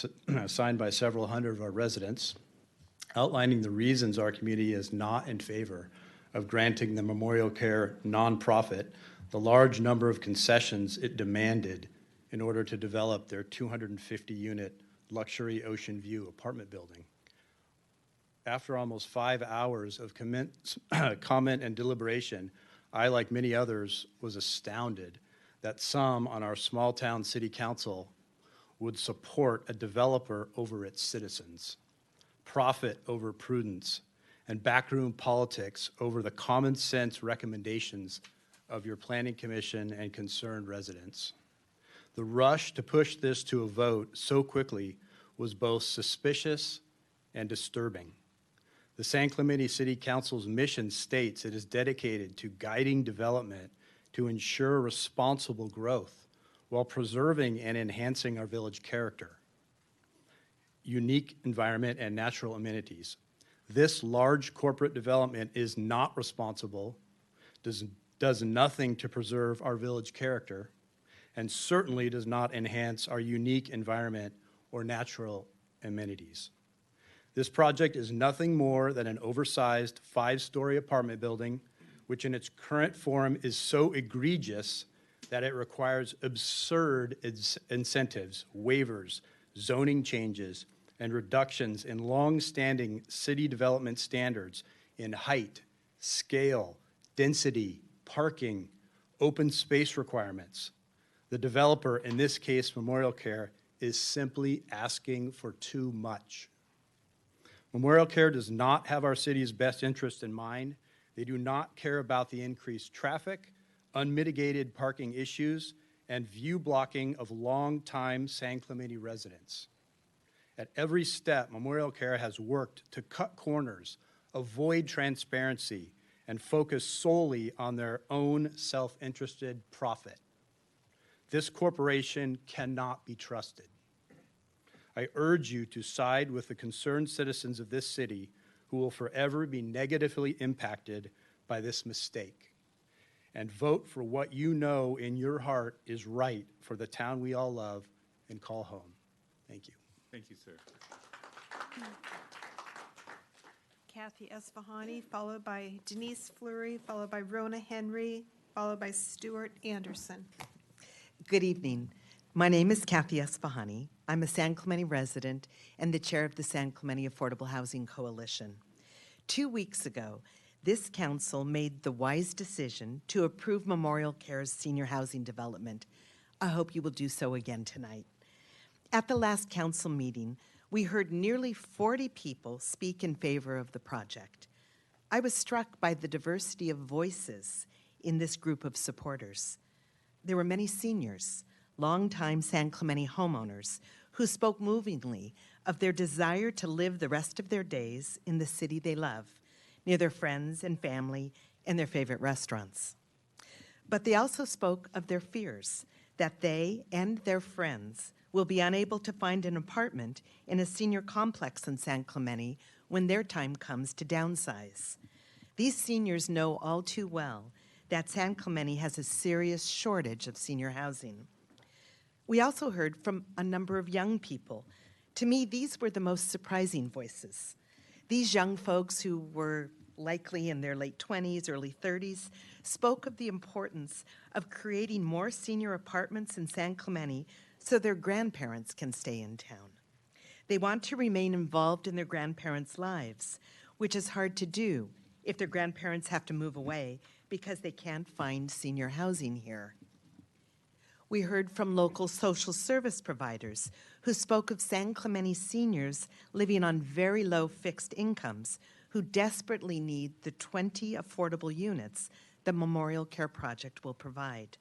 signed by several hundred of our residents outlining the reasons our community is not in favor of granting the Memorial Care nonprofit the large number of concessions it demanded in order to develop their 250-unit luxury ocean view apartment building. After almost 5 hours of comment and deliberation, I, like many others, was astounded that some on our small-town city council would support a developer over its citizens, profit over prudence, and backroom politics over the common sense recommendations of your planning commission and concerned residents. The rush to push this to a vote so quickly was both suspicious and disturbing. The San Clemente City Council's mission states it is dedicated to guiding development to ensure responsible growth while preserving and enhancing our village character, unique environment, and natural amenities. This large corporate development is not responsible, does nothing to preserve our village character, and certainly does not enhance our unique environment or natural amenities. This project is nothing more than an oversized 5-story apartment building, which in its current form is so egregious that it requires absurd incentives, waivers, zoning changes, and reductions in long-standing city development standards in height, scale, density, parking, open space requirements. The developer, in this case Memorial Care, is simply asking for too much. Memorial Care does not have our city's best interest in mind. They do not care about the increased traffic, unmitigated parking issues, and view blocking of longtime San Clemente residents. At every step, Memorial Care has worked to cut corners, avoid transparency, and focus solely on their own self-interested profit. This corporation cannot be trusted. I urge you to side with the concerned citizens of this city who will forever be negatively impacted by this mistake, and vote for what you know in your heart is right for the town we all love and call home. Thank you. Thank you, sir. Kathy Esfahani, followed by Denise Fleury, followed by Rona Henry, followed by Stuart Anderson. Good evening. My name is Kathy Esfahani. I'm a San Clemente resident and the chair of the San Clemente Affordable Housing Coalition. 2 weeks ago, this council made the wise decision to approve Memorial Care's senior housing development. I hope you will do so again tonight. At the last council meeting, we heard nearly 40 people speak in favor of the project. I was struck by the diversity of voices in this group of supporters. There were many seniors, longtime San Clemente homeowners, who spoke movingly of their desire to live the rest of their days in the city they love, near their friends and family and their favorite restaurants. But they also spoke of their fears that they and their friends will be unable to find an apartment in a senior complex in San Clemente when their time comes to downsize. These seniors know all too well that San Clemente has a serious shortage of senior housing. We also heard from a number of young people. To me, these were the most surprising voices. These young folks, who were likely in their late 20s, early 30s, spoke of the importance of creating more senior apartments in San Clemente so their grandparents can stay in town. They want to remain involved in their grandparents' lives, which is hard to do if their grandparents have to move away because they can't find senior housing here. We heard from local social service providers who spoke of San Clemente seniors living on very low fixed incomes who desperately need the 20 affordable units the Memorial Care Project will provide.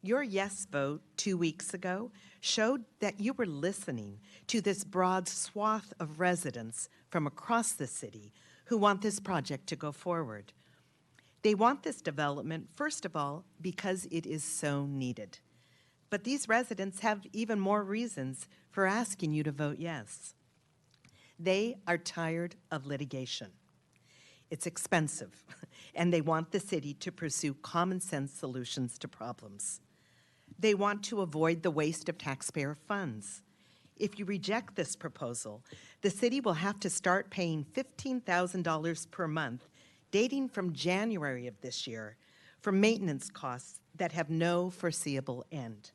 Your yes vote 2 weeks ago showed that you were listening to this broad swath of residents from across the city who want this project to go forward. They want this development, first of all, because it is so needed. But these residents have even more reasons for asking you to vote yes. They are tired of litigation. It's expensive, and they want the city to pursue common sense solutions to problems. They want to avoid the waste of taxpayer funds. If you reject this proposal, the city will have to start paying $15,000 per month, dating from January of this year, for maintenance costs that have no foreseeable end.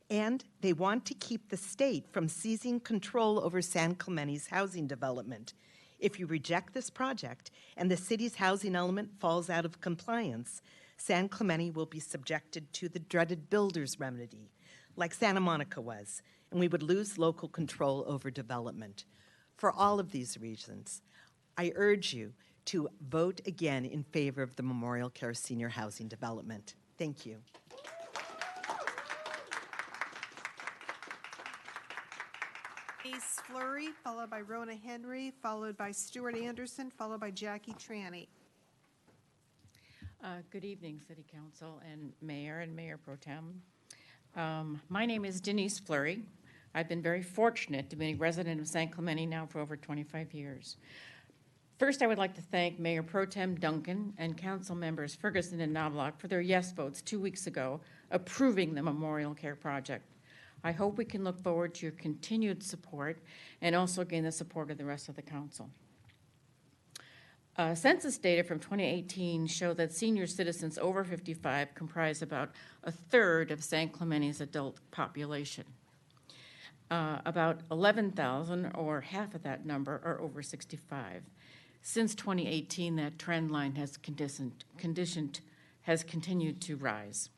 And they want to keep the state from seizing control over San Clemente's housing development. If you reject this project and the city's housing element falls out of compliance, San Clemente will be subjected to the dreaded builder's remedy, like Santa Monica was, and we would lose local control over development. For all of these reasons, I urge you to vote again in favor of the Memorial Care Senior Housing Development. Thank you. Denise Fleury, followed by Rona Henry, followed by Stuart Anderson, followed by Jackie Tranny. Good evening, City Council and Mayor Pro Tem. My name is Denise Fleury. I've been very fortunate to be a resident of San Clemente now for over 25 years. First, I would like to thank Mayor Pro Tem Duncan and Council members Ferguson and Knobloch for their yes votes 2 weeks ago approving the Memorial Care Project. I hope we can look forward to your continued support and also gain the support of the rest of the council. Census data from 2018 show that senior citizens over 55 comprise about a third of San Clemente's adult population. About 11,000, or half of that number, are over 65. Since 2018, that trend line has continued to rise.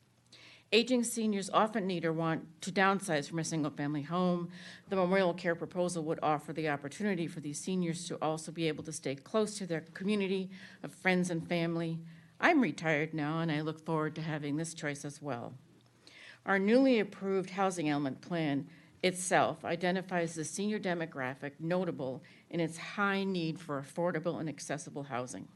Aging seniors often need or want to downsize from a single-family home. The Memorial Care proposal would offer the opportunity for these seniors to also be able to stay close to their community of friends and family. I'm retired now, and I look forward to having this choice as well. Our newly approved housing element plan itself identifies the senior demographic notable in its high need for affordable and accessible housing.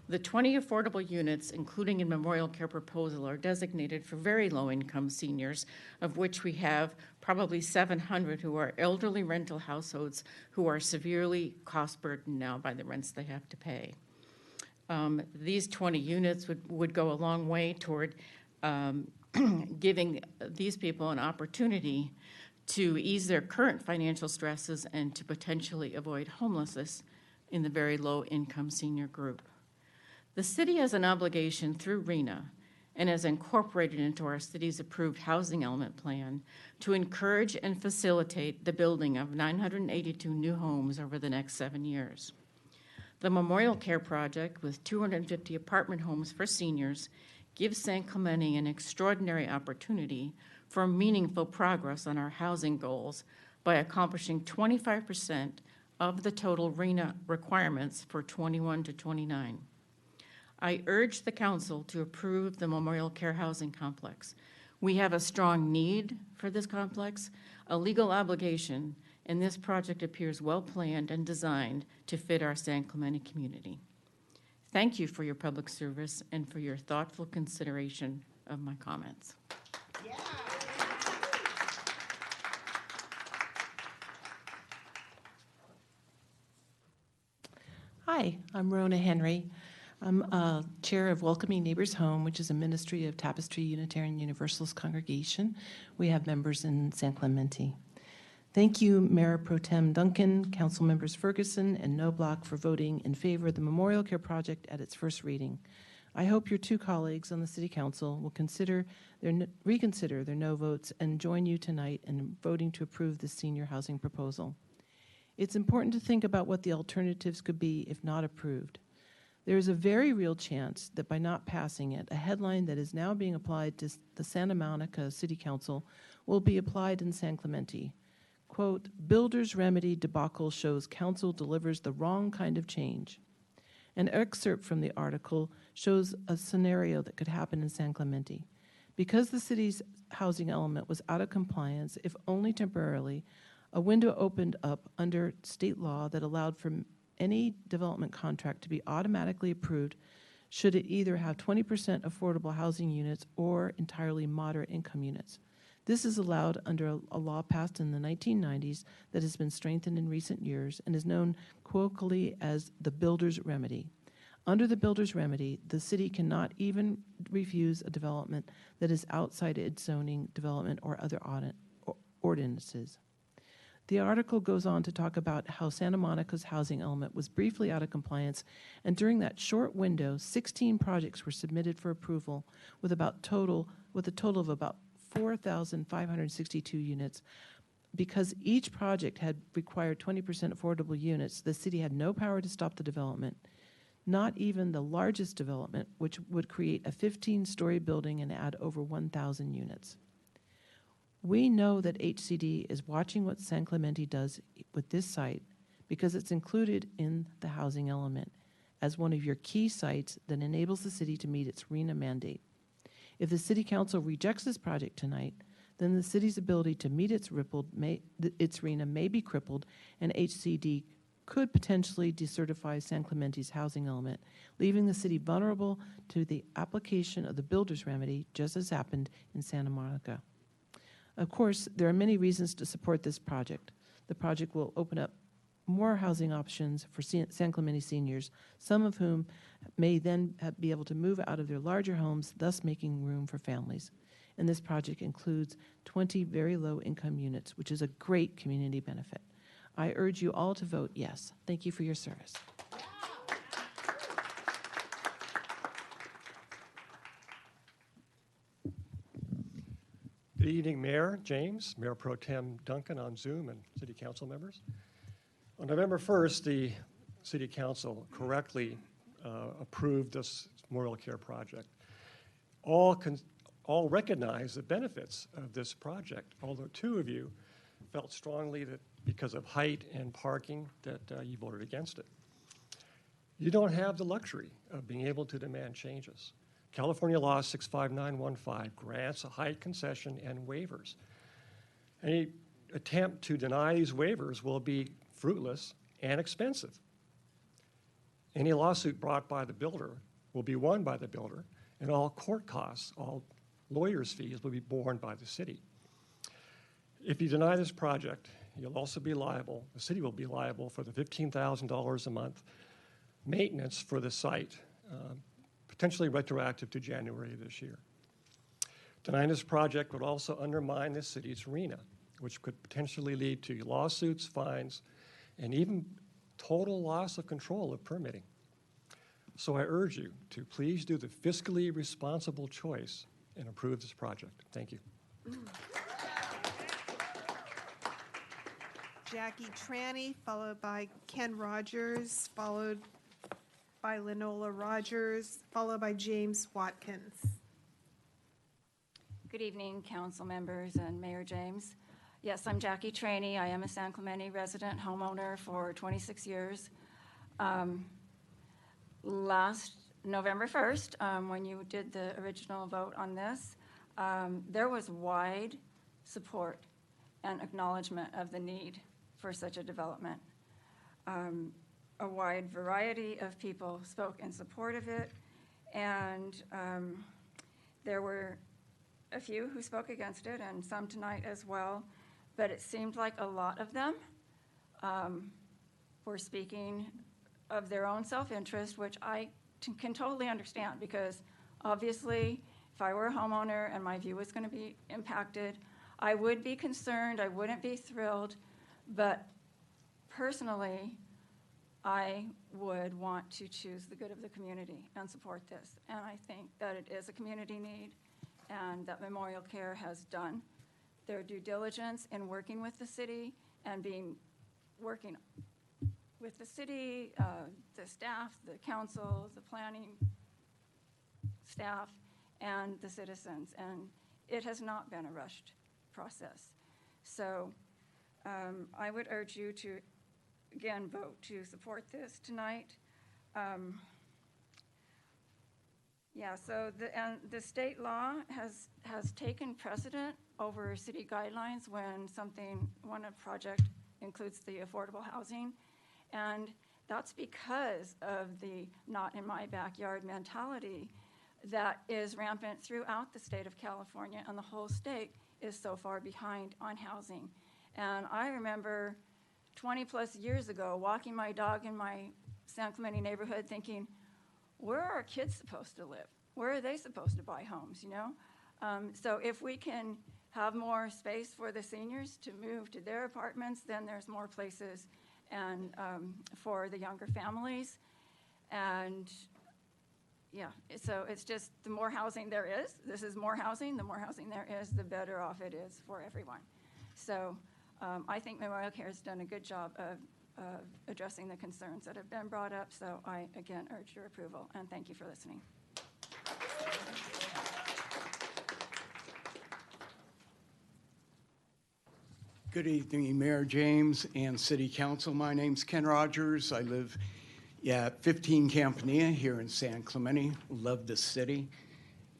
The 20 affordable units, including in Memorial Care proposal, are designated for very low-income seniors, of which we have probably 700 who are elderly rental households who are severely cost-burdened now by the rents they have to pay. These 20 units would go a long way toward giving these people an opportunity to ease their current financial stresses and to potentially avoid homelessness in the very low-income senior group. The city has an obligation through RENA and has incorporated into our city's approved housing element plan to encourage and facilitate the building of 982 new homes over the next 7 years. The Memorial Care Project, with 250 apartment homes for seniors, gives San Clemente an extraordinary opportunity for meaningful progress on our housing goals by accomplishing 25% of the total RENA requirements for 21 to 29. I urge the council to approve the Memorial Care Housing Complex. We have a strong need for this complex, a legal obligation, and this project appears well-planned and designed to fit our San Clemente community. Thank you for your public service and for your thoughtful consideration of my comments. Yeah. Hi, I'm Rona Henry. I'm chair of Welcoming Neighbors Home, which is a ministry of Tapestry Unitarian Universalist congregation. We have members in San Clemente. Thank you, Mayor Pro Tem Duncan, Council members Ferguson and Knobloch for voting in favor of the Memorial Care Project at its first reading. I hope your two colleagues on the City Council will reconsider their no votes and join you tonight in voting to approve the senior housing proposal. It's important to think about what the alternatives could be if not approved. There is a very real chance that by not passing it, a headline that is now being applied to the Santa Monica City Council will be applied in San Clemente. Quote, "Builder's remedy debacle shows council delivers the wrong kind of change." An excerpt from the article shows a scenario that could happen in San Clemente. Because the city's housing element was out of compliance, if only temporarily, a window opened up under state law that allowed for any development contract to be automatically approved should it either have 20% affordable housing units or entirely moderate income units. This is allowed under a law passed in the 1990s that has been strengthened in recent years and is known colloquially as the builder's remedy. Under the builder's remedy, the city cannot even refuse a development that is outside its zoning, development, or other ordinances. The article goes on to talk about how Santa Monica's housing element was briefly out of compliance, and during that short window, 16 projects were submitted for approval with a total of about 4,562 units. Because each project had required 20% affordable units, the city had no power to stop the development. Not even the largest development, which would create a 15-story building and add over 1,000 units. We know that HCD is watching what San Clemente does with this site because it's included in the housing element as one of your key sites that enables the city to meet its RENA mandate. If the City Council rejects this project tonight, then the city's ability to meet its RHNA may be crippled, and HCD could potentially decertify San Clemente's housing element, leaving the city vulnerable to the application of the builder's remedy, just as happened in Santa Monica. Of course, there are many reasons to support this project. The project will open up more housing options for San Clemente seniors, some of whom may then be able to move out of their larger homes, thus making room for families. And this project includes 20 very low-income units, which is a great community benefit. I urge you all to vote yes. Thank you for your service. Good evening, Mayor James, Mayor Pro Tem Duncan on Zoom, and City Council members. On November 1st, the City Council correctly approved this memorial care project. All recognize the benefits of this project, although two of you felt strongly that because of height and parking that you voted against it. You don't have the luxury of being able to demand changes. California Law 65915 grants a height concession and waivers. Any attempt to deny these waivers will be fruitless and expensive. Any lawsuit brought by the builder will be won by the builder, and all court costs, all lawyers' fees will be borne by the city. If you deny this project, you'll also be liable, the city will be liable for the $15,000 a month maintenance for the site, potentially retroactive to January of this year. Denying this project would also undermine the city's RHNA, which could potentially lead to lawsuits, fines, and even total loss of control of permitting. So I urge you to please do the fiscally responsible choice and approve this project. Thank you. Jackie Tranny, followed by Ken Rogers, followed by Lenola Rogers, followed by James Watkins. Good evening, council members and Mayor James. Yes, I'm Jackie Tranny. I am a San Clemente resident homeowner for 26 years. Last November 1st, when you did the original vote on this, there was wide support and acknowledgement of the need for such a development. A wide variety of people spoke in support of it, and there were a few who spoke against it, and some tonight as well, but it seemed like a lot of them were speaking of their own self-interest, which I can totally understand, because obviously, if I were a homeowner and my view was going to be impacted, I would be concerned, I wouldn't be thrilled, but personally, I would want to choose the good of the community and support this. And I think that it is a community need, and that Memorial Care has done their due diligence in working with the city and working with the city, the staff, the council, the planning staff, and the citizens. And it has not been a rushed process. So I would urge you to, again, vote to support this tonight. Yeah, so the state law has taken precedent over city guidelines when a project includes the affordable housing. And that's because of the not in my backyard mentality that is rampant throughout the state of California, and the whole state is so far behind on housing. And I remember 20 plus years ago walking my dog in my San Clemente neighborhood thinking, where are our kids supposed to live? Where are they supposed to buy homes, you know? So if we can have more space for the seniors to move to their apartments, then there's more places and for the younger families. And yeah, so it's just the more housing there is, this is more housing, the more housing there is, the better off it is for everyone. So I think Memorial Care has done a good job of addressing the concerns that have been brought up. So I, again, urge your approval, and thank you for listening. Good evening, Mayor James and City Council. My name's Ken Rogers. I live at 15 Campanilla here in San Clemente. Love this city.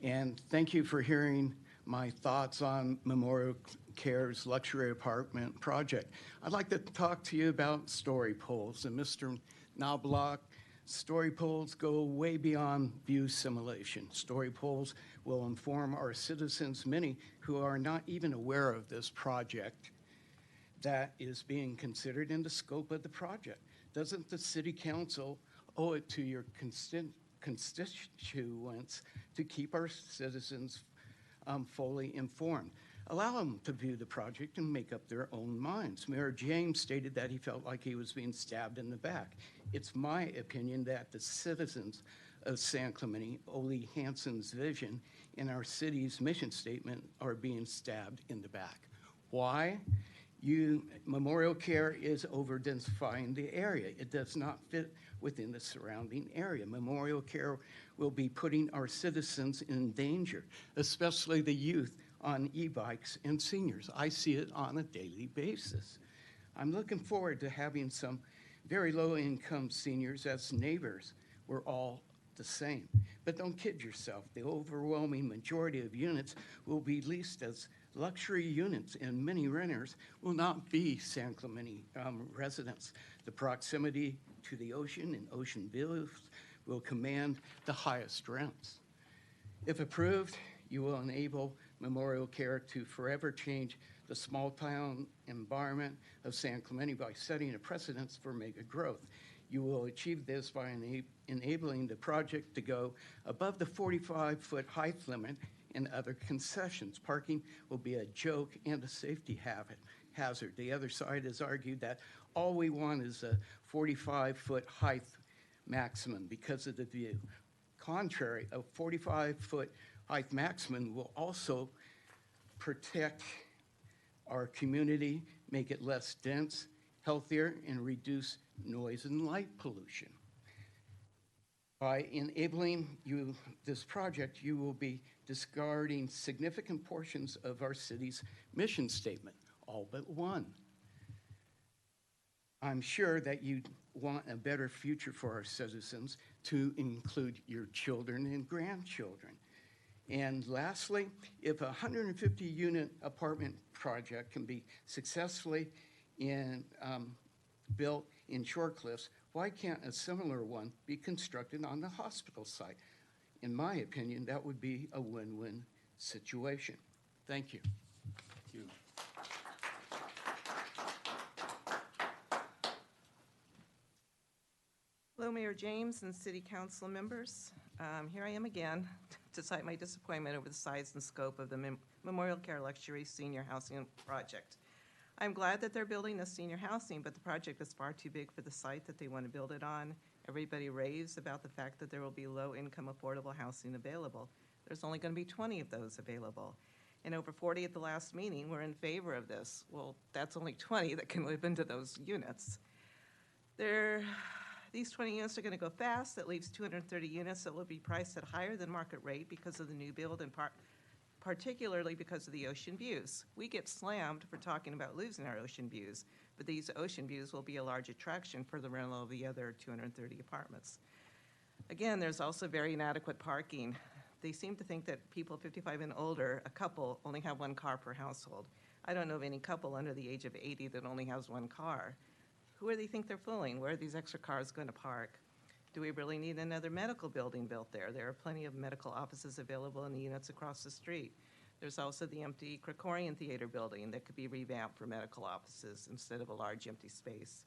And thank you for hearing my thoughts on Memorial Care's luxury apartment project. I'd like to talk to you about story polls. And Mr. Knobloch, story polls go way beyond view simulation. Story polls will inform our citizens, many who are not even aware of this project that is being considered in the scope of the project. Doesn't the City Council owe it to your constituents to keep our citizens fully informed? Allow them to view the project and make up their own minds. Mayor James stated that he felt like he was being stabbed in the back. It's my opinion that the citizens of San Clemente, Ole Hansen's vision, and our city's mission statement are being stabbed in the back. Why? Memorial Care is over-densifying the area. It does not fit within the surrounding area. Memorial Care will be putting our citizens in danger, especially the youth on e-bikes and seniors. I see it on a daily basis. I'm looking forward to having some very low-income seniors as neighbors. We're all the same. But don't kid yourself. The overwhelming majority of units will be leased as luxury units, and many renters will not be San Clemente residents. The proximity to the ocean and ocean views will command the highest rents. If approved, you will enable Memorial Care to forever change the small town environment of San Clemente by setting a precedence for mega growth. You will achieve this by enabling the project to go above the 45-foot height limit and other concessions. Parking will be a joke and a safety hazard. The other side has argued that all we want is a 45-foot height maximum because of the view. Contrary, a 45-foot height maximum will also protect our community, make it less dense, healthier, and reduce noise and light pollution. By enabling this project, you will be discarding significant portions of our city's mission statement, all but one. I'm sure that you want a better future for our citizens to include your children and grandchildren. And lastly, if a 150-unit apartment project can be successfully built in Shore Cliffs, why can't a similar one be constructed on the hospital site? In my opinion, that would be a win-win situation. Thank you. Thank you. Hello, Mayor James and City Council members. Here I am again to cite my disappointment over the size and scope of the Memorial Care Luxury Senior Housing Project. I'm glad that they're building a senior housing, but the project is far too big for the site that they want to build it on. Everybody raves about the fact that there will be low-income affordable housing available. There's only going to be 20 of those available. And over 40 at the last meeting were in favor of this. Well, that's only 20 that can live into those units. These 20 units are going to go fast. That leaves 230 units that will be priced at higher than market rate because of the new build and particularly because of the ocean views. We get slammed for talking about losing our ocean views, but these ocean views will be a large attraction for the rental of the other 230 apartments. Again, there's also very inadequate parking. They seem to think that people 55 and older, a couple, only have one car per household. I don't know of any couple under the age of 80 that only has one car. Who do they think they're fooling? Where are these extra cars going to park? Do we really need another medical building built there? There are plenty of medical offices available in the units across the street. There's also the empty Krikorian Theater building that could be revamped for medical offices instead of a large empty space.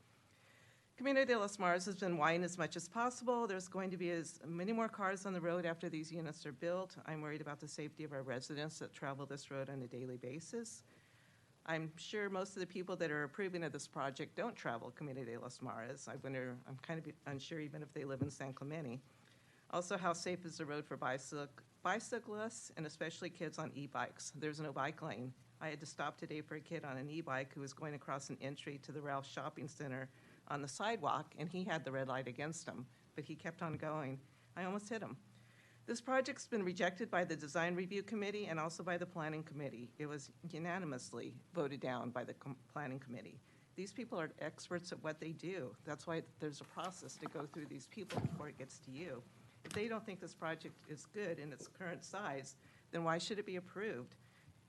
Camino de los Mares has been widened as much as possible. There's going to be as many more cars on the road after these units are built. I'm worried about the safety of our residents that travel this road on a daily basis. I'm sure most of the people that are approving of this project don't travel Camino de los Mares. I'm kind of unsure even if they live in San Clemente. Also, how safe is the road for bicyclists and especially kids on e-bikes? There's no bike lane. I had to stop today for a kid on an e-bike who was going across an entry to the Ralph Shopping Center on the sidewalk, and he had the red light against him, but he kept on going. I almost hit him. This project's been rejected by the Design Review Committee and also by the Planning Committee. It was unanimously voted down by the Planning Committee. These people are experts at what they do. That's why there's a process to go through these people before it gets to you. If they don't think this project is good in its current size, then why should it be approved?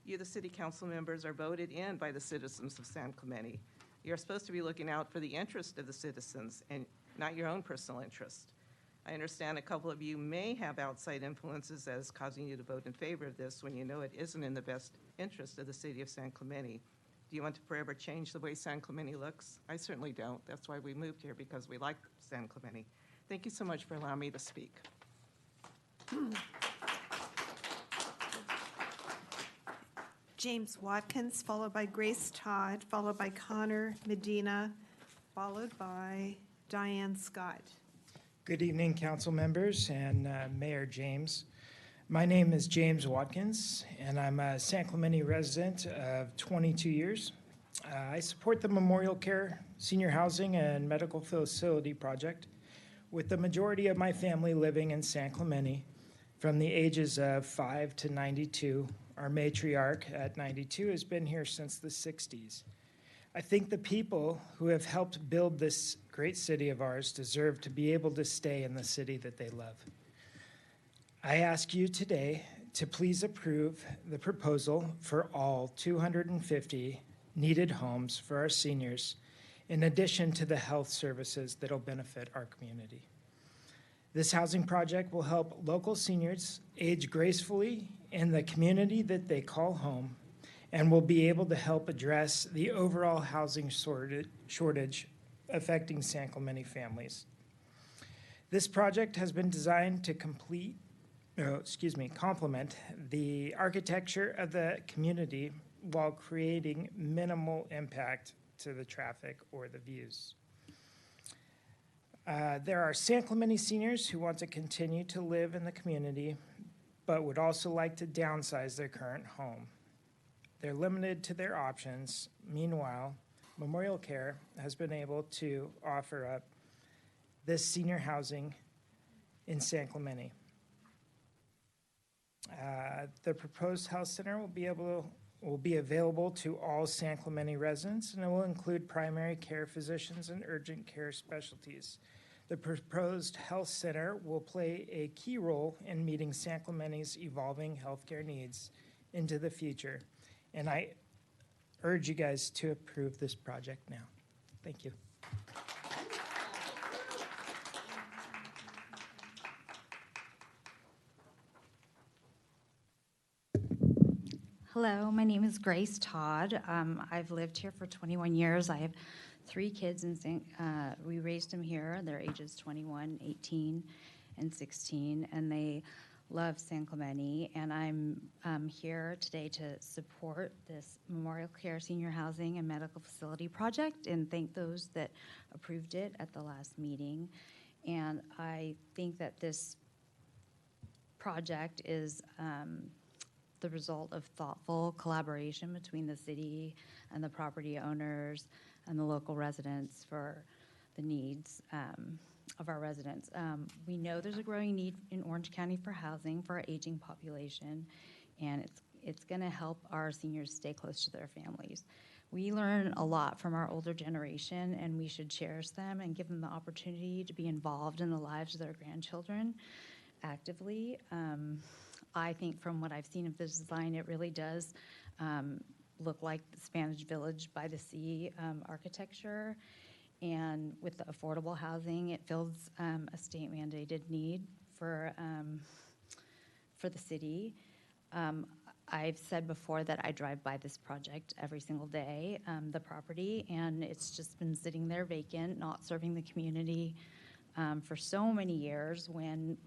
You, the city council members, are voted in by the citizens of San Clemente. You're supposed to be looking out for the interest of the citizens and not your own personal interest. I understand a couple of you may have outside influences that is causing you to vote in favor of this when you know it isn't in the best interest of the city of San Clemente. Do you want to forever change the way San Clemente looks? I certainly don't. That's why we moved here, because we like San Clemente. Thank you so much for allowing me to speak. James Watkins, followed by Grace Todd, followed by Connor Medina, followed by Diane Scott. Good evening, council members and Mayor James. My name is James Watkins, and I'm a San Clemente resident of 22 years. I support the Memorial Care Senior Housing and Medical Facility Project, with the majority of my family living in San Clemente from the ages of 5 to 92. Our matriarch at 92 has been here since the 60s. I think the people who have helped build this great city of ours deserve to be able to stay in the city that they love. I ask you today to please approve the proposal for all 250 needed homes for our seniors, in addition to the health services that will benefit our community. This housing project will help local seniors age gracefully in the community that they call home, and will be able to help address the overall housing shortage affecting San Clemente families. This project has been designed to complement the architecture of the community while creating minimal impact to the traffic or the views. There are San Clemente seniors who want to continue to live in the community, but would also like to downsize their current home. They're limited to their options. Meanwhile, Memorial Care has been able to offer up this senior housing in San Clemente. The proposed health center will be available to all San Clemente residents, and it will include primary care physicians and urgent care specialties. The proposed health center will play a key role in meeting San Clemente's evolving healthcare needs into the future. And I urge you guys to approve this project now. Thank you. Hello, my name is Grace Todd. I've lived here for 21 years. I have 3 kids, and we raised them here. They're ages 21, 18, and 16, and they love San Clemente. And I'm here today to support this Memorial Care Senior Housing and Medical Facility Project and thank those that approved it at the last meeting. And I think that this project is the result of thoughtful collaboration between the city and the property owners and the local residents for the needs of our residents. We know there's a growing need in Orange County for housing for our aging population, and it's going to help our seniors stay close to their families. We learn a lot from our older generation, and we should cherish them and give them the opportunity to be involved in the lives of their grandchildren actively. I think from what I've seen of this design, it really does look like the Spanish Village by the Sea architecture. And with the affordable housing, it fills a state-mandated need for the city. I've said before that I drive by this project every single day, the property, and it's just been sitting there vacant, not serving the community for so many years when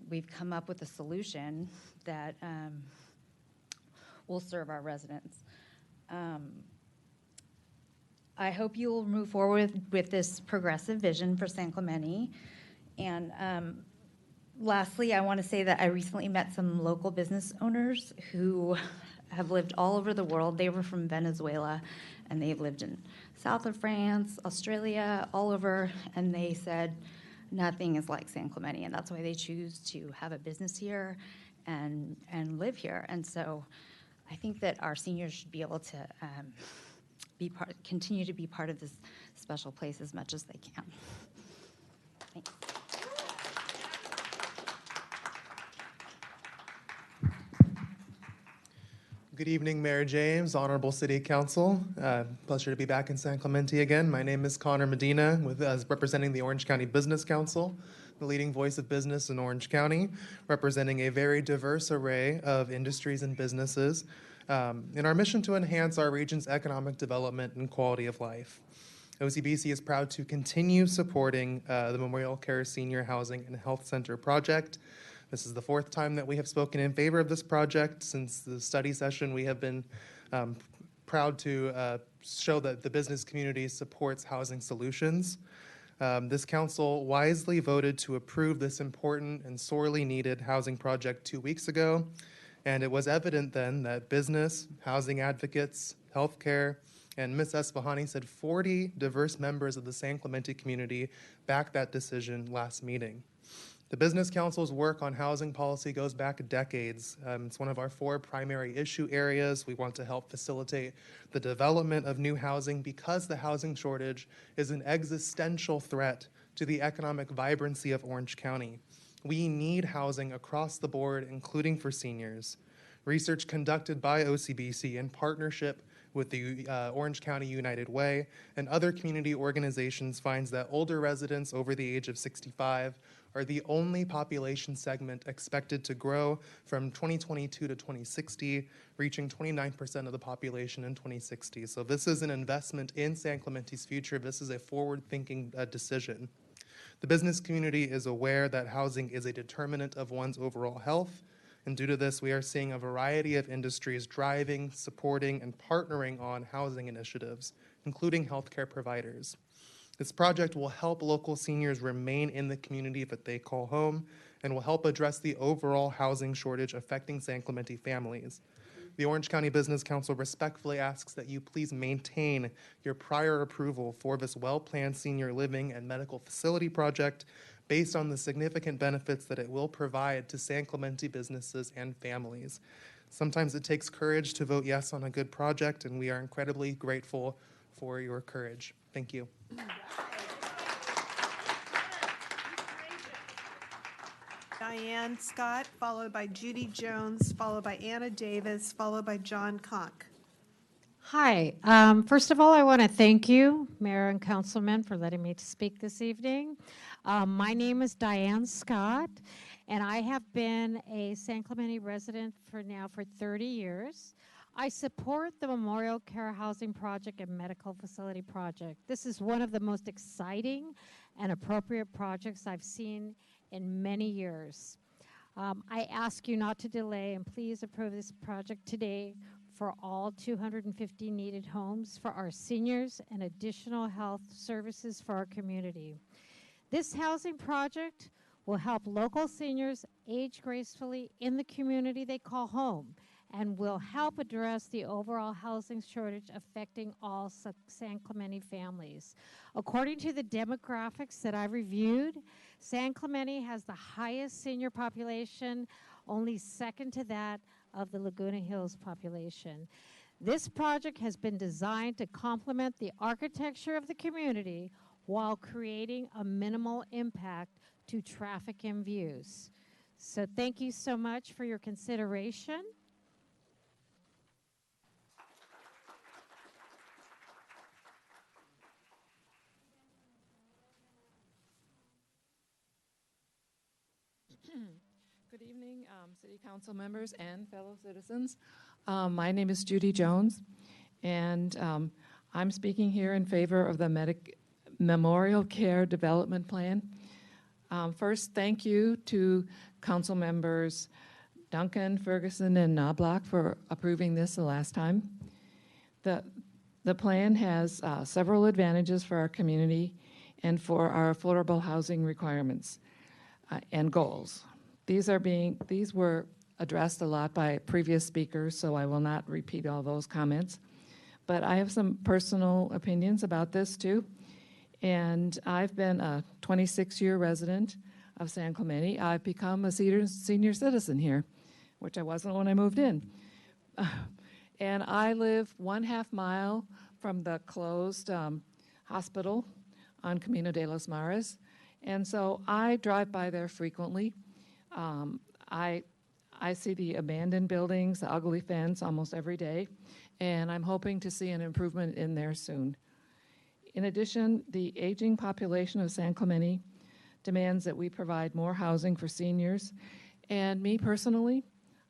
we've come up with a solution that will serve our residents. I hope you will move forward with this progressive vision for San Clemente. And lastly, I want to say that I recently met some local business owners who have lived all over the world. They were from Venezuela, and they've lived in south of France, Australia, all over, and they said nothing is like San Clemente, and that's why they choose to have a business here and live here. And so I think that our seniors should be able to continue to be part of this special place as much as they can. Thanks. Good evening, Mayor James, Honorable City Council. Pleasure to be back in San Clemente again. My name is Connor Medina, representing the Orange County Business Council, the leading voice of business in Orange County, representing a very diverse array of industries and businesses in our mission to enhance our region's economic development and quality of life. OCBC is proud to continue supporting the Memorial Care Senior Housing and Health Center project. This is the fourth time that we have spoken in favor of this project. Since the study session, we have been proud to show that the business community supports housing solutions. This council wisely voted to approve this important and sorely needed housing project 2 weeks ago, and it was evident then that business, housing advocates, healthcare, and Ms. Esfahani said 40 diverse members of the San Clemente community backed that decision last meeting. The Business Council's work on housing policy goes back decades. It's one of our 4 primary issue areas. We want to help facilitate the development of new housing because the housing shortage is an existential threat to the economic vibrancy of Orange County. We need housing across the board, including for seniors. Research conducted by OCBC in partnership with the Orange County United Way and other community organizations finds that older residents over the age of 65 are the only population segment expected to grow from 2022 to 2060, reaching 29% of the population in 2060. So this is an investment in San Clemente's future. This is a forward-thinking decision. The business community is aware that housing is a determinant of one's overall health, and due to this, we are seeing a variety of industries driving, supporting, and partnering on housing initiatives, including healthcare providers. This project will help local seniors remain in the community that they call home and will help address the overall housing shortage affecting San Clemente families. The Orange County Business Council respectfully asks that you please maintain your prior approval for this well-planned senior living and medical facility project based on the significant benefits that it will provide to San Clemente businesses and families. Sometimes it takes courage to vote yes on a good project, and we are incredibly grateful for your courage. Thank you. Diane Scott, followed by Judy Jones, followed by Anna Davis, followed by John Conk. Hi. First of all, I want to thank you, Mayor and Councilman, for letting me speak this evening. My name is Diane Scott, and I have been a San Clemente resident for 30 years. I support the Memorial Care Housing Project and Medical Facility Project. This is one of the most exciting and appropriate projects I've seen in many years. I ask you not to delay and please approve this project today for all 250 needed homes for our seniors and additional health services for our community. This housing project will help local seniors age gracefully in the community they call home and will help address the overall housing shortage affecting all San Clemente families. According to the demographics that I've reviewed, San Clemente has the highest senior population, only second to that of the Laguna Hills population. This project has been designed to complement the architecture of the community while creating a minimal impact to traffic and views. So thank you so much for your consideration. Good evening, City Council members and fellow citizens. My name is Judy Jones, and I'm speaking here in favor of the Memorial Care Development Plan. First, thank you to Council members Duncan, Ferguson, and Knobloch for approving this the last time. The plan has several advantages for our community and for our affordable housing requirements and goals. These were addressed a lot by previous speakers, so I will not repeat all those comments. But I have some personal opinions about this too. And I've been a 26-year resident of San Clemente. I've become a senior citizen here, which I wasn't when I moved in. And I live 1/2 mile from the closed hospital on Camino de los Mares. And so I drive by there frequently. I see the abandoned buildings, the ugly fence almost every day, and I'm hoping to see an improvement in there soon. In addition, the aging population of San Clemente demands that we provide more housing for seniors, and me personally,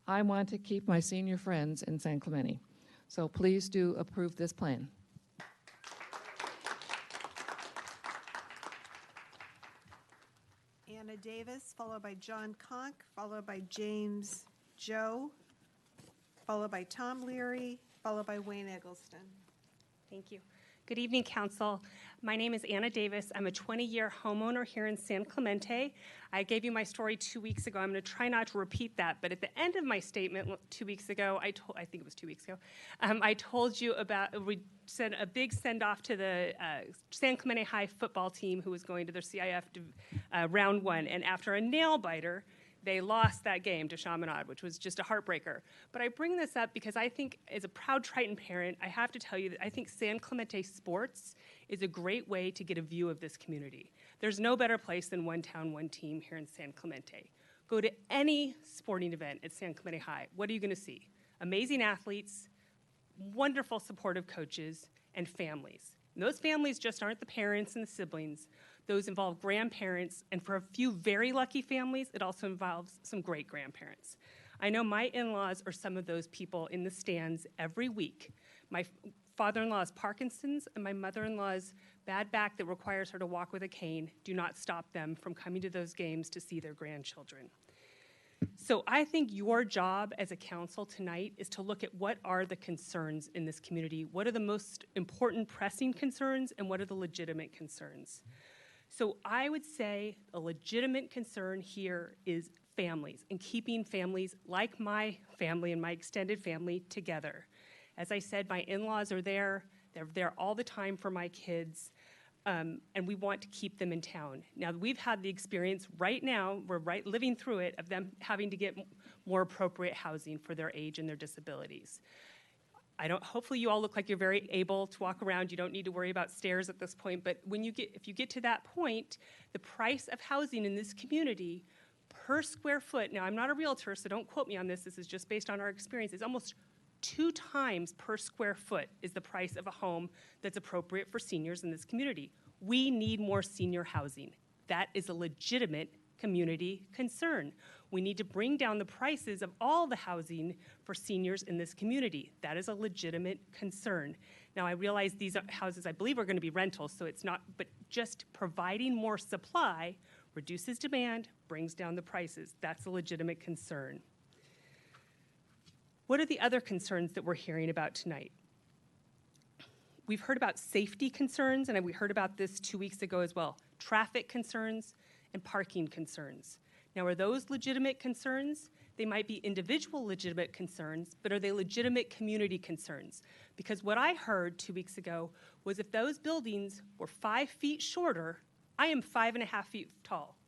I want to keep my senior friends in San Clemente. So please do approve this plan. Anna Davis, followed by John Conk, followed by James Joe, followed by Tom Leary, followed by Wayne Eggleston. Thank you. Good evening, Council. My name is Anna Davis. I'm a 20-year homeowner here in San Clemente. I gave you my story 2 weeks ago. I'm going to try not to repeat that, but at the end of my statement 2 weeks ago, I think it was 2 weeks ago, I told you about, we sent a big send-off to the San Clemente High football team who was going to their CIF round 1, and after a nail-biter, they lost that game to Chaminade, which was just a heartbreaker. But I bring this up because I think, as a proud Triton parent, I have to tell you that I think San Clemente sports is a great way to get a view of this community. There's no better place than one town, one team here in San Clemente. Go to any sporting event at San Clemente High. What are you going to see? Amazing athletes, wonderful supportive coaches, and families. And those families just aren't the parents and the siblings. Those involve grandparents, and for a few very lucky families, it also involves some great grandparents. I know my in-laws are some of those people in the stands every week. My father-in-law's Parkinson's and my mother-in-law's bad back that requires her to walk with a cane do not stop them from coming to those games to see their grandchildren. So I think your job as a council tonight is to look at what are the concerns in this community, what are the most important pressing concerns, and what are the legitimate concerns. So I would say a legitimate concern here is families and keeping families like my family and my extended family together. As I said, my in-laws are there. They're there all the time for my kids, and we want to keep them in town. Now, we've had the experience right now, we're living through it, of them having to get more appropriate housing for their age and their disabilities. Hopefully you all look like you're very able to walk around. You don't need to worry about stairs at this point, but if you get to that point, the price of housing in this community per square foot, now I'm not a realtor, so don't quote me on this, this is just based on our experience, is almost 2 times per square foot is the price of a home that's appropriate for seniors in this community. We need more senior housing. That is a legitimate community concern. We need to bring down the prices of all the housing for seniors in this community. That is a legitimate concern. Now, I realize these houses, I believe, are going to be rentals, so it's not, but just providing more supply reduces demand, brings down the prices. That's a legitimate concern. What are the other concerns that we're hearing about tonight? We've heard about safety concerns, and we heard about this 2 weeks ago as well. Traffic concerns and parking concerns. Now, are those legitimate concerns? They might be individual legitimate concerns, but are they legitimate community concerns? Because what I heard 2 weeks ago was if those buildings were 5 feet shorter, I am 5.5 feet tall.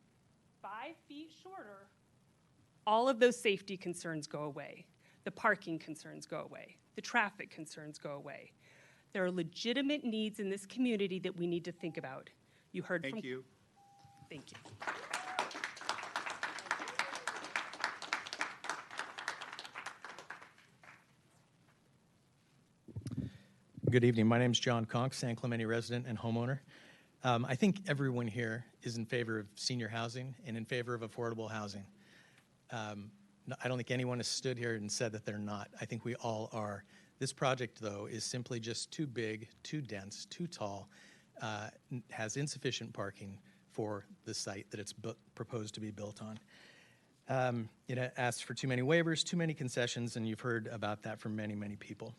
5 feet shorter, all of those safety concerns go away. The parking concerns go away. The traffic concerns go away. There are legitimate needs in this community that we need to think about. You heard from... Thank you. Thank you. Good evening. My name is John Conk, San Clemente resident and homeowner. I think everyone here is in favor of senior housing and in favor of affordable housing. I don't think anyone has stood here and said that they're not. I think we all are. This project, though, is simply just too big, too dense, too tall, has insufficient parking for the site that it's proposed to be built on. It asks for too many waivers, too many concessions, and you've heard about that from many, many people.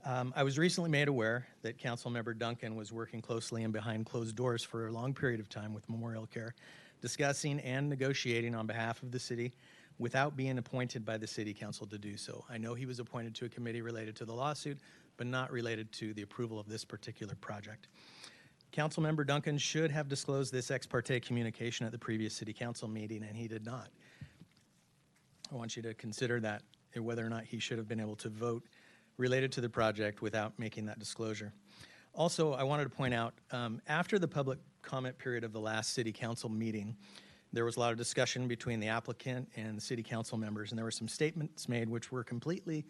I was recently made aware that Councilmember Duncan was working closely and behind closed doors for a long period of time with Memorial Care, discussing and negotiating on behalf of the city without being appointed by the City Council to do so. I know he was appointed to a committee related to the lawsuit, but not related to the approval of this particular project. Councilmember Duncan should have disclosed this ex parte communication at the previous City Council meeting, and he did not. I want you to consider that, whether or not he should have been able to vote related to the project without making that disclosure. Also, I wanted to point out, after the public comment period of the last City Council meeting, there was a lot of discussion between the applicant and the city council members, and there were some statements made which were completely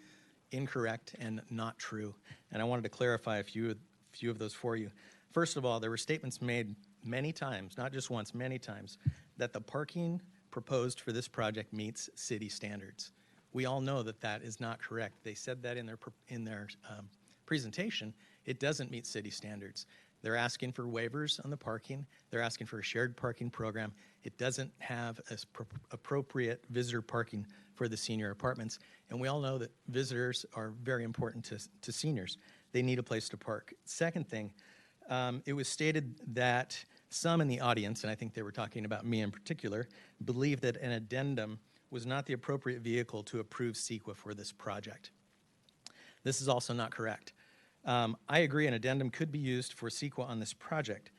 incorrect and not true. And I wanted to clarify a few of those for you. First of all, there were statements made many times, not just once, many times, that the parking proposed for this project meets city standards. We all know that that is not correct. They said that in their presentation. It doesn't meet city standards. They're asking for waivers on the parking. They're asking for a shared parking program. It doesn't have appropriate visitor parking for the senior apartments. And we all know that visitors are very important to seniors. They need a place to park. Second thing, it was stated that some in the audience, and I think they were talking about me in particular, believe that an addendum was not the appropriate vehicle to approve CEQA for this project. This is also not correct. I agree an addendum could be used for CEQA on this project,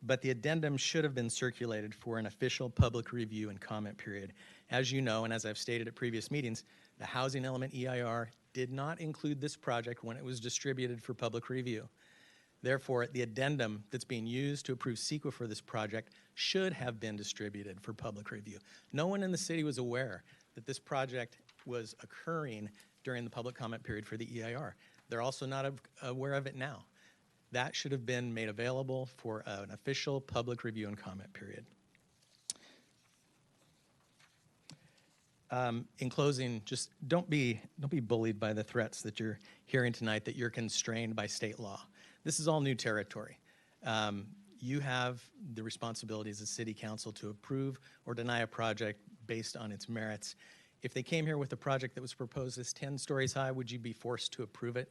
but the addendum should have been circulated for an official public review and comment period. As you know, and as I've stated at previous meetings, the housing element EIR did not include this project when it was distributed for public review. Therefore, the addendum that's being used to approve CEQA for this project should have been distributed for public review. No one in the city was aware that this project was occurring during the public comment period for the EIR. They're also not aware of it now. That should have been made available for an official public review and comment period. In closing, just don't be bullied by the threats that you're hearing tonight that you're constrained by state law. This is all new territory. You have the responsibility as a city council to approve or deny a project based on its merits. If they came here with a project that was proposed as 10 stories high, would you be forced to approve it?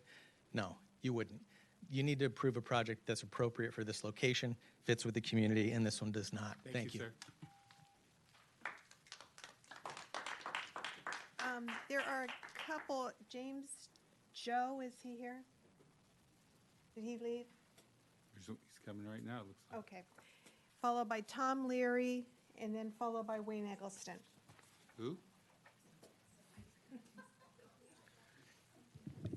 No, you wouldn't. You need to approve a project that's appropriate for this location, fits with the community, and this one does not. Thank you. Sir. There are a couple, James Joe, is he here? Did he leave? He's coming right now, it looks like. Okay. Followed by Tom Leary, and then followed by Wayne Eggleston. Who?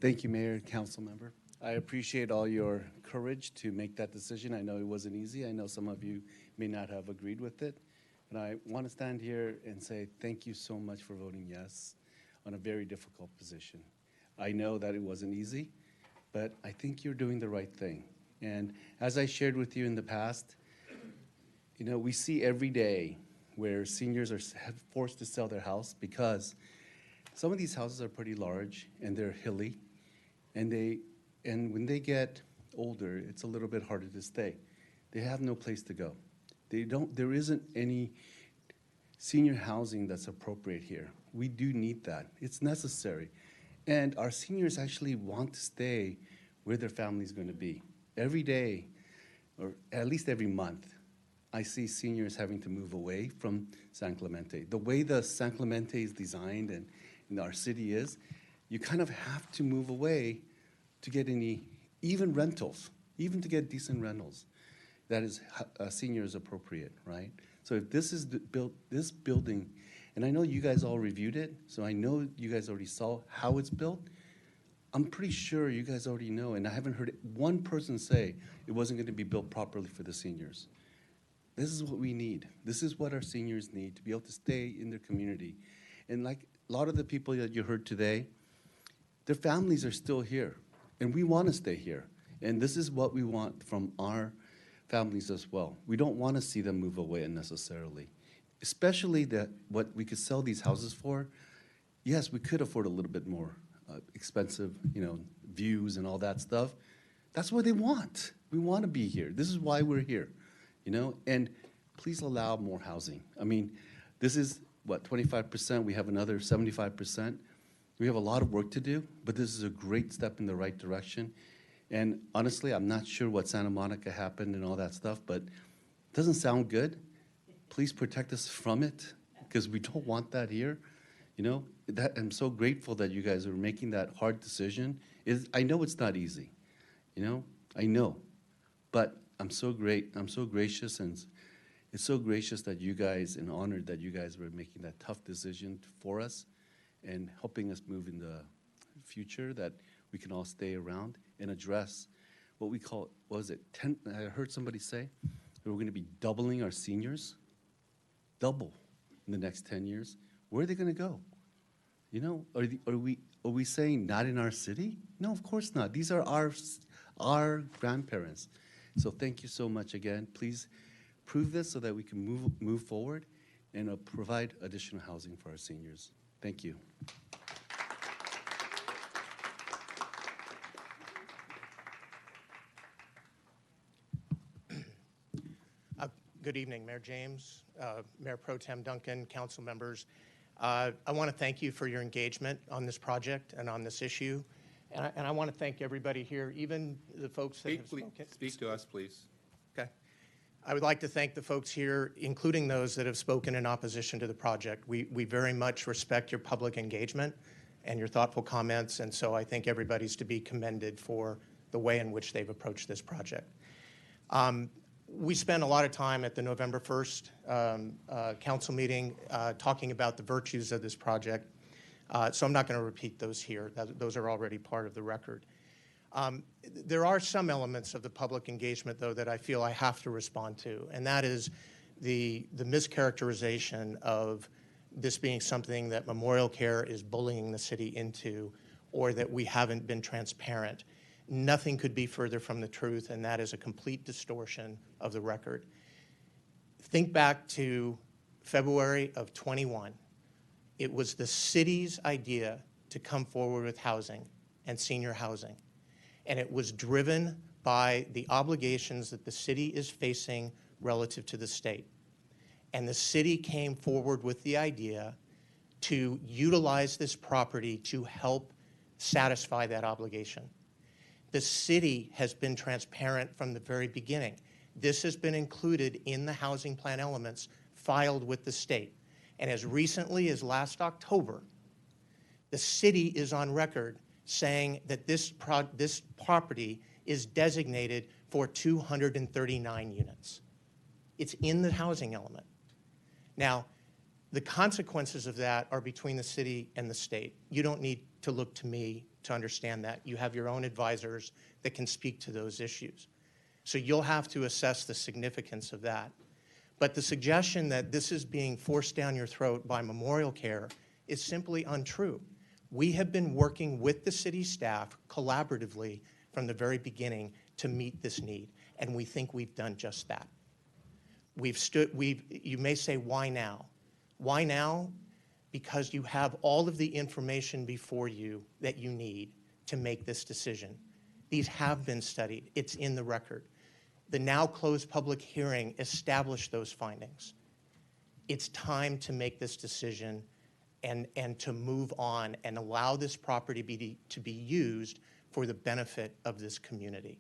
Thank you, Mayor and Council Member. I appreciate all your courage to make that decision. I know it wasn't easy. I know some of you may not have agreed with it. But I want to stand here and say thank you so much for voting yes on a very difficult position. I know that it wasn't easy, but I think you're doing the right thing. And as I shared with you in the past, you know, we see every day where seniors are forced to sell their house because some of these houses are pretty large and they're hilly, and when they get older, it's a little bit harder to stay. They have no place to go. There isn't any senior housing that's appropriate here. We do need that. It's necessary. And our seniors actually want to stay where their family's going to be. Every day, or at least every month, I see seniors having to move away from San Clemente. The way the San Clemente is designed and our city is, you kind of have to move away to get any, even rentals, even to get decent rentals. That is, senior is appropriate, right? So if this is this building, and I know you guys all reviewed it, so I know you guys already saw how it's built. I'm pretty sure you guys already know, and I haven't heard one person say it wasn't going to be built properly for the seniors. This is what we need. This is what our seniors need to be able to stay in their community. And like a lot of the people that you heard today, their families are still here, and we want to stay here. And this is what we want from our families as well. We don't want to see them move away unnecessarily, especially that what we could sell these houses for. Yes, we could afford a little bit more expensive, views and all that stuff. That's what they want. We want to be here. This is why we're here, and please allow more housing. I mean, this is what, 25%? We have another 75%. We have a lot of work to do, but this is a great step in the right direction. And honestly, I'm not sure what Santa Monica happened and all that stuff, but it doesn't sound good. Please protect us from it, because we don't want that here. I'm so grateful that you guys are making that hard decision. I know it's not easy, I know, but I'm so gracious, and it's so gracious that you guys, and honored that you guys were making that tough decision for us and helping us move in the future, that we can all stay around and address what we call, what was it, 10, I heard somebody say that we're going to be doubling our seniors. double in the next 10 years, where are they going to go? You know, are we saying not in our city? No, of course not. These are our grandparents. So thank you so much again. Please prove this so that we can move forward and provide additional housing for our seniors. Thank you. Good evening, Mayor James, Mayor Pro Tem Duncan, council members. I want to thank you for your engagement on this project and on this issue. And I want to thank everybody here, even the folks that have spoken. Speak to us, please. Okay. I would like to thank the folks here, including those that have spoken in opposition to the project. We very much respect your public engagement and your thoughtful comments, and so I think everybody's to be commended for the way in which they've approached this project. We spent a lot of time at the November 1st council meeting talking about the virtues of this project, so I'm not going to repeat those here. Those are already part of the record. There are some elements of the public engagement, though, that I feel I have to respond to, and that is the mischaracterization of this being something that Memorial Care is bullying the city into, or that we haven't been transparent. Nothing could be further from the truth, and that is a complete distortion of the record. Think back to February of 21. It was the city's idea to come forward with housing and senior housing, and it was driven by the obligations that the city is facing relative to the state. And the city came forward with the idea to utilize this property to help satisfy that obligation. The city has been transparent from the very beginning. This has been included in the housing plan elements filed with the state. And as recently as last October, the city is on record saying that this property is designated for 239 units. It's in the housing element. Now, the consequences of that are between the city and the state. You don't need to look to me to understand that. You have your own advisors that can speak to those issues. So you'll have to assess the significance of that. But the suggestion that this is being forced down your throat by Memorial Care is simply untrue. We have been working with the city staff collaboratively from the very beginning to meet this need, and we think we've done just that. You may say, why now? Why now? Because you have all of the information before you that you need to make this decision. These have been studied. It's in the record. The now closed public hearing established those findings. It's time to make this decision and to move on and allow this property to be used for the benefit of this community.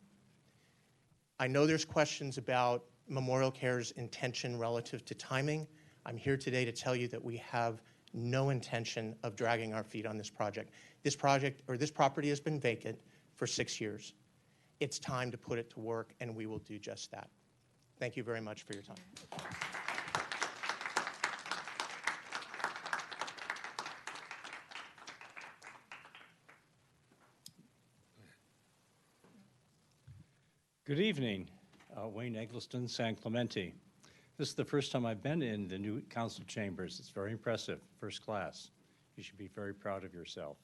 I know there's questions about Memorial Care's intention relative to timing. I'm here today to tell you that we have no intention of dragging our feet on this project. This property has been vacant for 6 years. It's time to put it to work, and we will do just that. Thank you very much for your time. Good evening. Wayne Eggleston, San Clemente. This is the first time I've been in the new council chambers. It's very impressive, first class. You should be very proud of yourself.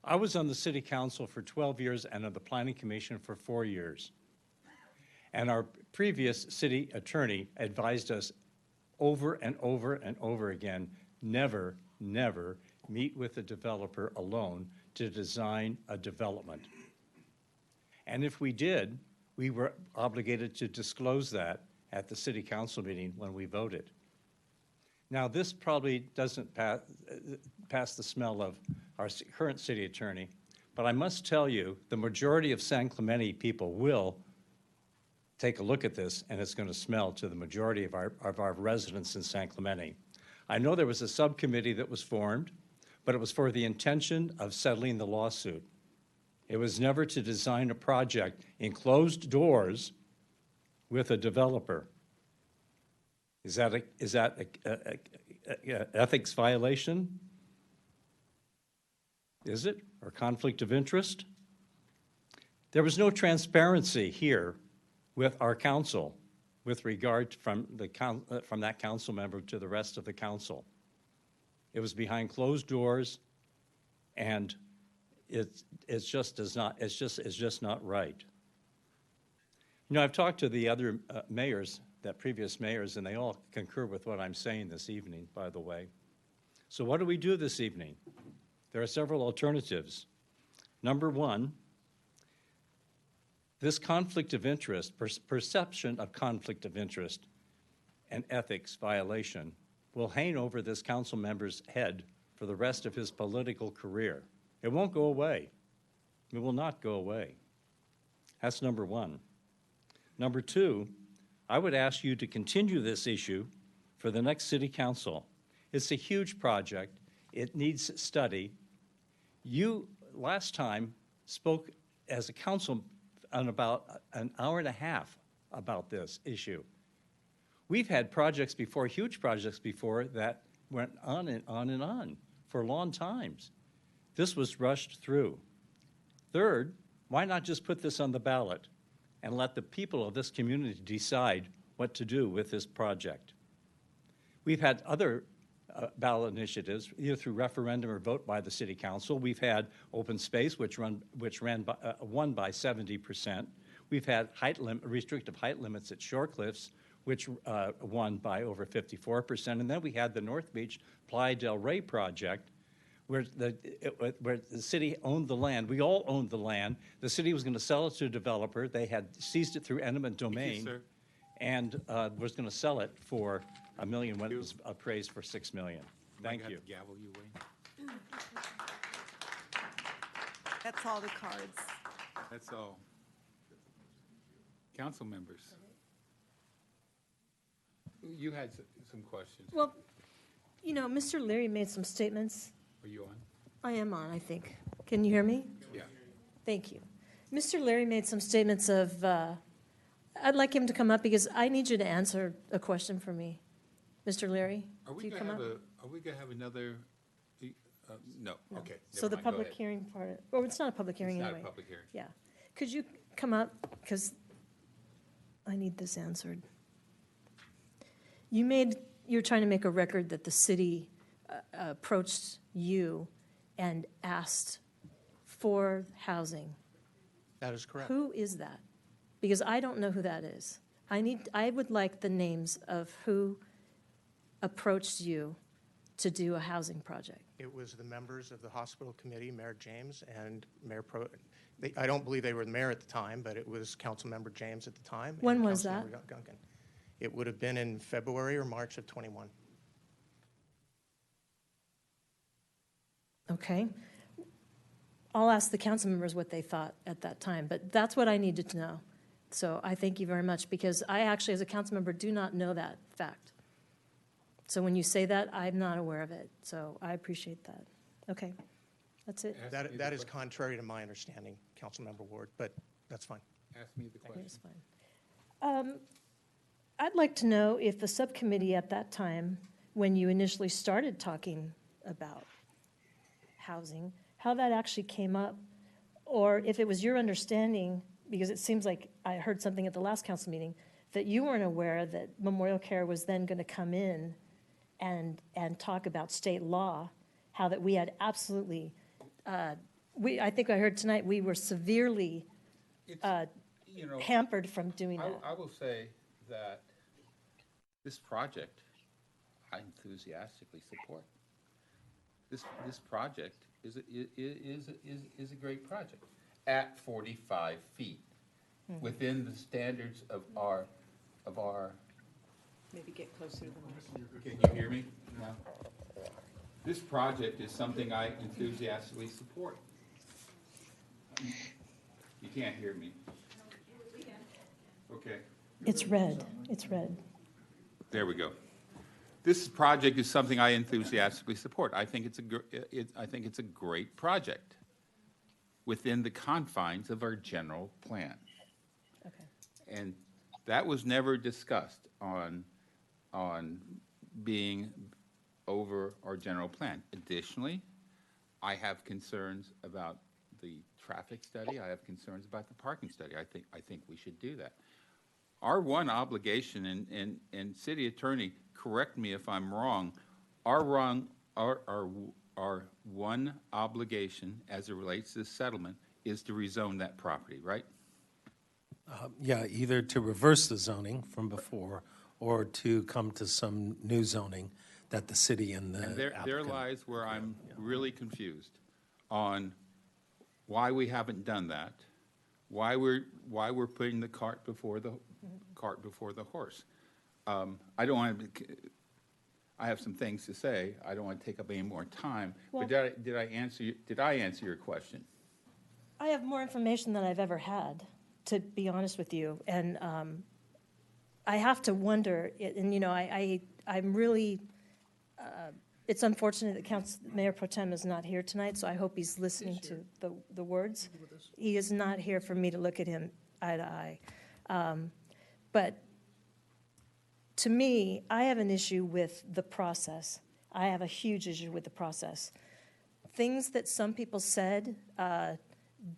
I was on the city council for 12 years and on the planning commission for 4 years. And our previous city attorney advised us over and over and over again, never, never meet with a developer alone to design a development. And if we did, we were obligated to disclose that at the city council meeting when we voted. Now, this probably doesn't pass the smell of our current city attorney, but I must tell you, the majority of San Clemente people will take a look at this, and it's going to smell to the majority of our residents in San Clemente. I know there was a subcommittee that was formed, but it was for the intention of settling the lawsuit. It was never to design a project in closed doors with a developer. Is that an ethics violation? Is it? Or conflict of interest? There was no transparency here with our council. with regard from from that council member to the rest of the council. It was behind closed doors, and it's just not right. You know, I've talked to the other mayors, previous mayors, and they all concur with what I'm saying this evening, by the way. So what do we do this evening? There are several alternatives. Number one, this conflict of interest, perception of conflict of interest and ethics violation will hang over this council member's head for the rest of his political career. It won't go away. It will not go away. That's number one. Number two, I would ask you to continue this issue for the next city council. It's a huge project. It needs study. You, last time, spoke as a council on about an hour and a half about this issue. We've had projects before, huge projects before, that went on and on and on for long times. This was rushed through. Third, why not just put this on the ballot and let the people of this community decide what to do with this project? We've had other ballot initiatives, either through referendum or vote by the City Council. We've had open space, which won by 70%. We've had restrictive height limits at Shore Cliffs, which won by over 54%. And then we had the North Beach Playa del Rey project, where the city owned the land. We all owned the land. The city was going to sell it to a developer. They had seized it through eminent domain. sir. And was going to sell it for $1 million when it was appraised for $6 million. Thank you. Gavel you, Wayne. That's all the cards. That's all. Council members. You had some questions. Well, you know, Mr. Leary made some statements. Are you on? I am on, I think. Can you hear me? Yeah. Thank you. Mr. Leary made some statements of, I'd like him to come up because I need you to answer a question for me. Mr. Leary, Are we do you going come to up? are we going to have another? No. Okay. So never the mind. Go public ahead. hearing part, or it's not a public hearing It's anyway. not a public hearing. Yeah. Could you come up, because I need this answered. You're trying to make a record that the city approached you and asked for housing. That is correct. Who is that? Because I don't know who that is. I would like the names of who approached you to do a housing project. It was the members of the hospital committee, Mayor James and Mayor I don't believe they were the mayor at the time, but it was Councilmember James at the time. When and was that? Councilmember Gunkin. It would have been in February or March of '21. Okay. I'll ask the council members what they thought at that time, but that's what I needed to know. So I thank you very much, because I actually, as a council member, do not know that fact. So when you say that, I'm not aware of it. So I appreciate that. Okay, that's it. That is contrary to my understanding, Councilmember Ward, but that's fine. Ask me the question. It's fine. I'd like to know if the subcommittee at that time, when you initially started talking about housing, how that actually came up, or if it was your understanding, because it seems like I heard something at the last council meeting, that you weren't aware that Memorial Care was then going to come in and talk about state law, how that we had absolutely, I think I heard tonight, we were severely hampered from doing that. I will say that this project, I enthusiastically support. This project is a great project at 45 feet, within the standards of our. Maybe get closer to the mic. Can you hear me? No. This project is something I enthusiastically support. You can't hear me. Okay. It's red. It's red. There we go. This project is something I enthusiastically support. I think it's a great project within the confines of our general plan. Okay. And that was never discussed on being over our general plan. Additionally, I have concerns about the traffic study. I have concerns about the parking study. I think we should do that. our one obligation, and city attorney, correct me if I'm wrong, our one obligation as it relates to this settlement is to rezone that property, right? Yeah, either to reverse the zoning from before or to come to some new zoning that the city and the And there applicant. lies where I'm really confused on why we haven't done that, why we're putting the cart before the horse. I don't want to. I have some things to say. I don't want to take up any more time. Well, but did I answer your question? I have more information than I've ever had, to be honest with you, and I have to wonder. And you know, I'm really. It's unfortunate that Mayor Pro Tem is not here tonight, so I hope he's listening to the words. He is not here for me to look at him eye to eye. But to me, I have an issue with the process. I have a huge issue with the process. Things that some people said,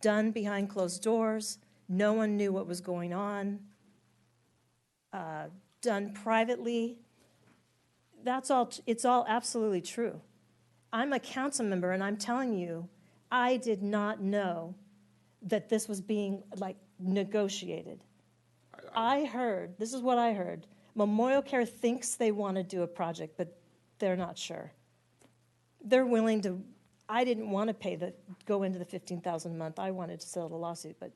done behind closed doors, no one knew what was going on, done privately. It's all absolutely true. I'm a council member, and I'm telling you, I did not know that this was being, like, negotiated. I heard, this is what I heard, Memorial Care thinks they want to do a project, but they're not sure. They're willing to, I didn't want to go into the $15,000 a month. I wanted to settle the lawsuit, but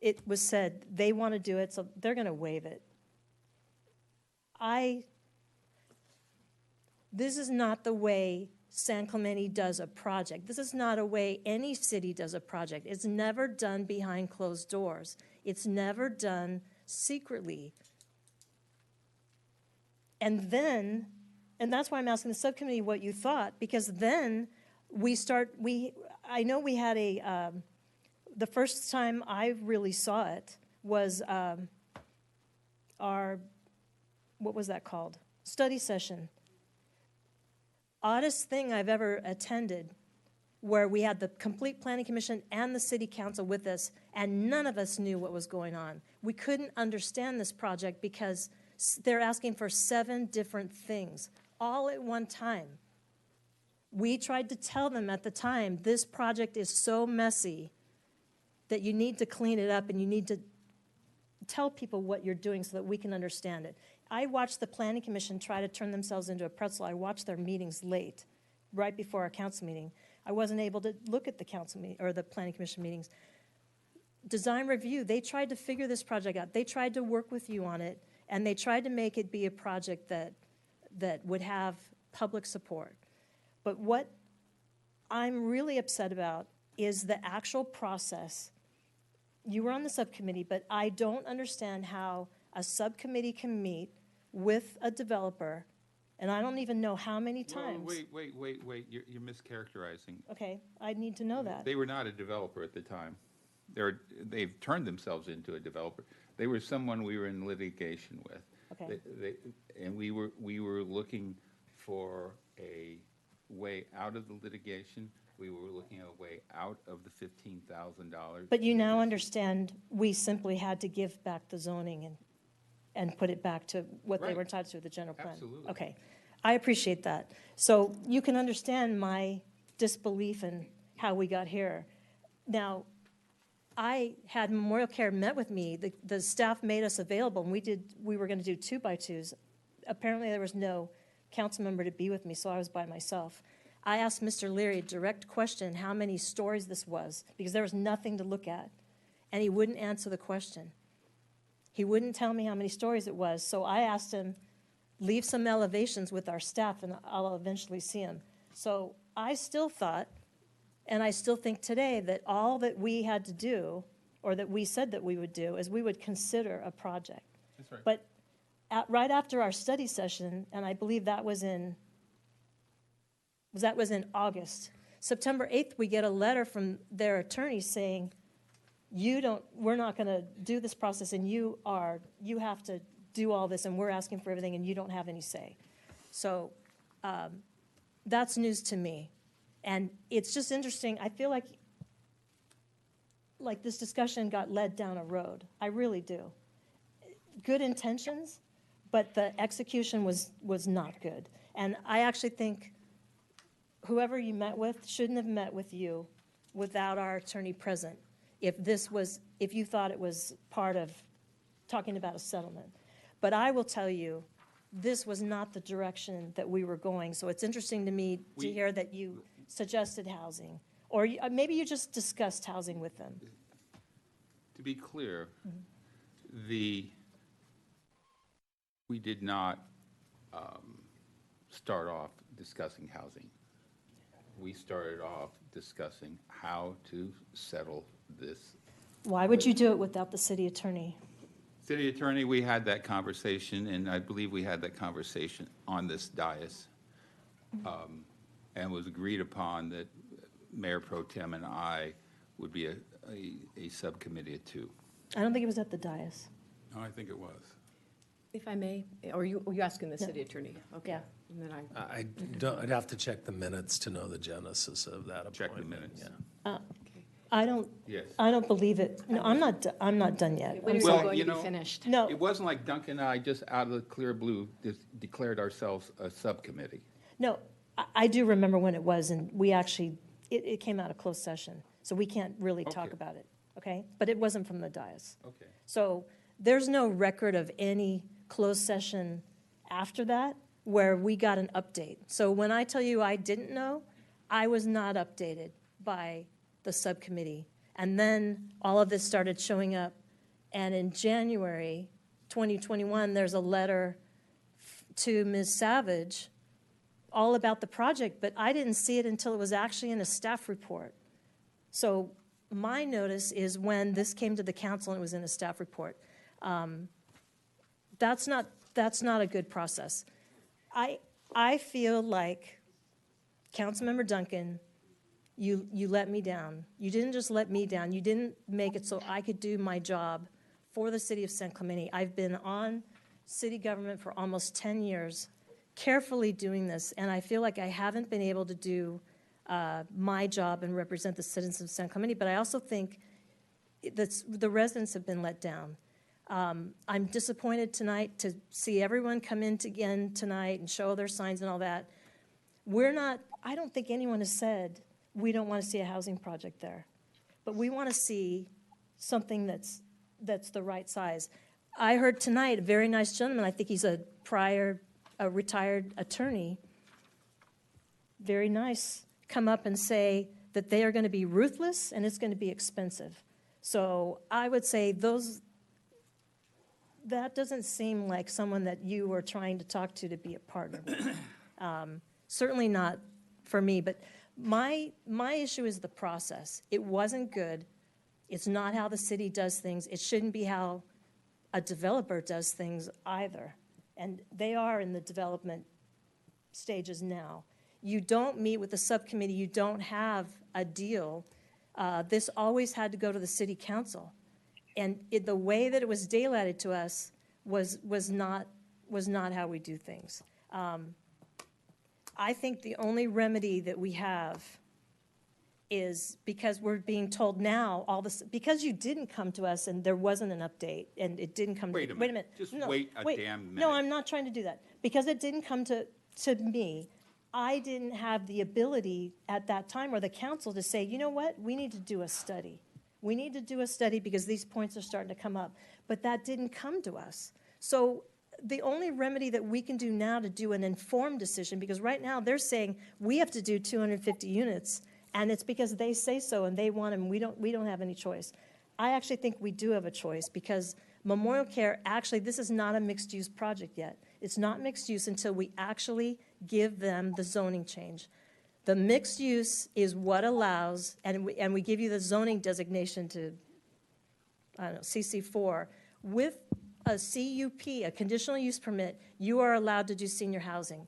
it was said they want to do it, so they're going to waive it. This is not the way San Clemente does a project. This is not a way any city does a project. It's never done behind closed doors. It's never done secretly. And that's why I'm asking the subcommittee what you thought, because then I know we had the first time I really saw it was our, what was that called? Study session. Oddest thing I've ever attended, where we had the complete planning commission and the city council with us, and none of us knew what was going on. We couldn't understand this project because they're asking for 7 different things, all at one time. We tried to tell them at the time, this project is so messy that you need to clean it up and you need to tell people what you're doing so that we can understand it. I watched the planning commission try to turn themselves into a pretzel. I watched their meetings late, right before our council meeting. I wasn't able to look at the council meeting or the planning commission meetings. Design review, they tried to figure this project out. They tried to work with you on it, and they tried to make it be a project that would have public support. But what I'm really upset about is the actual process. You were on the subcommittee, but I don't understand how a subcommittee can meet with a developer, and I don't even know how many times. Wait. You're mischaracterizing. Okay, I need to know that. They were not a developer at the time. They've turned themselves into a developer. They were someone we were in litigation with. Okay. And we were looking for a way out of the litigation. We were looking at a way out of the $15,000. But you now understand we simply had to give back the zoning and put it back to what they were entitled to, the general plan. Absolutely. Okay, I appreciate that. So you can understand my disbelief in how we got here. Now, I had Memorial Care met with me. The staff made us available, and we were going to do 2x2s. Apparently, there was no council member to be with me, so I was by myself. I asked Mr. Leary a direct question, how many stories this was, because there was nothing to look at, and he wouldn't answer the question. He wouldn't tell me how many stories it was, so I asked him, leave some elevations with our staff, and I'll eventually see him. So I still thought, and I still think today, that all that we had to do, or that we said that we would do, is we would consider a project. That's right. But right after our study session, and I believe that was in August, September 8th, we get a letter from their attorney saying, we're not going to do this process, and you have to do all this, and we're asking for everything, and you don't have any say. So that's news to me. And it's just interesting. I feel like like this discussion got led down a road. I really do. Good intentions, but the execution was not good. And I actually think whoever you met with shouldn't have met with you without our attorney present if you thought it was part of talking about a settlement. But I will tell you, this was not the direction that we were going. So it's interesting to me to hear that you suggested housing, or maybe you just discussed housing with them. To be clear, we did not start off discussing housing. We started off discussing how to settle this. Why would you do it without the city attorney? City attorney, we had that conversation, and I believe we had that conversation on this dais, and was agreed upon that Mayor Pro Tem and I would be a subcommittee of two. I don't think it was at the dais. No, I think it was. If I may, or are you asking the city attorney? Okay. Yeah. And then I'd have to check the minutes to know the genesis of that appointment. Check the minutes. Yeah. I don't. Yes. I don't believe it. No, I'm not done yet. When are you going to be finished? No. It wasn't like Duncan and I just out of the clear blue declared ourselves a subcommittee. No, I do remember when it was, and we actually, it came out of closed session, so we can't really talk about it, okay? But it wasn't from the dais. Okay. So there's no record of any closed session after that where we got an update. So when I tell you I didn't know, I was not updated by the subcommittee. And then all of this started showing up. And in January 2021, there's a letter to Ms. Savage all about the project, but I didn't see it until it was actually in a staff report. So my notice is when this came to the council and it was in a staff report. That's not a good process. I feel like, Councilmember Duncan, you let me down. You didn't just let me down. You didn't make it so I could do my job for the city of San Clemente. I've been on city government for almost 10 years, carefully doing this, and I feel like I haven't been able to do my job and represent the citizens of San Clemente, but I also think that the residents have been let down. I'm disappointed tonight to see everyone come in again tonight and show their signs and all that. I don't think anyone has said we don't want to see a housing project there, but we want to see something that's the right size. I heard tonight a very nice gentleman, I think he's a retired attorney, very nice, come up and say that they are going to be ruthless and it's going to be expensive. So I would say that doesn't seem like someone that you were trying to talk to be a partner with. Certainly not for me, but my issue is the process. It wasn't good. It's not how the city does things. It shouldn't be how a developer does things either. And they are in the development stages now. You don't meet with the subcommittee. You don't have a deal. This always had to go to the city council. And the way that it was daylighted to us was not how we do things. I think the only remedy that we have is because we're being told now all this, because you didn't come to us and there wasn't an update and it didn't come. Wait a minute. Just wait a damn minute. No, I'm not trying to do that. Because it didn't come to me, I didn't have the ability at that time or the council to say, you know what, we need to do a study. We need to do a study because these points are starting to come up. But that didn't come to us. So the only remedy that we can do now to do an informed decision, because right now they're saying we have to do 250 units, and it's because they say so and they want them. We don't have any choice. I actually think we do have a choice because Memorial Care, actually, this is not a mixed-use project yet. It's not mixed use until we actually give them the zoning change. The mixed use is what allows, and we give you the zoning designation to, I don't know, CC4. With a CUP, a conditional use permit, you are allowed to do senior housing.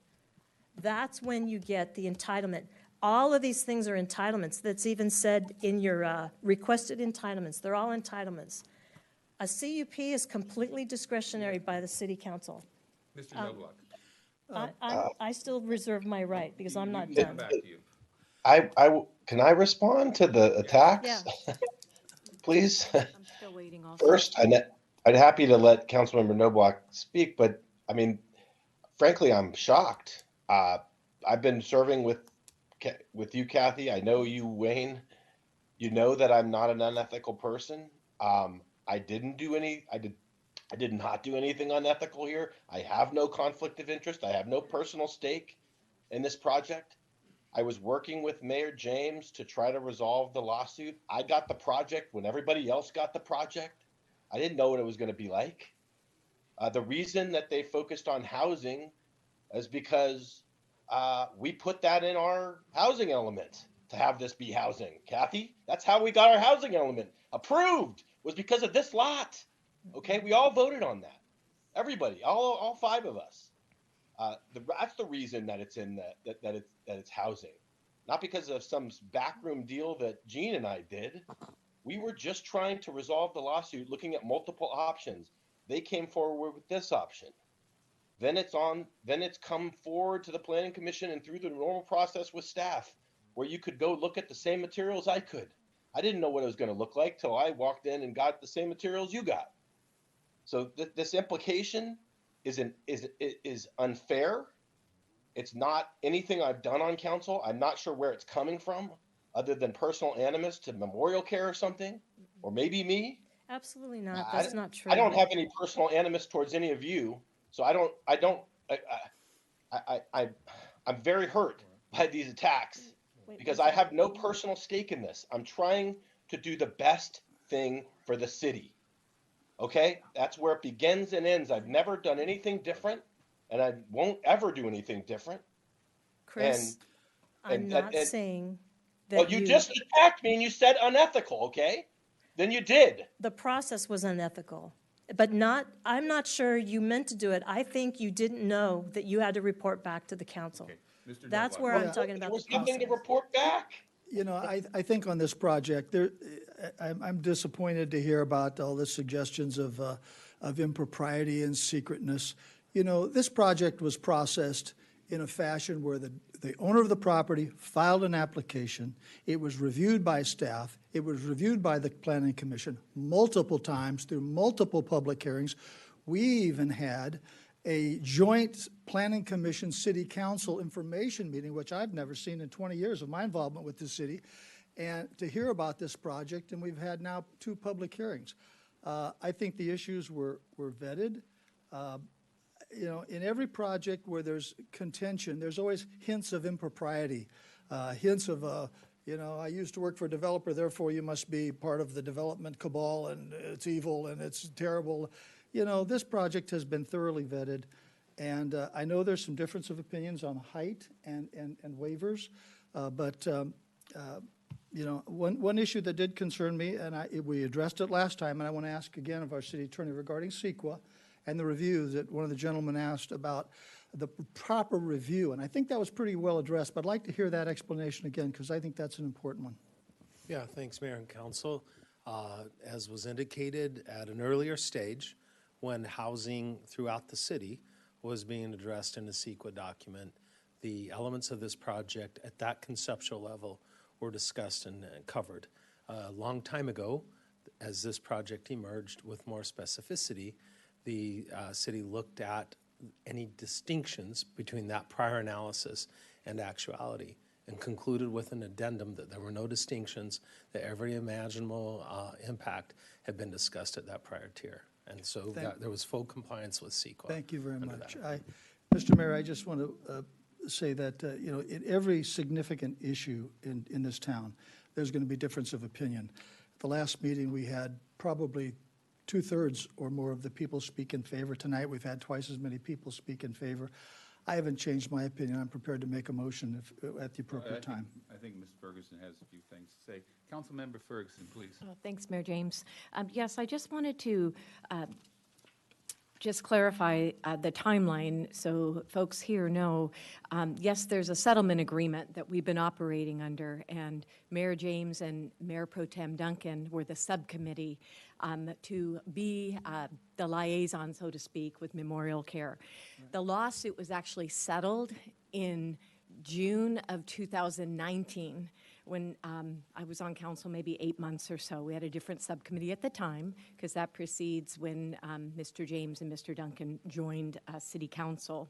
That's when you get the entitlement. All of these things are entitlements. That's even said in your requested entitlements. They're all entitlements. A CUP is completely discretionary by the city council. Mr. Noblock. I still reserve my right because I'm not You done. come back to you. Can I respond to the attacks? Yeah. please. I'm still waiting also. First, I'd happy to let Councilmember Noblock speak, but I mean, frankly, I'm shocked. I've been serving with you, Kathy. I know you, Wayne. You know that I'm not an unethical person. I did not do anything unethical here. I have no conflict of interest. I have no personal stake in this project. I was working with Mayor James to try to resolve the lawsuit. I got the project when everybody else got the project. I didn't know what it was going to be like. The reason that they focused on housing is because we put that in our housing element to have this be housing. Kathy, that's how we got our housing element approved, was because of this lot. Okay, we all voted on that. Everybody, all 5 of us. That's the reason that it's in that it's housing, not because of some backroom deal that Gene and I did. We were just trying to resolve the lawsuit, looking at multiple options. They came forward with this option. Then it's come forward to the Planning Commission and through the normal process with staff, where you could go look at the same materials I could. I didn't know what it was going to look like till I walked in and got the same materials you got. So this implication is unfair. It's not anything I've done on council. I'm not sure where it's coming from, other than personal animus to Memorial Care or something, or maybe me. Absolutely not. That's not true. I don't have any personal animus towards any of you, so I'm very hurt by these attacks because I have no personal stake in this. I'm trying to do the best thing for the city. Okay, that's where it begins and ends. I've never done anything different, and I won't ever do anything different. Chris, I'm not saying that well, you just attacked me and you said unethical, okay? Then you did. The process was unethical, but I'm not sure you meant to do it. I think you didn't know that you had to report back to the council. Okay. That's where I'm talking about the process. There was nothing to report back. You know, I think on this project, I'm disappointed to hear about all the suggestions of impropriety and secretness. You know, this project was processed in a fashion where the owner of the property filed an application. It was reviewed by staff. It was reviewed by the Planning Commission multiple times through multiple public hearings. We even had a joint Planning Commission City Council information meeting, which I've never seen in 20 years of my involvement with the city, and to hear about this project, and we've had now 2 public hearings. I think the issues were vetted. You know, in every project where there's contention, there's always hints of impropriety, hints of, you know, I used to work for a developer, therefore you must be part of the development cabal, and it's evil and it's terrible. You know, this project has been thoroughly vetted, and I know there's some difference of opinions on height and waivers, but you know, one issue that did concern me, and we addressed it last time, and I want to ask again of our city attorney regarding CEQA and the review that one of the gentlemen asked about the proper review, and I think that was pretty well addressed, but I'd like to hear that explanation again, because I think that's an important one. Yeah, thanks, Mayor and Council. As was indicated at an earlier stage, when housing throughout the city was being addressed in the CEQA document, the elements of this project at that conceptual level were discussed and covered. A long time ago, as this project emerged with more specificity, the city looked at any distinctions between that prior analysis and actuality and concluded with an addendum that there were no distinctions, that every imaginable impact had been discussed at that prior tier. And so there was full compliance with CEQA. Thank you very much. Mr. Mayor, I just want to say that, you know, in every significant issue in this town, there's going to be difference of opinion. At the last meeting, we had probably 2/3 or more of the people speak in favor. Tonight, we've had twice as many people speak in favor. I haven't changed my opinion. I'm prepared to make a motion at the appropriate time. I think Ms. Ferguson has a few things to say. Councilmember Ferguson, please. Thanks, Mayor James. Yes, I just wanted to just clarify the timeline so folks here know. Yes, there's a settlement agreement that we've been operating under, and Mayor James and Mayor Pro Tem Duncan were the subcommittee to be the liaison, so to speak, with Memorial Care. The lawsuit was actually settled in June of 2019, when I was on council, maybe 8 months or so. We had a different subcommittee at the time, because that precedes when Mr. James and Mr. Duncan joined city council.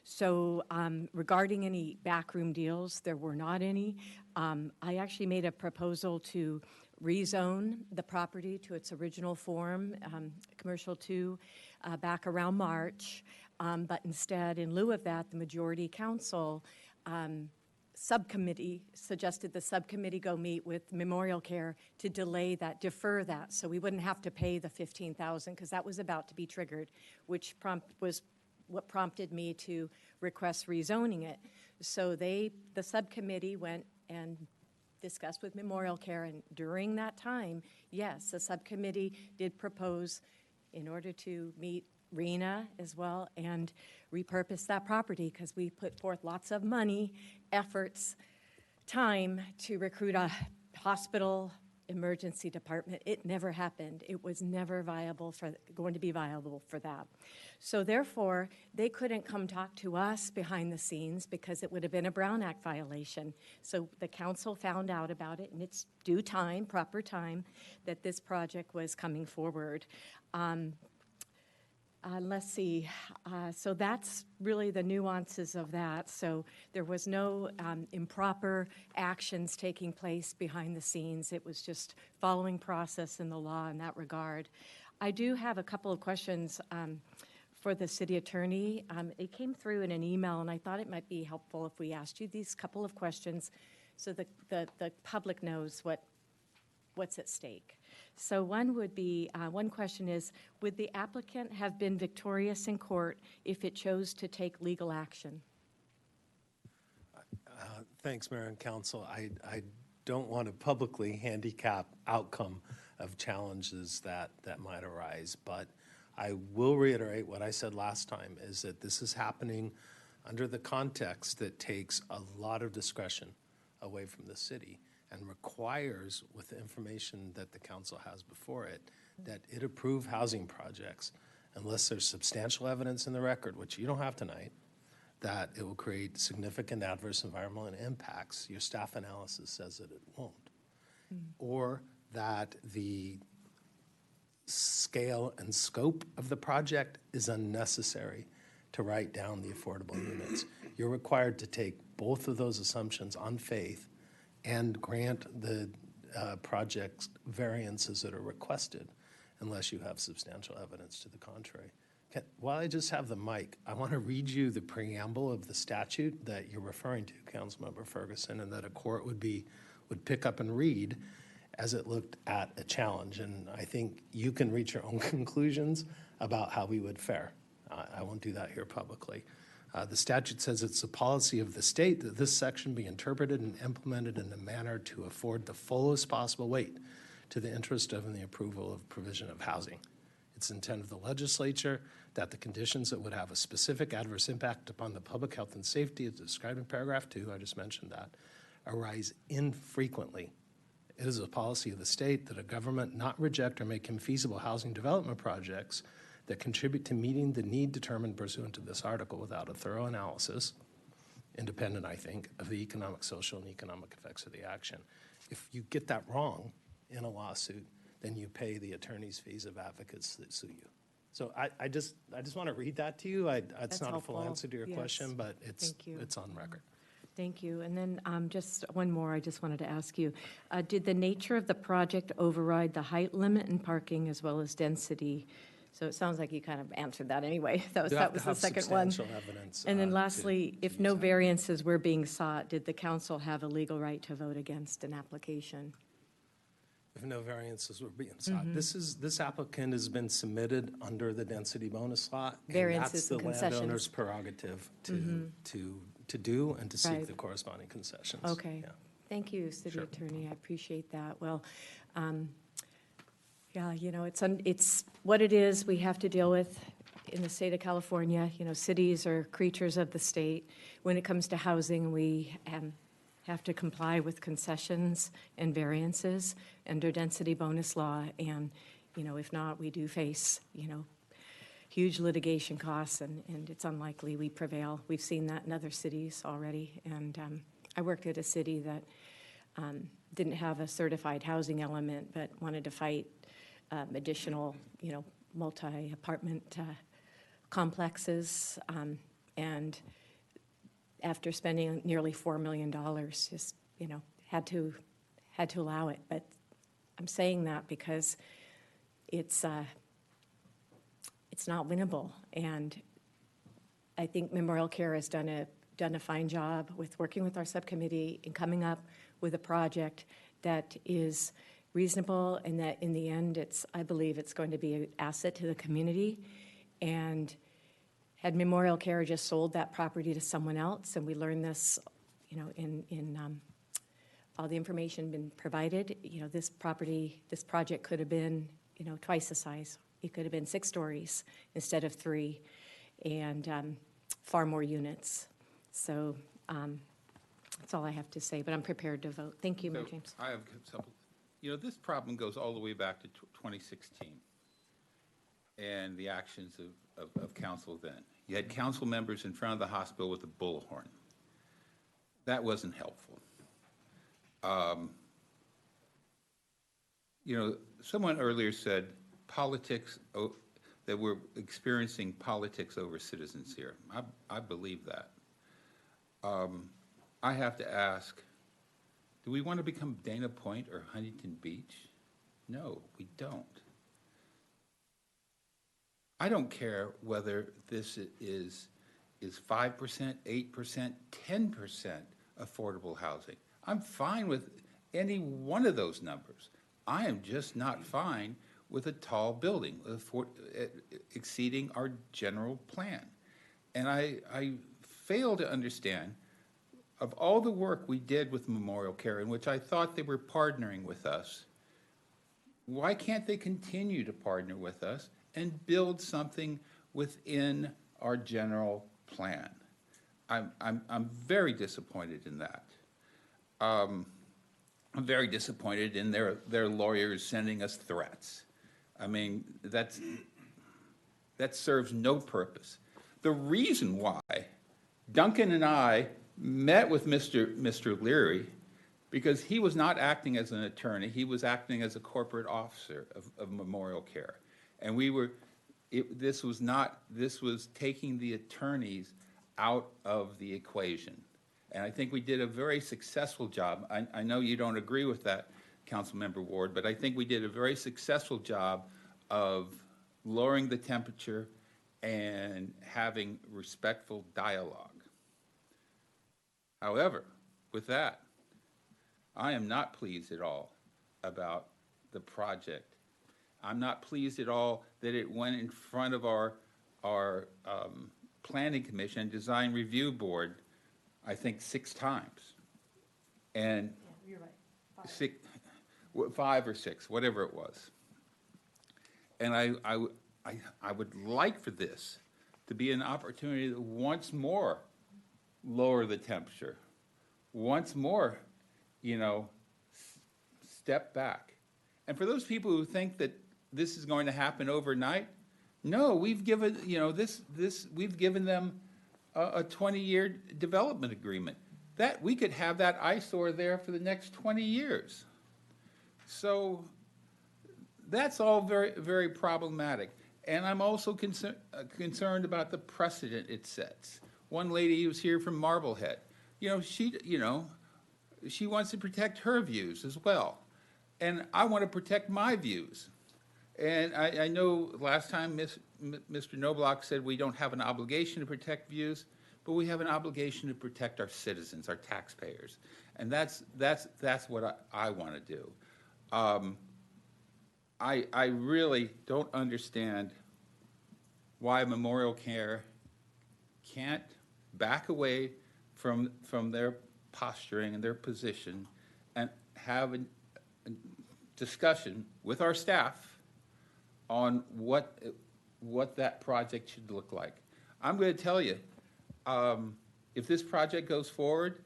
So regarding any backroom deals, there were not any. I actually made a proposal to rezone the property to its original form, commercial 2, back around March. But instead, in lieu of that, the majority council subcommittee suggested the subcommittee go meet with Memorial Care to delay that, defer that, so we wouldn't have to pay the $15,000, because that was about to be triggered, which was what prompted me to request rezoning it. So the subcommittee went and discussed with Memorial Care, and during that time, yes, the subcommittee did propose, in order to meet RENA as well, and repurpose that property, because we put forth lots of money, efforts, time to recruit a hospital emergency department. It never happened. It was never going to be viable for that. So therefore, they couldn't come talk to us behind the scenes, because it would have been a Brown Act violation. So the council found out about it in its due time, proper time, that this project was coming forward. Let's see, so that's really the nuances of that. So there was no improper actions taking place behind the scenes. It was just following process in the law in that regard. I do have a couple of questions for the city attorney. It came through in an email, and I thought it might be helpful if we asked you these couple of questions so the public knows what's at stake. So one question is, would the applicant have been victorious in court if it chose to take legal action? Thanks, Mayor and Council. I don't want to publicly handicap outcome of challenges that might arise, but I will reiterate what I said last time, is that this is happening under the context that takes a lot of discretion away from the city, and requires, with the information that the council has before it, that it approve housing projects unless there's substantial evidence in the record, which you don't have tonight, that it will create significant adverse environmental impacts. Your staff analysis says that it won't. Or that the scale and scope of the project is unnecessary to write down the affordable units. You're required to take both of those assumptions on faith and grant the project variances that are requested unless you have substantial evidence to the contrary. While I just have the mic, I want to read you the preamble of the statute that you're referring to, Councilmember Ferguson, and that a court would pick up and read as it looked at a challenge. And I think you can reach your own conclusions about how we would fare. I won't do that here publicly. The statute says it's the policy of the state that this section be interpreted and implemented in a manner to afford the fullest possible weight to the interest of and the approval of provision of housing. It's the intent of the legislature that the conditions that would have a specific adverse impact upon the public health and safety, as described in paragraph 2, I just mentioned that, arise infrequently. It is a policy of the state that a government not reject or make infeasible housing development projects that contribute to meeting the need determined pursuant to this article without a thorough analysis, independent, I think, of the economic, social, and economic effects of the action. If you get that wrong in a lawsuit, then you pay the attorney's fees of advocates that sue you. So I just want to read that to you. It's not helpful. a full answer to your question, but it's on record. Thank you. And then just one more I just wanted to ask you. Did the nature of the project override the height limit in parking as well as density? So it sounds like you kind of answered that anyway. That was the second one. And then lastly, if no variances were being sought, did the council have a legal right to vote against an application? If no variances were being sought. This applicant has been submitted under the density bonus law. Variances and concessions. That's the landowner's prerogative to do and to seek the corresponding concessions. Okay. Yeah. Thank you, City Attorney. I appreciate that. Well, yeah, you know, it's what it is we have to deal with in the state of California. You know, cities are creatures of the state. When it comes to housing, we have to comply with concessions and variances under density bonus law. And, you know, if not, we do face, you know, huge litigation costs, and it's unlikely we prevail. We've seen that in other cities already, and I worked at a city that didn't have a certified housing element, but wanted to fight additional, multi-apartment complexes, and after spending nearly $4 million, just, had to allow it. But I'm saying that because it's not winnable, and I think Memorial Care has done a fine job with working with our subcommittee and coming up with a project that is reasonable, and that in the end, I believe it's going to be an asset to the community. And had Memorial Care just sold that property to someone else, and we learned this, in all the information been provided, this project could have been, twice the size. It could have been 6 stories instead of 3, and far more units. So that's all I have to say, but I'm prepared to vote. Thank you, Mayor James. I have some, this problem goes all the way back to 2016 and the actions of council then. You had council members in front of the hospital with a bullhorn. That wasn't helpful. Someone earlier said politics, that we're experiencing politics over citizens here. I believe that. I have to ask, do we want to become Dana Point or Huntington Beach? No, we don't. I don't care whether this is 5%, 8%, 10% affordable housing. I'm fine with any one of those numbers. I am just not fine with a tall building exceeding our general plan. And I fail to understand, of all the work we did with Memorial Care, in which I thought they were partnering with us, why can't they continue to partner with us and build something within our general plan? I'm very disappointed in that. I'm very disappointed in their lawyers sending us threats. I mean, that serves no purpose. The reason why Duncan and I met with Mr. Leary, because he was not acting as an attorney, he was acting as a corporate officer of Memorial Care. And this was taking the attorneys out of the equation. And I think we did a very successful job. I know you don't agree with that, Councilmember Ward, but I think we did a very successful job of lowering the temperature and having respectful dialogue. However, with that, I am not pleased at all about the project. I'm not pleased at all that it went in front of our Planning Commission and Design Review Board, I think 6 times. And yeah, you're right. 5 or 6, whatever it was. And I would like for this to be an opportunity to once more lower the temperature, once more, step back. And for those people who think that this is going to happen overnight, no, we've given, we've given them a 20-year development agreement. That we could have that eyesore there for the next 20 years. So that's all very, very problematic. And I'm also concerned about the precedent it sets. One lady who was here from Marblehead, she wants to protect her views as well. And I want to protect my views. And I know last time Mr. Knobloch said we don't have an obligation to protect views, but we have an obligation to protect our citizens, our taxpayers. And that's what I want to do. I really don't understand why Memorial Care can't back away from their posturing and their position and have a discussion with our staff on what that project should look like. I'm going to tell you, if this project goes forward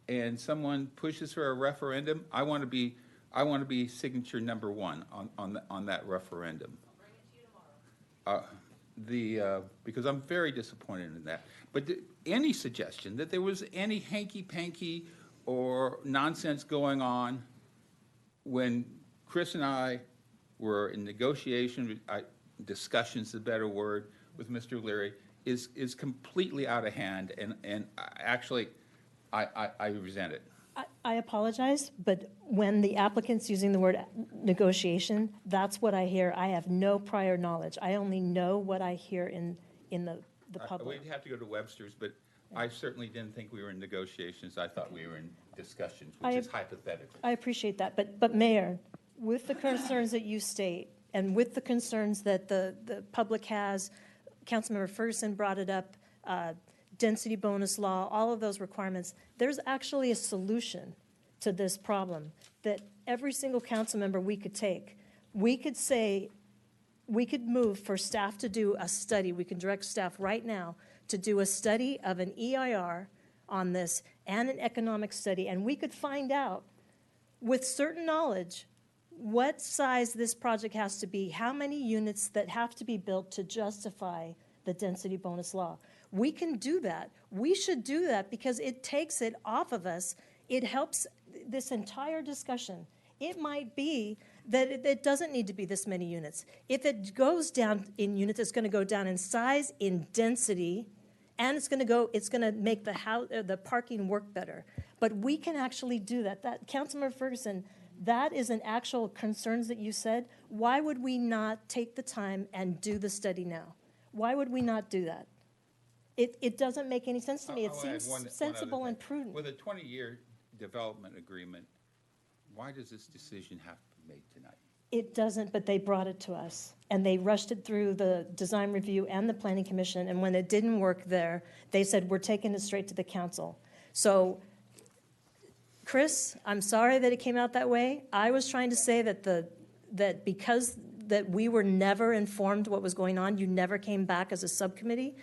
and someone pushes for a referendum, I want to be signature number 1 on that referendum. I'll bring it to you tomorrow. because I'm very disappointed in that. But any suggestion that there was any hanky-panky or nonsense going on when Chris and I were in negotiation, discussion's the better word, with Mr. Leary, is completely out of hand, and I resent it. I apologize, but when the applicant's using the word negotiation, that's what I hear. I have no prior knowledge. I only know what I hear in the public. We'd have to go to Webster's, but I certainly didn't think we were in negotiations. I thought we were in discussions, which is hypothetical. I appreciate that, but Mayor, with the concerns that you state, and with the concerns that the public has, Councilmember Ferguson brought it up, density bonus law, all of those requirements, there's actually a solution to this problem that every single council member we could take. We could say, we could move for staff to do a study. We can direct staff right now to do a study of an EIR on this and an economic study, and we could find out with certain knowledge what size this project has to be, how many units that have to be built to justify the density bonus law. We can do that. We should do that because it takes it off of us. It helps this entire discussion. It might be that it doesn't need to be this many units. If it goes down in units, it's going to go down in size, in density, and it's going to make the parking work better. But we can actually do that. That, Councilmember Ferguson, that is an actual concerns that you said. Why would we not take the time and do the study now? Why would we not do that? It doesn't make any sense to me. It seems sensible and prudent. With a 20-year development agreement, why does this decision have to be made tonight? It doesn't, but they brought it to us. And they rushed it through the design review and the planning commission. And when it didn't work there, they said, we're taking it straight to the council. So, Chris, I'm sorry that it came out that way. I was trying to say that because that we were never informed what was going on, you never came back as a subcommittee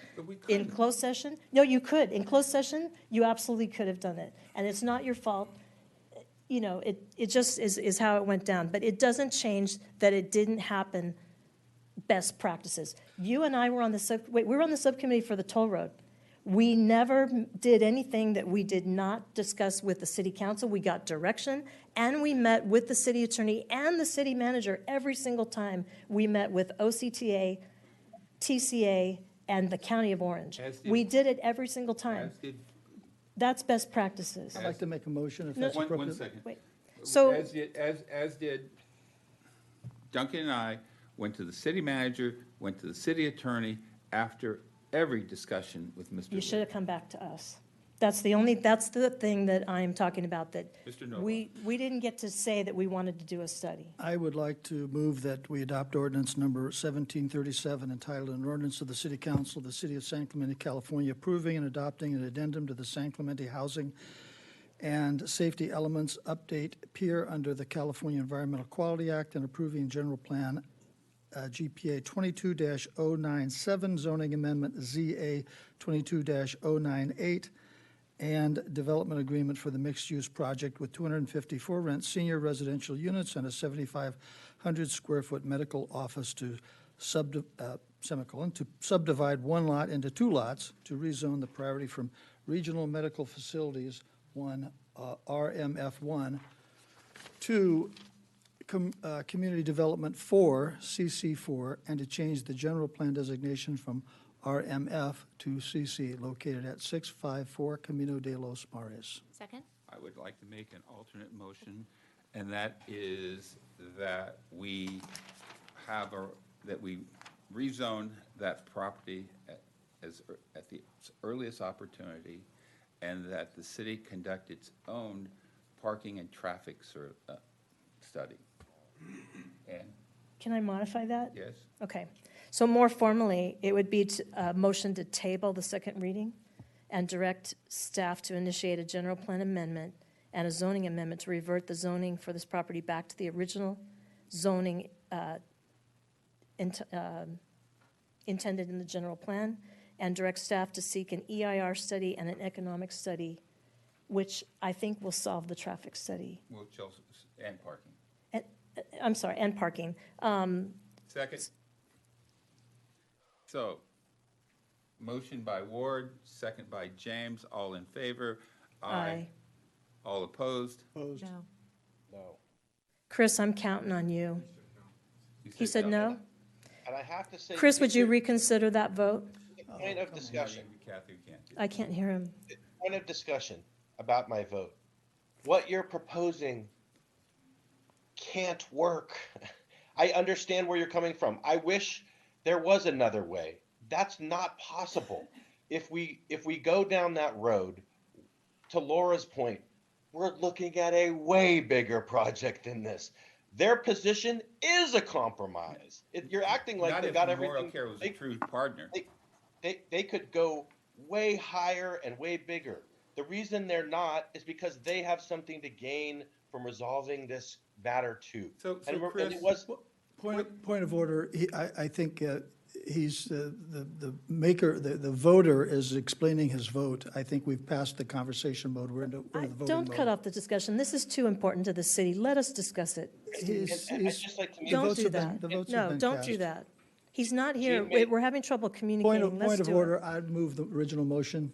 in closed session. No, you could. In closed session, you absolutely could have done it. And it's not your fault. You know, it just is how it went down. But it doesn't change that it didn't happen best practices. You and I were on the we were on the subcommittee for the toll road. We never did anything that we did not discuss with the city council. We got direction, and we met with the city attorney and the city manager every single time we met with OCTA, TCA, and the County of Orange. We did it every single time. That's best practices. I'd like to make a motion if that's appropriate. One second. Wait. So, as did Duncan and I, went to the city manager, went to the city attorney after every discussion with Mr. You should have come back to us. That's the thing that I'm talking about, that we didn't get to say that we wanted to do a study. I would like to move that we adopt ordinance number 1737, entitled an ordinance of the City Council of the City of San Clemente, California, approving and adopting an addendum to the San Clemente Housing and Safety Elements Update PIER under the California Environmental Quality Act, and approving general plan GPA 22-097, zoning amendment ZA 22-098, and development agreement for the mixed-use project with 254 rent senior residential units and a 7,500-square-foot medical office to subdivide one lot into two lots to rezone the priority from regional medical facilities 1 RMF1 to Community Development 4, CC4, and to change the general plan designation from RMF to CC, located at 654 Camino de los Mares. Second? I would like to make an alternate motion, and that is that we rezone that property at the earliest opportunity, and that the city conduct its own parking and traffic study. And Can I modify that? yes, Okay. So more formally, it would be a motion to table the second reading and direct staff to initiate a general plan amendment and a zoning amendment to revert the zoning for this property back to the original zoning intended in the general plan, and direct staff to seek an EIR study and an economic study, which I think will solve the traffic study. and parking. I'm sorry, and parking. Second. So, motion by Ward, second by James, all in favor? Aye. All opposed? No. No. Chris, I'm counting on you. He said no? And I have to say. Chris, would you reconsider that vote? Point of discussion. Kathy, we can't do I can't hear him. Point of discussion about my vote. What you're proposing can't work. I understand where you're coming from. I wish there was another way. That's not possible. If we go down that road, to Laura's point, we're looking at a way bigger project than this. Their position is a compromise. You're acting like Not they if got Memorial everything. Care was a true partner. They could go way higher and way bigger. The reason they're not is because they have something to gain from resolving this matter too. So and Chris, it was Point of order. I think he's the maker, the voter is explaining his vote. I think we've passed the conversation mode. We're in the voting mode. Don't cut off the discussion. This is too important to the city. Let us discuss it. Don't do that. No, don't do that. He's not here. We're having trouble communicating. Point of order, I'd move the original motion.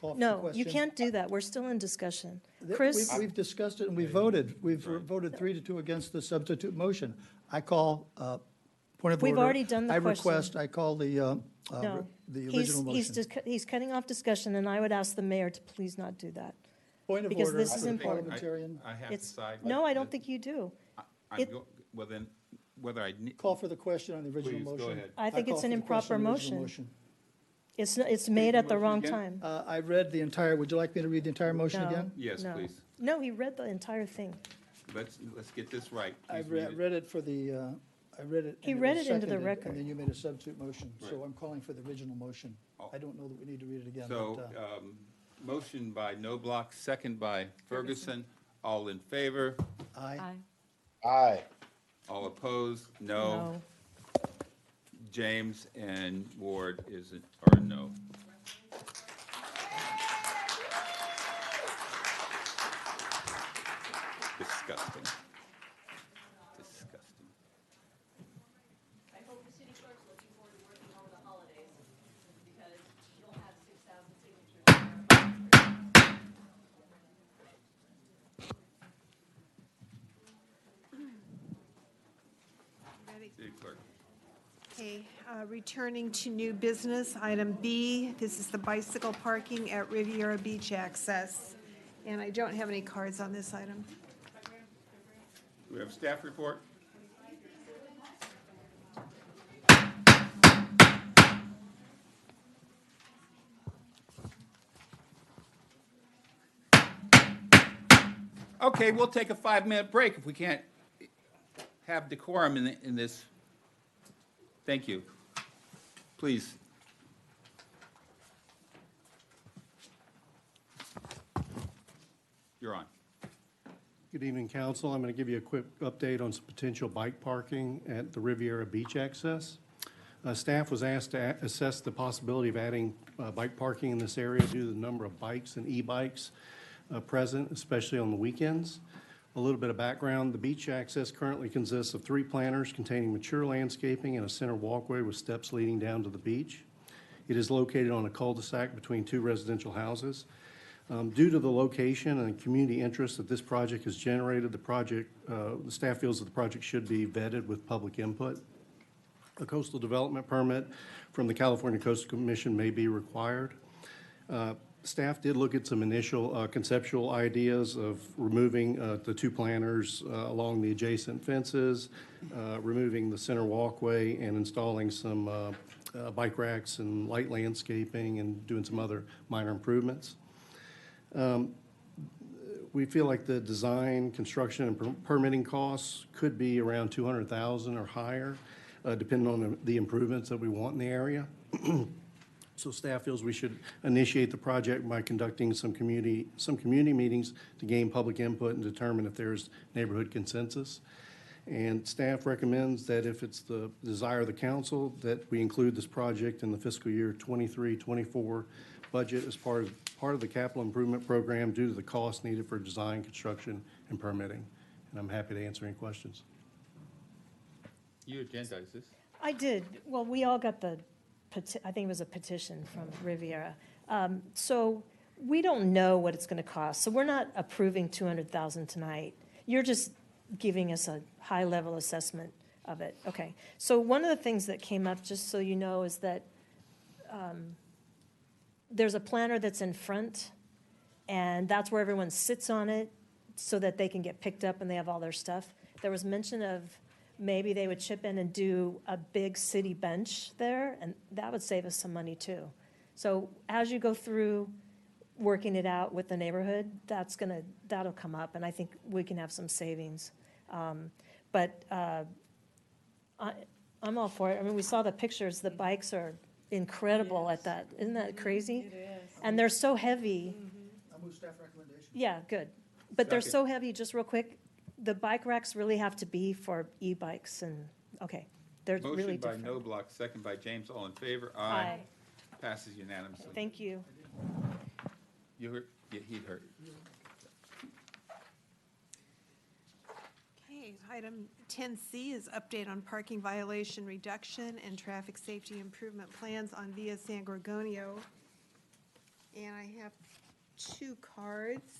Call for the No, you question. can't do that. We're still in discussion. Chris? We've discussed it and we voted. We've voted 3-2 against the substitute motion. I call, point of order. We've already done the question. I call the No. original motion. He's cutting off discussion, and I would ask the mayor to please not do that. Point of Because order. this is for the important. parliamentarian. I have to It's, side. no, I don't think you do. Well then, whether I. Call for the question on the original Please, go motion. ahead. I think call it's for an the question improper on the original motion. It's made at the wrong again? time. I read the entire, would you like me to read the entire motion No, again? Yes, no. please. No, he read the entire thing. Let's get this right. I Please read it. read it for the, I read it. He and read was it into the seconded, record. And then you made a substitute motion, so Right. I'm calling for the original motion. Oh. I don't know that we need to read it again. So, but, motion by Noblock, second by Ferguson. All in favor? Aye. Aye. All opposed? No. James and Ward are no. Disgusting. Disgusting. I hope the city clerk's looking forward to working over the holidays, because you'll have 6,000 signatures. Ready? City clerk. Okay, returning to new business, item B, this is the bicycle parking at Riviera Beach access. And I don't have any cards on this item. We have staff report? Okay, we'll take a 5-minute break if we can't have decorum in this. Thank you. Please. You're on. Good evening, council. I'm going to give you a quick update on some potential bike parking at the Riviera Beach access. Staff was asked to assess the possibility of adding bike parking in this area due to the number of bikes and e-bikes present, especially on the weekends. A little bit of background, the beach access currently consists of 3 planters containing mature landscaping and a center walkway with steps leading down to the beach. It is located on a cul-de-sac between 2 residential houses. Due to the location and community interest that this project has generated, the staff feels that the project should be vetted with public input. A coastal development permit from the California Coastal Commission may be required. Staff did look at some initial conceptual ideas of removing the 2 planters along the adjacent fences, removing the center walkway, and installing some bike racks and light landscaping and doing some other minor improvements. We feel like the design, construction, and permitting costs could be around $200,000 or higher, depending on the improvements that we want in the area. So staff feels we should initiate the project by conducting some community meetings to gain public input and determine if there's neighborhood consensus. And staff recommends that if it's the desire of the council, that we include this project in the fiscal year 23-24 budget as part of the capital improvement program due to the cost needed for design, construction, and permitting. And I'm happy to answer any questions. You agendized this. I did. Well, we all got the I think it was a petition from Riviera. So we don't know what it's going to cost. So we're not approving 200,000 tonight. You're just giving us a high-level assessment of it. Okay. So one of the things that came up, just so you know, is that there's a planter that's in front, and that's where everyone sits on it so that they can get picked up and they have all their stuff. There was mention of maybe they would chip in and do a big city bench there, and that would save us some money too. So as you go through working it out with the neighborhood, that'll come up, and I think we can have some savings. But I'm all for it. I mean, we saw the pictures. The bikes are incredible at that. Isn't that crazy? It is. And they're so heavy. I'll move staff recommendation. Yeah, good. But they're so heavy, just real quick, the bike racks really have to be for e-bikes and, okay, they're really different. Motion by Noblock, second by James. All in favor? Aye. Passes unanimously. Thank you. You heard? Yeah, he heard. Okay, item 10C is update on parking violation reduction and traffic safety improvement plans on Via San Gorgonio. And I have 2 cards.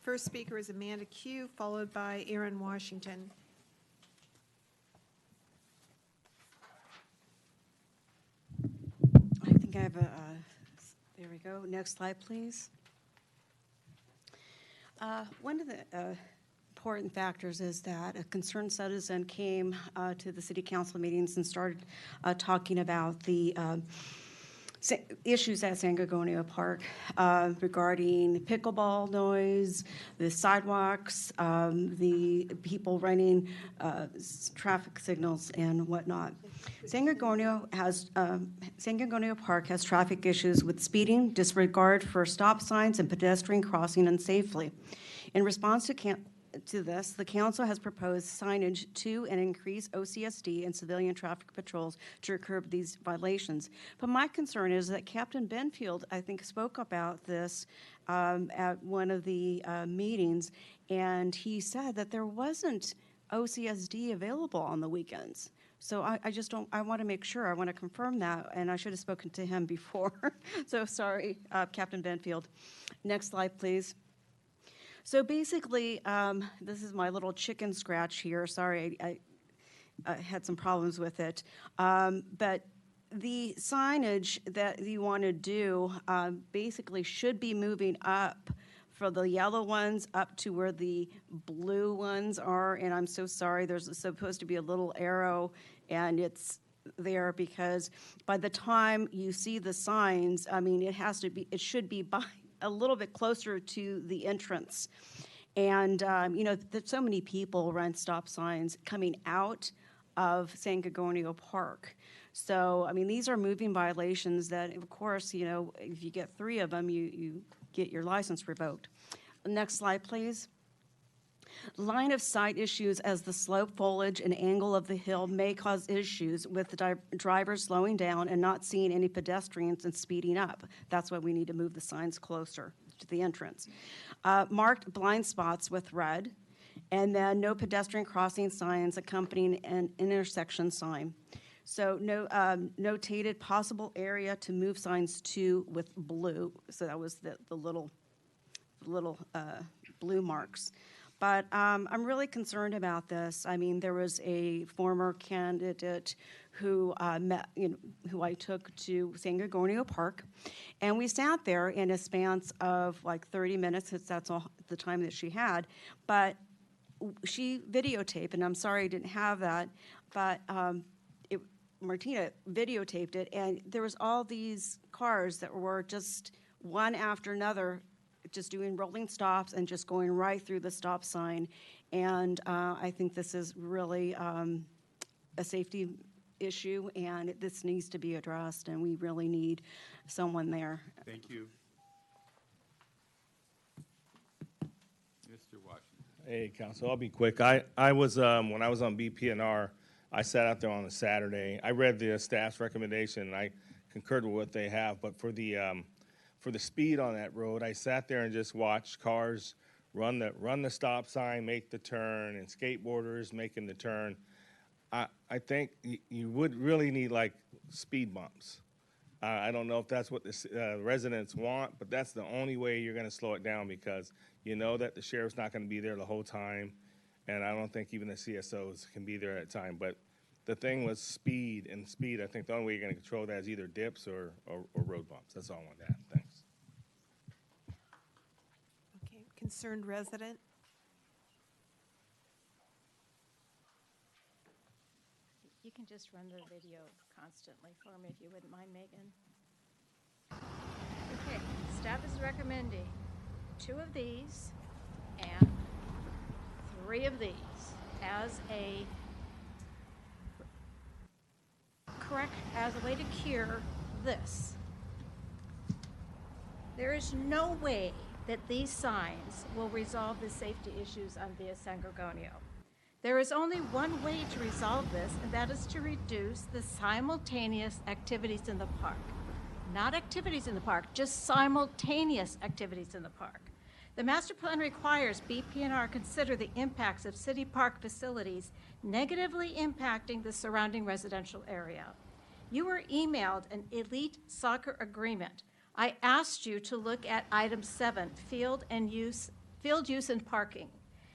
First speaker is Amanda Q, followed by Aaron Washington. I think I have a, there we go. Next slide, please. One of the important factors is that a concerned citizen came to the city council meetings and started talking about the issues at San Gorgonio Park regarding pickleball noise, the sidewalks, the people running traffic signals and whatnot. San Gorgonio Park has traffic issues with speeding, disregard for stop signs, and pedestrian crossing unsafely. In response to this, the council has proposed signage to and increase OCSD and civilian traffic patrols to curb these violations. But my concern is that Captain Benfield, I think, spoke about this at one of the meetings, and he said that there wasn't OCSD available on the weekends. So I just don't, I want to make sure, I want to confirm that, and I should have spoken to him before. So sorry, Captain Benfield. Next slide, please. So basically, this is my little chicken scratch here. Sorry, I had some problems with it. But the signage that you want to do basically should be moving up for the yellow ones up to where the blue ones are. And I'm so sorry, there's supposed to be a little arrow, and it's there because by the time you see the signs, I mean, it should be by a little bit closer to the entrance. And, you know, there's so many people run stop signs coming out of San Gorgonio Park. So, I mean, these are moving violations that, of course, you know, if you get 3 of them, you get your license revoked. Next slide, please. Line of sight issues as the slope, foliage, and angle of the hill may cause issues with the drivers slowing down and not seeing any pedestrians and speeding up. That's why we need to move the signs closer to the entrance. Marked blind spots with red, and then no pedestrian crossing signs accompanying an intersection sign. So notated possible area to move signs to with blue. So that was the little blue marks. But I'm really concerned about this. I mean, there was a former candidate who who I took to San Gorgonio Park, and we sat there in a span of like 30 minutes. That's all the time that she had. But she videotaped, and I'm sorry I didn't have that, but Martina videotaped it, and there was all these cars that were just one after another, just doing rolling stops and just going right through the stop sign. And I think this is really a safety issue, and this needs to be addressed, and we really need someone there. Thank you. Mr. Washington. Hey, Council, I'll be quick. I was, when I was on BPNR, I sat out there on a Saturday. I read the staff's recommendation, and I concurred with what they have, but for the speed on that road, I sat there and just watched cars run the stop sign, make the turn, and skateboarders making the turn. I think you would really need like speed bumps. I don't know if that's what the residents want, but that's the only way you're going to slow it down, because you know that the sheriff's not going to be there the whole time, and I don't think even the CSOs can be there at a time. But the thing was speed, and speed, I think the only way you're going to control that is either dips or road bumps. That's all I want to add. Thanks. Okay, concerned resident? You can just run the video constantly for me if you wouldn't mind, Megan. Okay, staff is recommending 2 of these and 3 of these as a way to cure this. There is no way that these signs will resolve the safety issues on Via San Gorgonio. There is only one way to resolve this, and that is to reduce the simultaneous activities in the park. Not activities in the park, just simultaneous activities in the park. The master plan requires BPNR consider the impacts of city park facilities negatively impacting the surrounding residential area. You were emailed an elite soccer agreement. I asked you to look at item 7, field use and parking.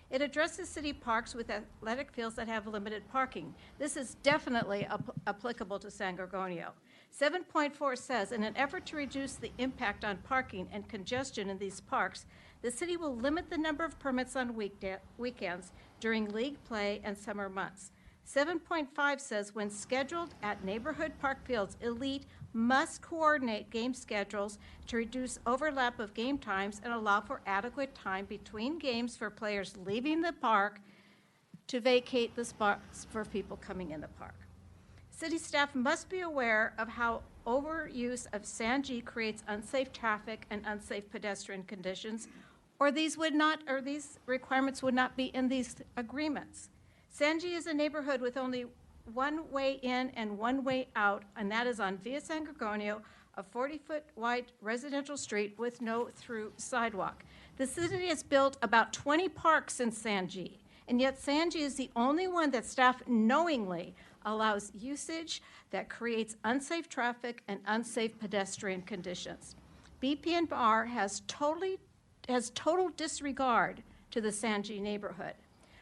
It addresses city parks with athletic fields that have limited parking. This is definitely applicable to San Gorgonio. 7.4 says, in an effort to reduce the impact on parking and congestion in these parks, the city will limit the number of permits on weekends during league play and summer months. 7.5 says, when scheduled at neighborhood park fields, Elite must coordinate game schedules to reduce overlap of game times and allow for adequate time between games for players leaving the park to vacate the spots for people coming in the park. City staff must be aware of how overuse of San-G creates unsafe traffic and unsafe pedestrian conditions, or these requirements would not be in these agreements. San-G is a neighborhood with only one way in and one way out, and that is on Via San Gorgonio, a 40-foot wide residential street with no through sidewalk. The city has built about 20 parks in San-G, and yet San-G is the only one that staff knowingly allows usage that creates unsafe traffic and unsafe pedestrian conditions. BPNR has total disregard to the San-G neighborhood.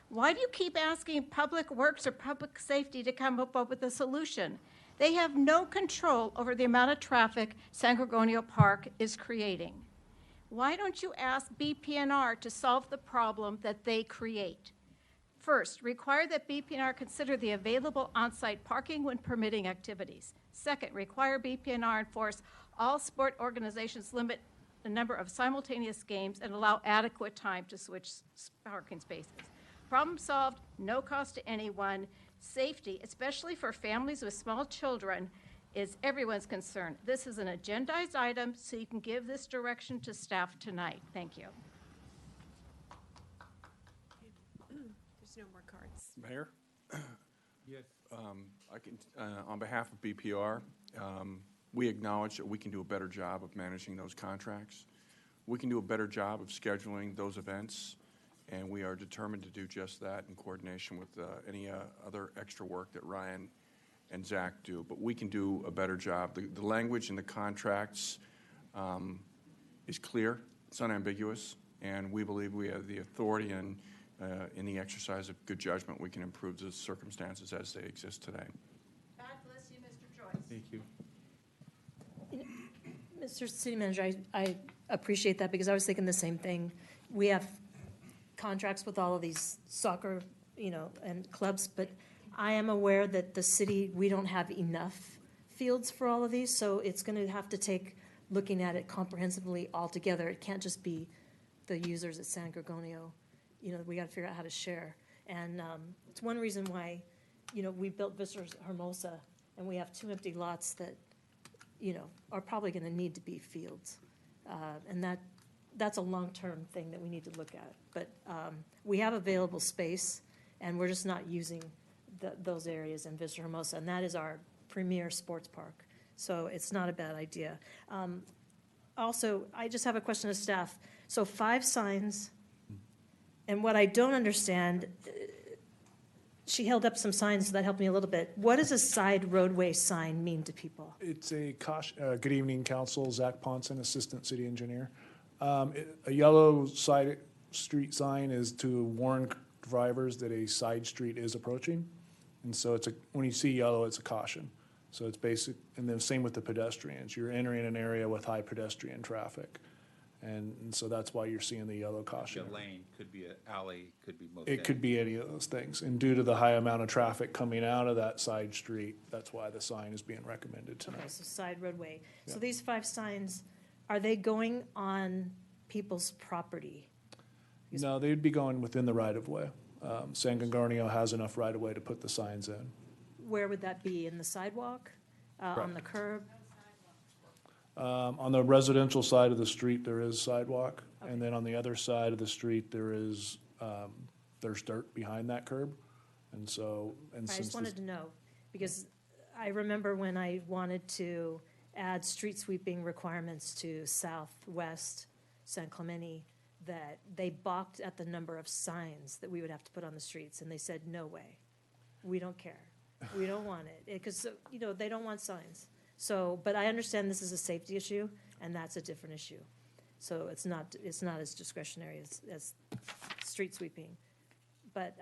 Why do you keep asking Public Works or Public Safety to come up with a solution? They have no control over the amount of traffic San Gorgonio Park is creating. Why don't you ask BPNR to solve the problem that they create? First, require that BPNR consider the available on-site parking when permitting activities. Second, require BPNR enforce all sport organizations limit the number of simultaneous games and allow adequate time to switch parking spaces. Problem solved, no cost to anyone. Safety, especially for families with small children, is everyone's concern. This is an agendized item, so you can give this direction to staff tonight. Thank you. There's no more cards. Mayor? Yes. I can, on behalf of BPR, we acknowledge that we can do a better job of managing those contracts. We can do a better job of scheduling those events, and we are determined to do just that in coordination with any other extra work that Ryan and Zach do. But we can do a better job. The language in the contracts is clear, it's unambiguous, and we believe we have the authority and in the exercise of good judgment, we can improve the circumstances as they exist today. God bless you, Mr. Joyce. Thank you. Mr. City Manager, I appreciate that, because I was thinking the same thing. We have contracts with all of these soccer, and clubs, but I am aware that the city, we don't have enough fields for all of these, so it's going to have to take looking at it comprehensively altogether. It can't just be the users at San Gorgonio. We got to figure out how to share. And it's one reason why, we built Visitors Hermosa, and we have 2 empty lots that, are probably going to need to be fields. And that's a long-term thing that we need to look at. But we have available space, and we're just not using those areas in Visitor Hermosa, and that is our premier sports park. So it's not a bad idea. Also, I just have a question of staff. So 5 signs, and what I don't understand, she held up some signs, so that helped me a little bit. What does a side roadway sign mean to people? It's a good evening, Council. Zach Ponson, Assistant City Engineer. A yellow side street sign is to warn drivers that a side street is approaching. And so when you see yellow, it's a caution. So it's basic, and then same with the pedestrians. You're entering an area with high pedestrian traffic. And so that's why you're seeing the yellow caution. A lane, could be an alley, could be most. It could be any of those things. And due to the high amount of traffic coming out of that side street, that's why the sign is being recommended tonight. Okay, so side roadway. So Yeah. these 5 signs, are they going on people's property? No, they'd be going within the right-of-way. San Gorgonio has enough right-of-way to put the signs in. Where would that be? In the sidewalk? On the curb? On the residential side of the street, there is sidewalk, and then on the other side of the street, there's dirt behind that curb, and so, and I since just wanted to know, because I remember when I wanted to add street sweeping requirements to southwest San Clemente, that they balked at the number of signs that we would have to put on the streets, and they said, no way, we don't care, we don't want it, because, they don't want signs. So, but I understand this is a safety issue, and that's a different issue. So it's not as discretionary as street sweeping. But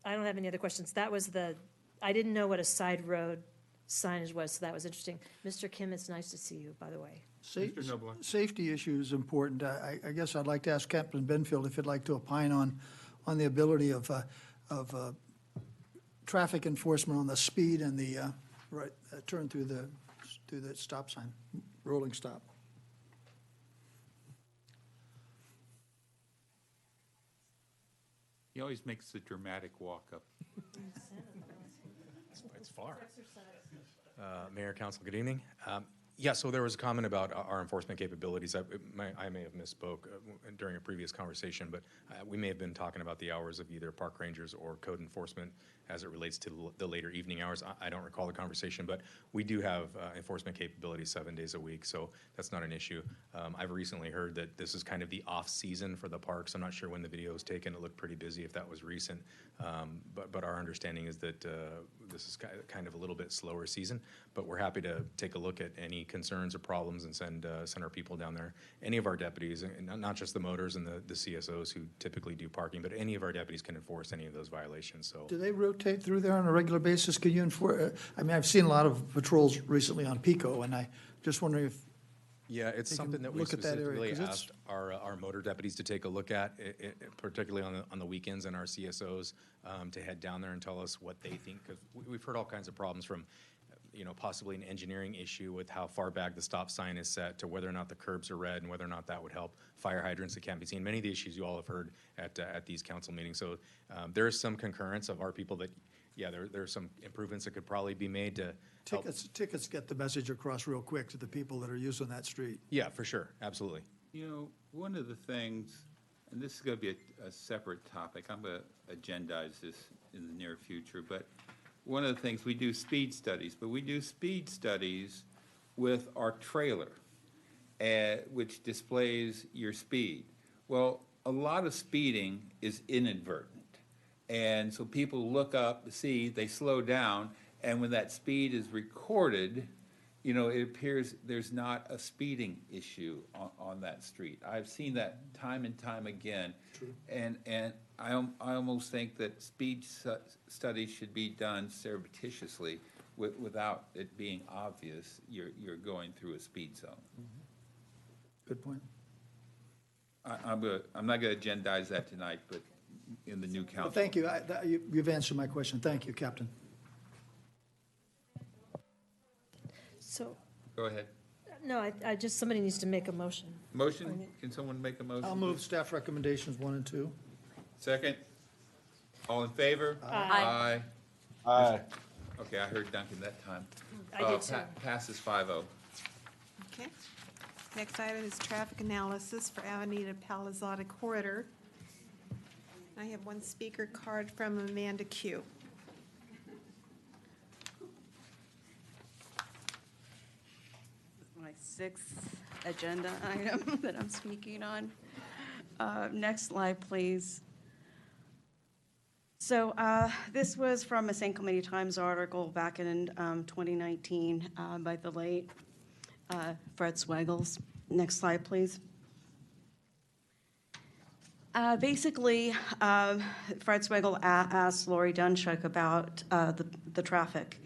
I don't have any other questions. I didn't know what a side road signage was, so that was interesting. Mr. Kim, it's nice to see you, by the way. Mr. Nobler. Safety issue is important. I guess I'd like to ask Captain Benfield if he'd like to opine on the ability of traffic enforcement on the speed and the turn through the stop sign, rolling stop. He always makes the dramatic walk up. It's far. Mayor, Council, good evening. Yeah, so there was a comment about our enforcement capabilities. I may have misspoke during a previous conversation, but we may have been talking about the hours of either park rangers or code enforcement as it relates to the later evening hours. I don't recall the conversation, but we do have enforcement capabilities 7 days a week, so that's not an issue. I've recently heard that this is kind of the off-season for the parks. I'm not sure when the video was taken. It looked pretty busy if that was recent, but our understanding is that this is kind of a little bit slower season, but we're happy to take a look at any concerns or problems and send our people down there. Any of our deputies, and not just the motors and the CSOs who typically do parking, but any of our deputies can enforce any of those violations. So. Do they rotate through there on a regular basis? Can you enforce? I mean, I've seen a lot of patrols recently on Pico, and I just wondering if. Yeah, it's something that we look at that area, specifically 'cause asked our motor deputies to take a look at, particularly on the weekends, and our CSOs to head down there and tell us what they think. Because we've heard all kinds of problems from, possibly an engineering issue with how far back the stop sign is set to whether or not the curbs are red and whether or not that would help. Fire hydrants that can't be seen. Many of the issues you all have heard at these council meetings. So there is some concurrence of our people that, yeah, there are some improvements that could probably be made to help. Tickets get the message across real quick to the people that are using that street. Yeah, for sure. Absolutely. One of the things, and this is going to be a separate topic, I'm going to agendize this in the near future, but one of the things, we do speed studies, but we do speed studies with our trailer, which displays your speed. Well, a lot of speeding is inadvertent. And so people look up to see, they slow down, and when that speed is recorded, it appears there's not a speeding issue on that street. I've seen that time and time again. True. And I almost think that speed studies should be done surreptitiously without it being obvious you're going through a speed zone. Good point. I'm not going to agendize that tonight, but in the new council. Well, thank you. You've answered my question. Thank you, Captain. So. Go ahead. No, somebody needs to make a motion. Motion? Can someone make a motion? I'll move staff recommendations 1 and 2. Second? All in favor? Aye. Aye. Okay, I heard Duncan that time. I did too. Passes 5-0. Okay. Next item is traffic analysis for Avenida PALIZADA corridor. I have one speaker card from Amanda Q. My 6th agenda item that I'm speaking on. Next slide, please. So this was from a San Clemente Times article back in 2019 by the late Fred Swagels. Next slide, please. Basically, Fred Swagel asked Lori Dunchuk about the traffic.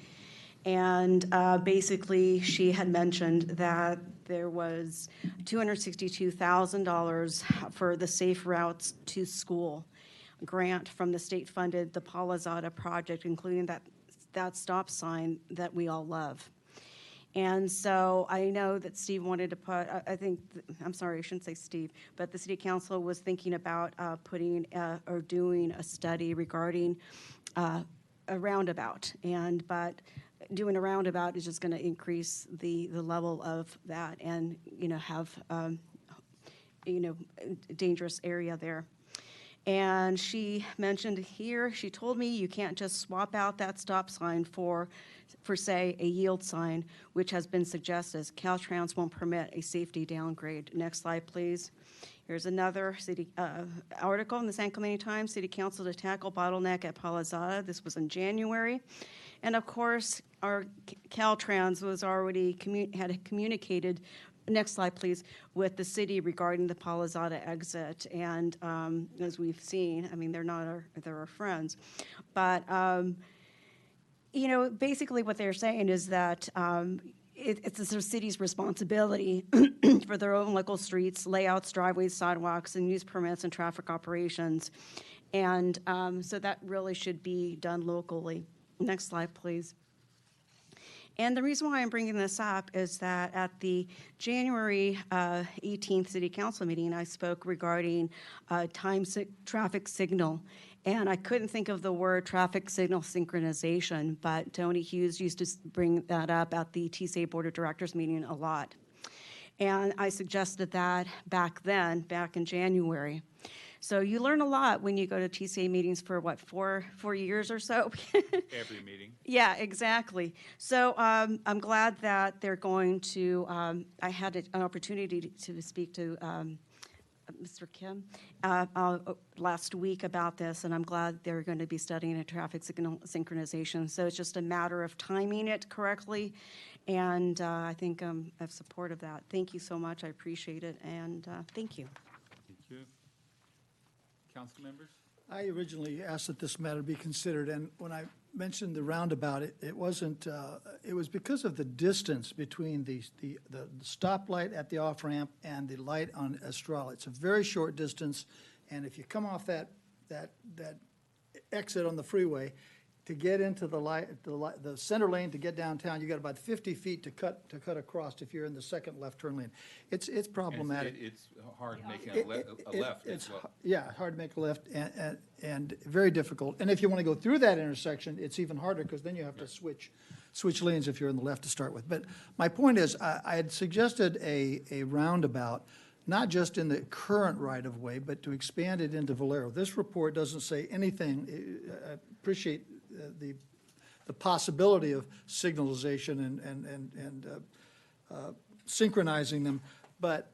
And basically, she had mentioned that there was $262,000 for the Safe Routes to School grant from the state-funded the PALIZADA project, including that stop sign that we all love. And so I know that Steve wanted to put, I'm sorry, I shouldn't say Steve, but the city council was thinking about putting or doing a study regarding a roundabout. But doing a roundabout is just going to increase the level of that and, have, dangerous area there. And she mentioned here, she told me you can't just swap out that stop sign for say, a yield sign, which has been suggested. Caltrans won't permit a safety downgrade. Next slide, please. Here's another city article in the San Clemente Times, City Council to tackle bottleneck at PALIZADA. This was in January. And of course, our Caltrans was already had communicated, next slide please, with the city regarding the PALIZADA exit. And as we've seen, I mean, they're our friends. But, basically what they're saying is that it's the city's responsibility for their own local streets, layouts, driveways, sidewalks, and use permits and traffic operations. And so that really should be done locally. Next slide, please. And the reason why I'm bringing this up is that at the January 18th City Council meeting, I spoke regarding traffic signal. And I couldn't think of the word traffic signal synchronization, but Tony Hughes used to bring that up at the TSA Board of Directors meeting a lot. And I suggested that back in January. So you learn a lot when you go to TSA meetings for, what, four years or so? Every meeting. Yeah, exactly. So I'm glad that they're going to, I had an opportunity to speak to Mr. Kim last week about this, and I'm glad they're going to be studying a traffic signal synchronization. So it's just a matter of timing it correctly, and I think I'm in support of that. Thank you so much. I appreciate it, and thank you. Thank you. Council members? I originally asked that this matter be considered, and when I mentioned the roundabout, it wasn't, it was because of the distance between the stoplight at the off-ramp and the light on Estrella. It's a very short distance, and if you come off that exit on the freeway, to get into the center lane to get downtown, you got about 50 feet to cut across if you're in the second left turn lane. It's problematic. It's hard making a left as well. Yeah, hard to make a left and very difficult. And if you want to go through that intersection, it's even harder because then you have to switch lanes if you're in the left to start with. But my point is, I had suggested a roundabout, not just in the current right-of-way, but to expand it into Valero. This report doesn't say anything. I appreciate the possibility of signalization and synchronizing them, but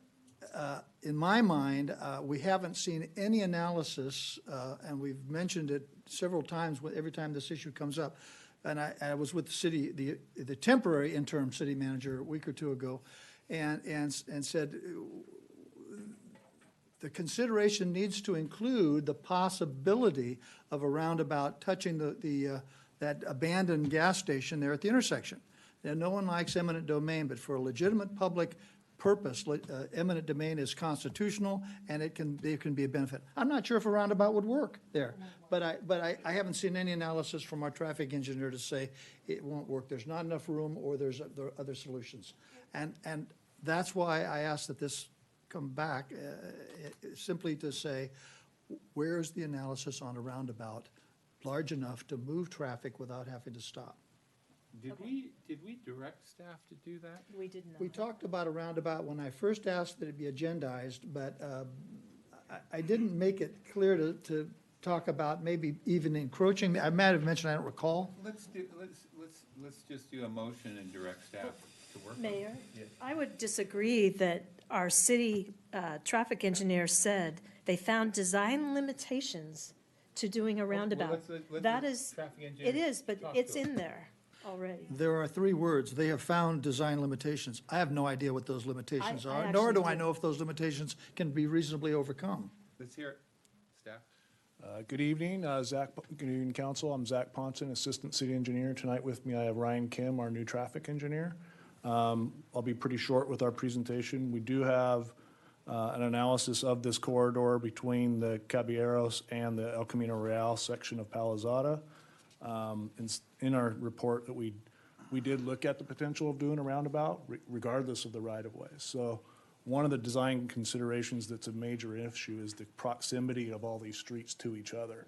in my mind, we haven't seen any analysis, and we've mentioned it several times every time this issue comes up. And I was with the temporary interim city manager a week or two ago, and said the consideration needs to include the possibility of a roundabout touching that abandoned gas station there at the intersection. Now, no one likes eminent domain, but for a legitimate public purpose, eminent domain is constitutional, and it can be a benefit. I'm not sure if a roundabout would work there, but I haven't seen any analysis from our traffic engineer to say it won't work. There's not enough room, or there are other solutions, and that's why I asked that this come back simply to say, where's the analysis on a roundabout large enough to move traffic without having to stop? Did we direct staff to do that? We did not. We talked about a roundabout when I first asked that it be agendized, but I didn't make it clear to talk about maybe even encroaching. I might have mentioned, I don't recall. Let's just do a motion and direct staff to work. Mayor, I would disagree that our city traffic engineer said they found design limitations to doing a roundabout. let That the is, traffic engineer it is, but talk it's to it. in there already. There are 3 words. They have found design limitations. I have no idea what those limitations I are, nor do actually I do. know if those limitations can be reasonably overcome. Let's hear it. Staff? Good evening, Zach. Good evening, council. I'm Zach Ponson, Assistant City Engineer. Tonight with me, I have Ryan Kim, our new traffic engineer. I'll be pretty short with our presentation. We do have an analysis of this corridor between the Caballeros and the El Camino Real section of PALIZADA. In our report that we did look at the potential of doing a roundabout regardless of the right-of-way. So one of the design considerations that's a major issue is the proximity of all these streets to each other.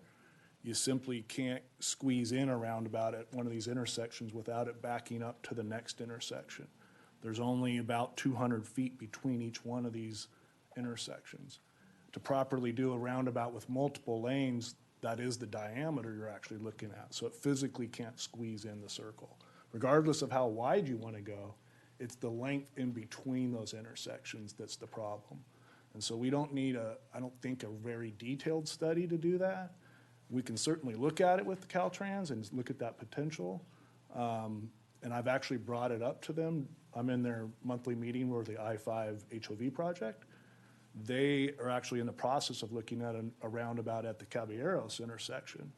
You simply can't squeeze in a roundabout at one of these intersections without it backing up to the next intersection. There's only about 200 feet between each one of these intersections. To properly do a roundabout with multiple lanes, that is the diameter you're actually looking at. So it physically can't squeeze in the circle. Regardless of how wide you want to go, it's the length in between those intersections that's the problem. And so we don't need I don't think, a very detailed study to do that. We can certainly look at it with the Caltrans and look at that potential. And I've actually brought it up to them. I'm in their monthly meeting for the I-5 HOV project. They are actually in the process of looking at a roundabout at the Caballeros intersection.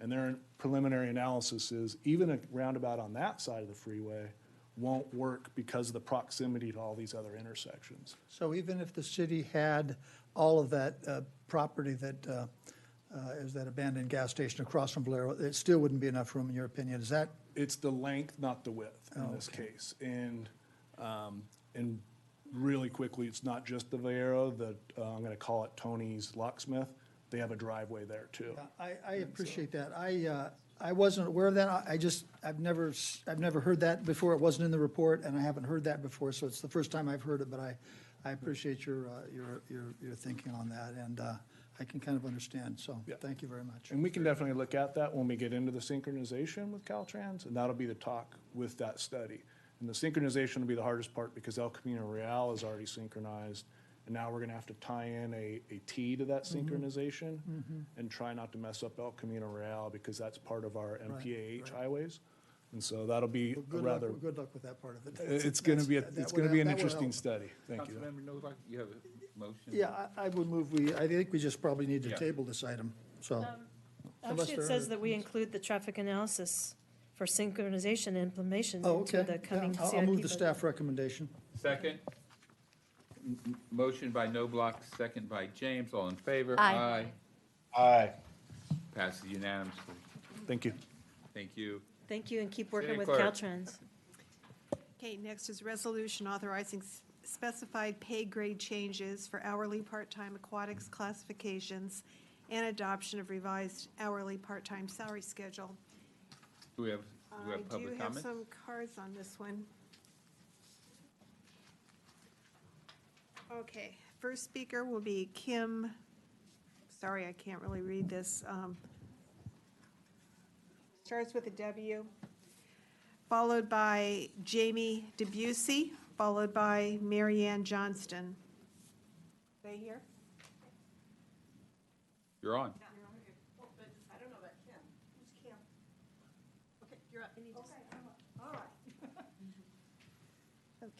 And their preliminary analysis is even a roundabout on that side of the freeway won't work because of the proximity to all these other intersections. So even if the city had all of that property that is that abandoned gas station across from Valero, it still wouldn't be enough room, in your opinion. Is that? It's the length, not the width in this case. And really quickly, it's not just the Valero, I'm going to call it Tony's Locksmith. They have a driveway there too. I appreciate that. I wasn't aware of that. I've never heard that before. It wasn't in the report, and I haven't heard that before, so it's the first time I've heard it, but I appreciate your thinking on that, and I can kind of understand, so thank you very much. And we can definitely look at that when we get into the synchronization with Caltrans, and that'll be the talk with that study. And the synchronization will be the hardest part because El Camino Real is already synchronized, and now we're gonna have to tie in a T to that synchronization and try not to mess up El Camino Real because that's part of our MPAH highways. And so that'll be Well, rather. good luck with that part of it. It's gonna be an interesting study. Thank you. Councilmember Novak, you have a motion? Yeah, I would move, I think we just probably need to table this item, so. unless Actually, it there says are- that we include the traffic analysis for synchronization and implementation Oh, into okay. the coming Yeah, CIP. I'll move the budget. staff recommendation. Second. Motion by Noblock, second by James. All in favor? Aye. Aye. Passes unanimously. Thank you. Thank you. Thank you, and keep working City with Clerk. Caltrans. Okay, next is resolution authorizing specified pay grade changes for hourly part-time aquatics classifications and adoption of revised hourly part-time salary schedule. Do we have public I do have comment? some cards on this one. Okay, first speaker will be Kim, sorry, I can't really read this. Starts with a W, followed by Jamie Debussy, followed by Marianne Johnston. They here? You're on. I don't know about Kim. Who's Kim? Okay, you're up. All right.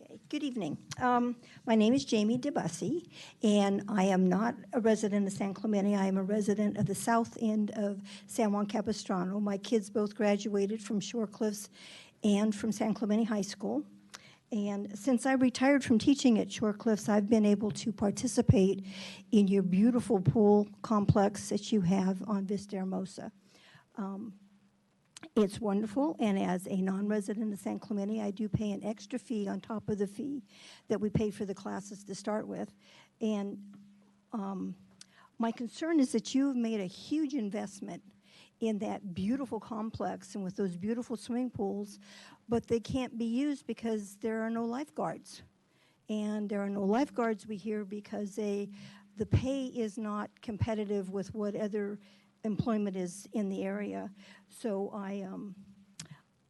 Okay, good evening. My name is Jamie DeBussy, and I am not a resident of San Clemente. I am a resident of the south end of San Juan Capistrano. My kids both graduated from Shore Cliffs and from San Clemente High School. And since I retired from teaching at Shore Cliffs, I've been able to participate in your beautiful pool complex that you have on Vista Hermosa. It's wonderful, and as a non-resident of San Clemente, I do pay an extra fee on top of the fee that we paid for the classes to start with. And my concern is that you have made a huge investment in that beautiful complex and with those beautiful swimming pools, but they can't be used because there are no lifeguards. And there are no lifeguards, we hear, because the pay is not competitive with what other employment is in the area. So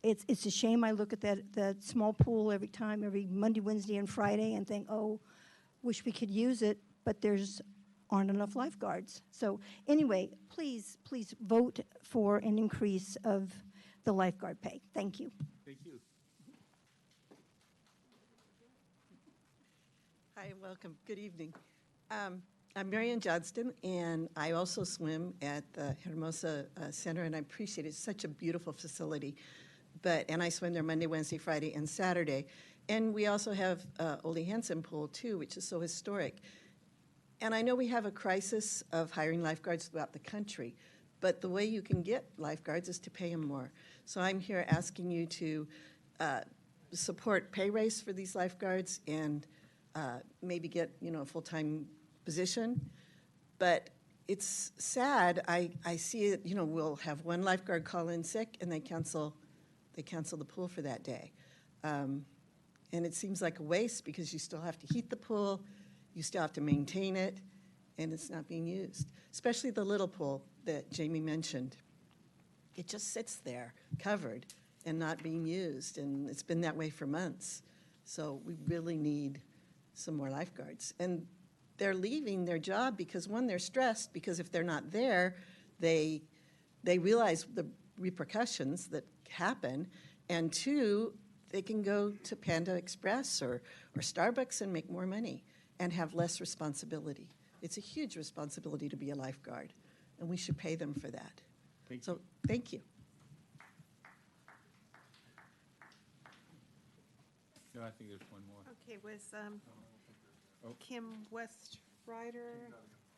it's a shame. I look at that small pool every time, every Monday, Wednesday, and Friday, and think, oh, wish we could use it, but there's aren't enough lifeguards. So anyway, please vote for an increase of the lifeguard pay. Thank you. Thank you. Hi, welcome. Good evening. I'm Marian Johnston, and I also swim at the Hermosa Center, and I appreciate it. It's such a beautiful facility. And I swim there Monday, Wednesday, Friday, and Saturday. And we also have Ole Hansen Pool, too, which is so historic. And I know we have a crisis of hiring lifeguards throughout the country, but the way you can get lifeguards is to pay them more. So I'm here asking you to support pay raise for these lifeguards and maybe get, a full-time position. But it's sad. I see it, we'll have one lifeguard call in sick and they cancel the pool for that day. And it seems like a waste because you still have to heat the pool, you still have to maintain it, and it's not being used. Especially the little pool that Jamie mentioned. It just sits there covered and not being used, and it's been that way for months. So we really need some more lifeguards. And they're leaving their job because, one, they're stressed because if they're not there, they realize the repercussions that happen, and two, they can go to Panda Express or Starbucks and make more money and have less responsibility. It's a huge responsibility to be a lifeguard, and we should pay them for that. So thank you. No, I think there's one more. Okay, was Kim Westrider,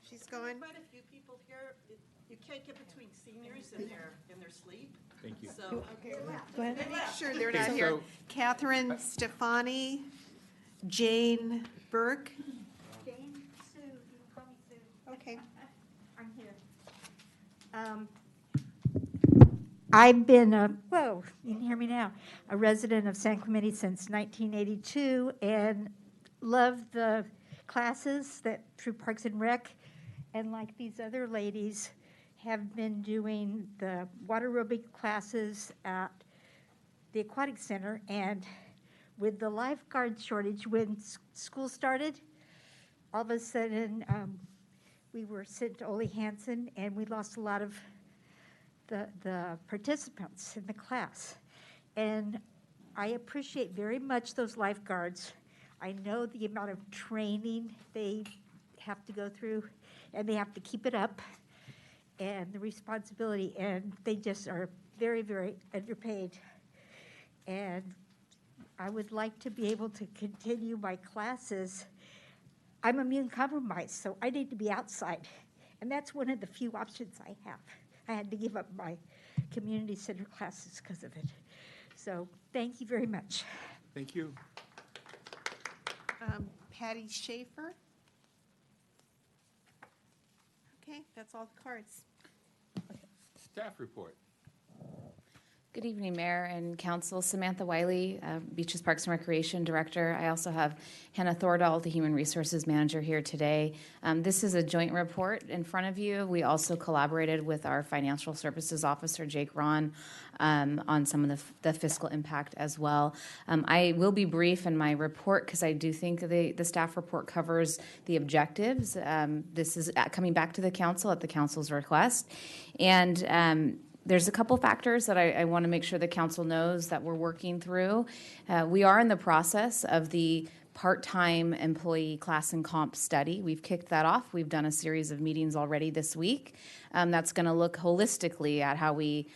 she's going? Quite a few people here. You can't get between seniors and their sleep. Thank you. So, Go ahead. Make sure they're not Okay, here. so- Catherine Stefani, Jane Burke. Jane, Sue, you can call me Sue. Okay. I'm here. I've been you can hear me now, a resident of San Clemente since 1982 and love the classes that through Parks and Rec, and like these other ladies, have been doing the water aerobic classes at the Aquatic Center. And with the lifeguard shortage, when school started, all of a sudden we were sent to Ole Hansen, and we lost a lot of the participants in the class. And I appreciate very much those lifeguards. I know the amount of training they have to go through, and they have to keep it up, and the responsibility, and they just are very, very underpaid. And I would like to be able to continue my classes. I'm immune compromised, so I need to be outside, and that's one of the few options I have. I had to give up my community center classes because of it. So thank you very much. Thank you. Patty Schaefer. Okay, that's all the cards. Staff report. Good evening, Mayor and Council. Samantha Wiley, Beaches Parks and Recreation Director. I also have Hannah Thordahl, the Human Resources Manager, here today. This is a joint report in front of you. We also collaborated with our Financial Services Officer, Jake Ron, on some of the fiscal impact as well. I will be brief in my report because I do think the staff report covers the objectives. This is coming back to the Council at the Council's request. And there's a couple factors that I want to make sure the Council knows that we're working through. We are in the process of the part-time employee class and comp study. We've kicked that off. We've done a series of meetings already this week. That's going to look holistically at how we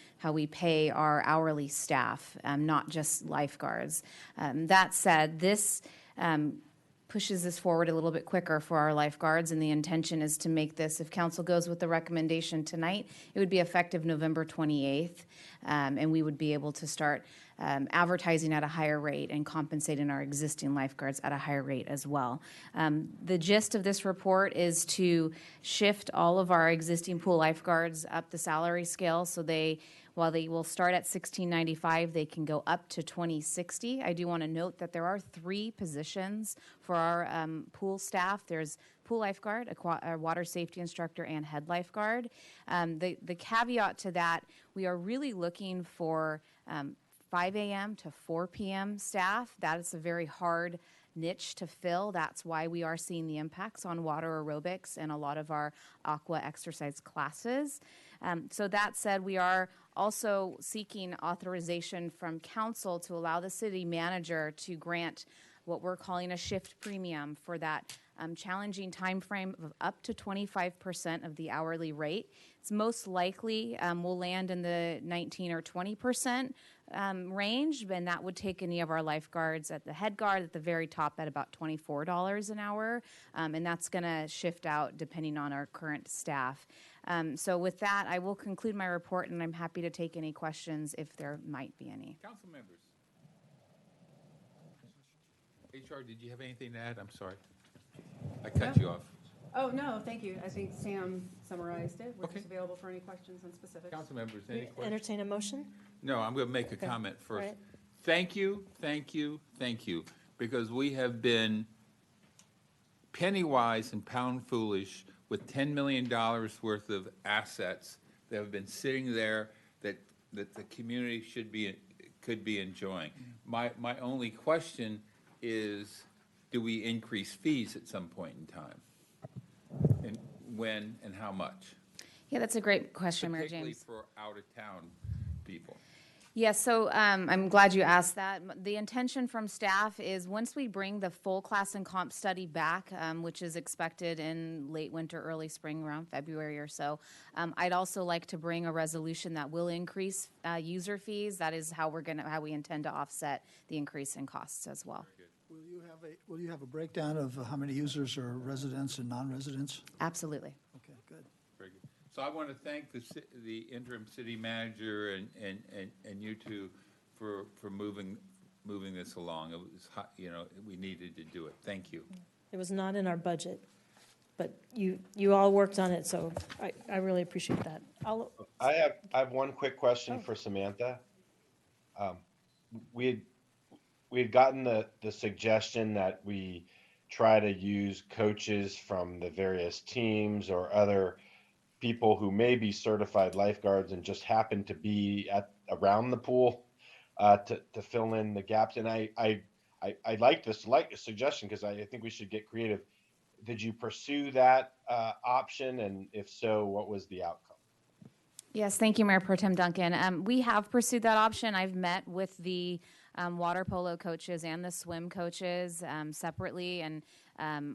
pay our hourly staff, not just lifeguards. That said, this pushes this forward a little bit quicker for our lifeguards, and the intention is to make this, if Council goes with the recommendation tonight, it would be effective November 28th, and we would be able to start advertising at a higher rate and compensating our existing lifeguards at a higher rate as well. The gist of this report is to shift all of our existing pool lifeguards up the salary scale, so while they will start at $16.95, they can go up to $20.60. I do want to note that there are 3 positions for our pool staff. There's pool lifeguard, a water safety instructor, and head lifeguard. The caveat to that, we are really looking for 5 a.m. to 4 p.m. staff. That is a very hard niche to fill. That's why we are seeing the impacts on water aerobics and a lot of our aqua exercise classes. So that said, we are also seeking authorization from council to allow the city manager to grant what we're calling a shift premium for that challenging time frame of up to 25% of the hourly rate. It's most likely will land in the 19 or 20% range, and that would take any of our lifeguards at the head guard at the very top at about $24 an hour, and that's going to shift out depending on our current staff. So with that, I will conclude my report, and I'm happy to take any questions if there might be any. Council members. HR, did you have anything to add? I'm sorry. I cut you off. Oh, no, thank you. I think Sam summarized it. We're just available for any questions on specifics. Council members, any questions? Entertain a motion? No, I'm going to make a Okay. comment first. Right. Thank you, thank you, thank you, because we have been penny wise and pound foolish with $10 million worth of assets that have been sitting there that the community could be enjoying. My only question is, do we increase fees at some point in time? And when and how much? Yeah, that's a great question, Mayor Particularly James. for out-of-town people. Yes, so I'm glad you asked that. The intention from staff is once we bring the full class and comp study back, which is expected in late winter, early spring, around February or so, I'd also like to bring a resolution that will increase user fees. That is how we intend to offset the increase in costs as well. Will you have a breakdown of how many users are residents and non-residents? Absolutely. Okay, good. Very good. So I want to thank the interim city manager and you two for moving this along. It was hot, we needed to do it. Thank you. It was not in our budget, but you all worked on it, so I really appreciate that. I have one quick question for Samantha. We had gotten the suggestion that we try to use coaches from the various teams or other people who may be certified lifeguards and just happen to be around the pool to fill in the gaps. And I like this suggestion because I think we should get creative. Did you pursue that option? And if so, what was the outcome? Yes, thank you, Mayor Pro Tem Duncan. We have pursued that option. I've met with the water polo coaches and the swim coaches separately, and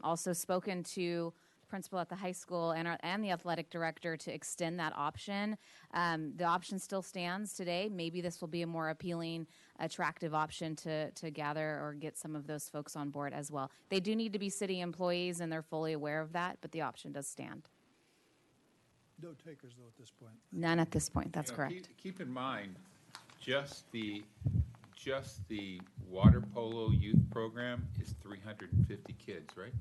also spoken to the principal at the high school and the athletic director to extend that option. The option still stands today. Maybe this will be a more appealing, attractive option to gather or get some of those folks on board as well. They do need to be city employees, and they're fully aware of that, but the option does stand. No takers, though, at this point. None at this point, that's correct. Keep in mind, just the water polo youth program is 350 kids, right?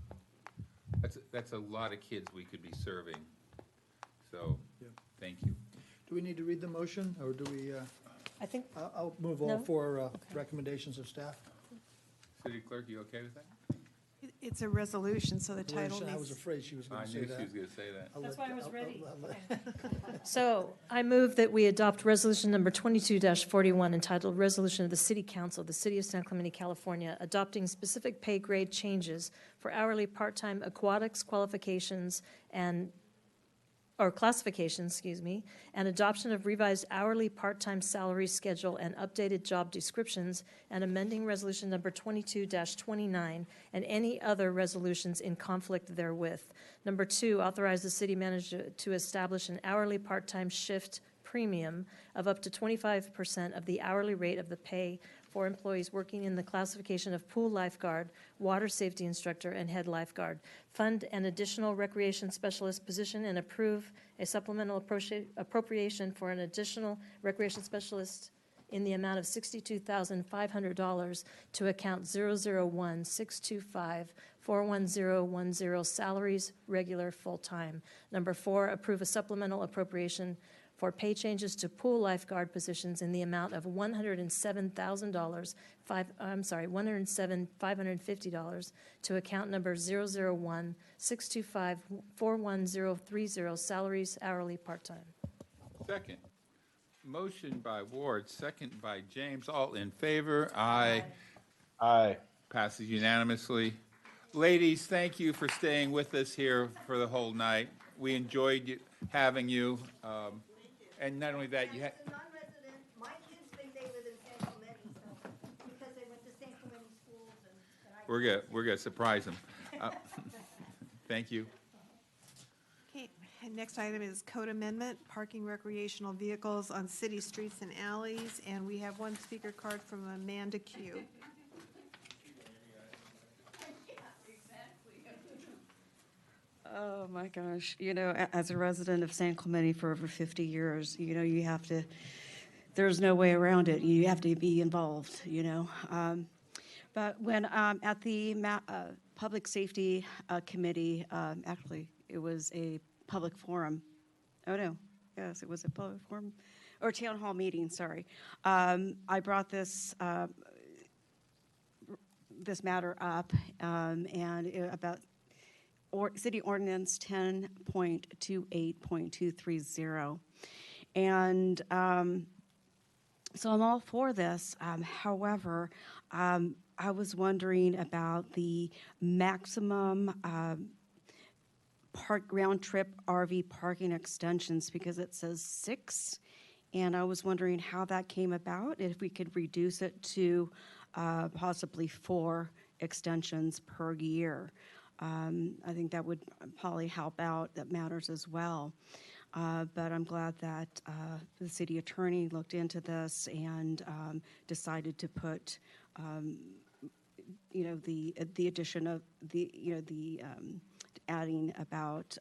That's a lot of kids we could be serving. So, thank you. Do we need to read the motion, or do we? I think. I'll move all four recommendations of staff. City clerk, you okay with that? It's a resolution, so the title needs... I was afraid she was going to say that. I knew she was going to say that. That's why I was ready. So I move that we adopt resolution number 22-41 entitled Resolution of the City Council of the City of San Clemente, California, adopting specific pay grade changes for hourly part-time aquatics qualifications classifications, and adoption of revised hourly part-time salary schedule and updated job descriptions, and amending resolution number 22-29 and any other resolutions in conflict therewith. Number 2, authorize the city manager to establish an hourly part-time shift premium of up to 25% of the hourly rate of the pay for employees working in the classification of pool lifeguard, water safety instructor, and head lifeguard. Fund an additional recreation specialist position and approve a supplemental appropriation for an additional recreation specialist in the amount of $62,500 to account 001-625-41010 salaries, regular, full-time. Number 4, approve a supplemental appropriation for pay changes to pool lifeguard positions in the amount of $107,550 to account number 001-625-41030 salaries, hourly, part-time. Second. Motion by Ward, second by James. All in favor? Aye. Aye. Passes unanimously. Ladies, thank you for staying with us here for the whole night. We enjoyed having you. And not only that, you had. Non-resident, my kids think they live in San Clemente, so, because they went to San Clemente schools and We're gonna surprise them. Thank you. Okay, and next item is code amendment, parking recreational vehicles on city streets and alleys, and we have one speaker card from Amanda Q. Oh, my gosh. You know, as a resident of San Clemente for over 50 years, you know, you have to, there's no way around it. You have to be involved, you know. But when at the Public Safety Committee, actually, it was a public forum. Oh, no. Yes, it was a public forum or town hall meeting, sorry. I brought this matter up about City Ordinance 10.28.230. And so I'm all for this. However, I was wondering about the maximum round trip RV parking extensions, because it says 6. And I was wondering how that came about, if we could reduce it to possibly 4 extensions per year. I think that would probably help out that matters as well. But I'm glad that the city attorney looked into this and decided to put, you know, the addition of the, you know, the adding about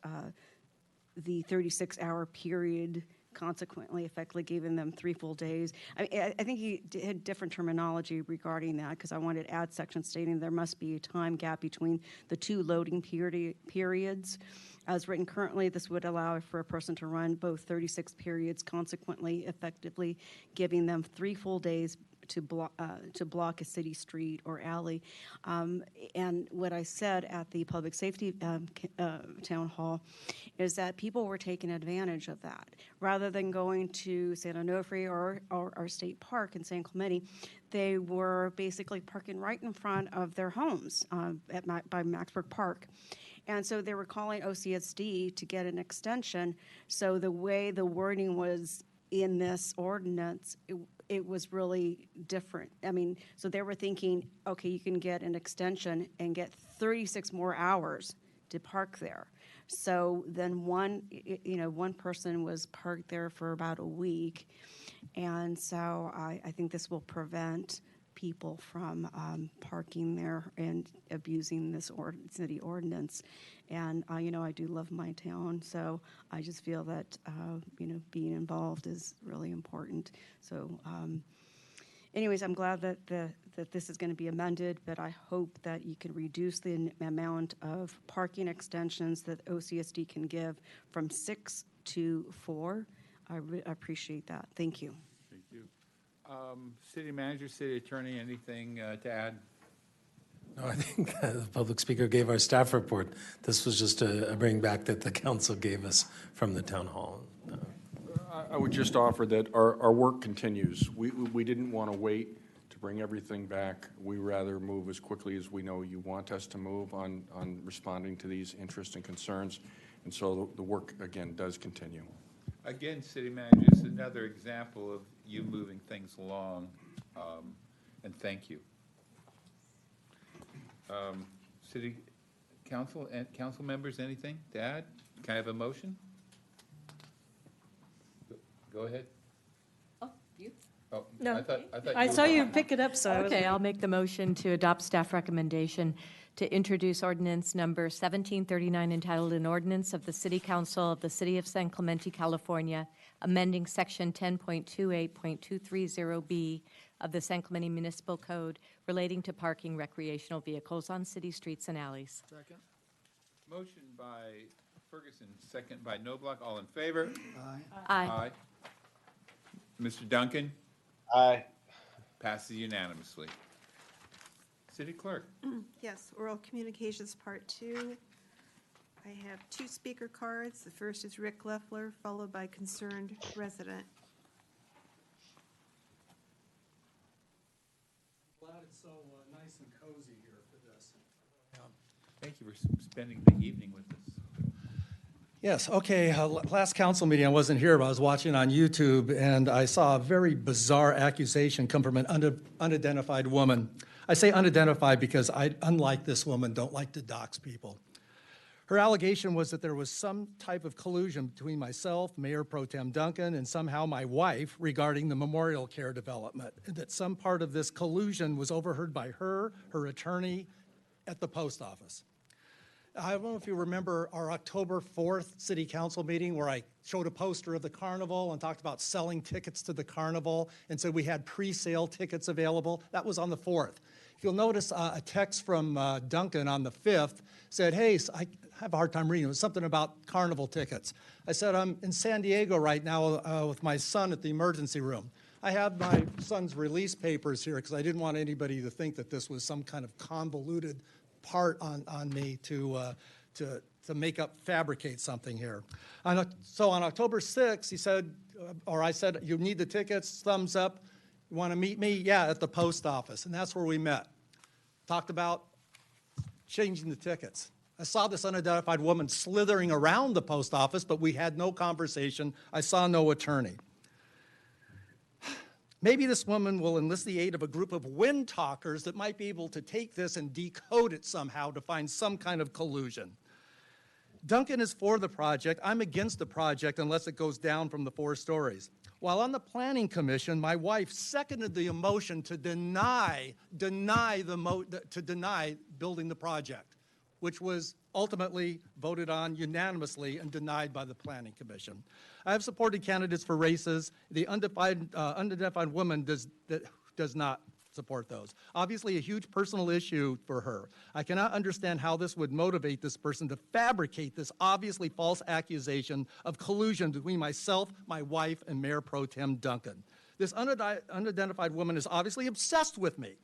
the 36-hour period, consequently effectively giving them 3 full days. I think he had different terminology regarding that, because I wanted to add section stating there must be a time gap between the 2 loading periods. As written currently, this would allow for a person to run both 36 periods, consequently effectively giving them 3 full days to block a city street or alley. And what I said at the public safety town hall is that people were taking advantage of that. Rather than going to San Onofre or State Park in San Clemente, they were basically parking right in front of their homes by Maxburg Park. And so they were calling OCSD to get an extension. So the way the wording was in this ordinance, it was really different. I mean, so they were thinking, okay, you can get an extension and get 36 more hours to park there. So then one person was parked there for about a week. And so I think this will prevent people from parking there and abusing this city ordinance. And, you know, I do love my town, so I just feel that, you know, being involved is really important. So anyways, I'm glad that that this is going to be amended, but I hope that you can reduce the amount of parking extensions that OCSD can give from 6 to 4. I appreciate that. Thank you. Thank you. City manager, city attorney, anything to add? No, I think the public speaker gave our staff report. This was just a bring back that the council gave us from the town hall. I would just offer that our work continues. We didn't want to wait to bring everything back. We rather move as quickly as we know you want us to move on responding to these interests and concerns. And so the work, again, does continue. Again, city manager, this is another example of you moving things along, and thank you. City council and council members, anything to add? Can I have a motion? Go ahead. Oh, you? Oh, No, I I saw you pick it up, so I was. Okay, I'll make the motion to adopt staff recommendation to introduce ordinance number 1739, entitled an ordinance of the City Council of the City of San Clemente, California, amending section 10.28.230B of the San Clemente Municipal Code relating to parking recreational vehicles on city streets and alleys. Second. Motion by Ferguson, second by Noblock. All in favor? Aye. Aye. Mr. Duncan? Aye. Passes unanimously. City clerk? Yes, oral communications part 2. I have 2 speaker cards. The first is Rick Leffler, followed by concerned resident. Glad it's so nice and cozy here. Thank you for spending the evening with us. Yes, okay, last council meeting, I wasn't here, but I was watching on YouTube, and I saw a very bizarre accusation come from an unidentified woman. I say unidentified because I, unlike this woman, don't like to dox people. Her allegation was that there was some type of collusion between myself, Mayor Pro Tem Duncan, and somehow my wife regarding the memorial care development, and that some part of this collusion was overheard by her attorney at the post office. I don't know if you remember our October 4th city council meeting where I showed a poster of the carnival and talked about selling tickets to the carnival, and so we had pre-sale tickets available. That was on the 4th. If you'll notice a text from Duncan on the 5th said, hey, I have a hard time reading. It was something about carnival tickets. I said, I'm in San Diego right now with my son at the emergency room. I have my son's release papers here because I didn't want anybody to think that this was some kind of convoluted part on me to fabricate something here. So on October 6th, he said, or I said, you need the tickets, thumbs up. You want to meet me? Yeah, at the post office. And that's where we met. Talked about changing the tickets. I saw this unidentified woman slithering around the post office, but we had no conversation. I saw no attorney. Maybe this woman will enlist the aid of a group of wind talkers that might be able to take this and decode it somehow to find some kind of collusion. Duncan is for the project. I'm against the project unless it goes down from the 4 stories. While on the Planning Commission, my wife seconded the motion to deny building the project, which was ultimately voted on unanimously and denied by the Planning Commission. I have supported candidates for races. The unidentified woman does not support those. Obviously, a huge personal issue for her. I cannot understand how this would motivate this person to fabricate this obviously false accusation of collusion between myself, my wife, and Mayor Pro Tem Duncan. This unidentified woman is obviously obsessed with me.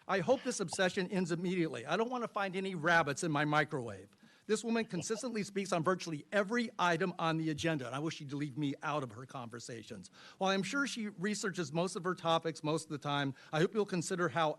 I hope this obsession ends immediately. I don't want to find any rabbits in my microwave. This woman consistently speaks on virtually every item on the agenda, and I wish she'd leave me out of her conversations. While I'm sure she researches most of her topics most of the time, I hope you'll consider how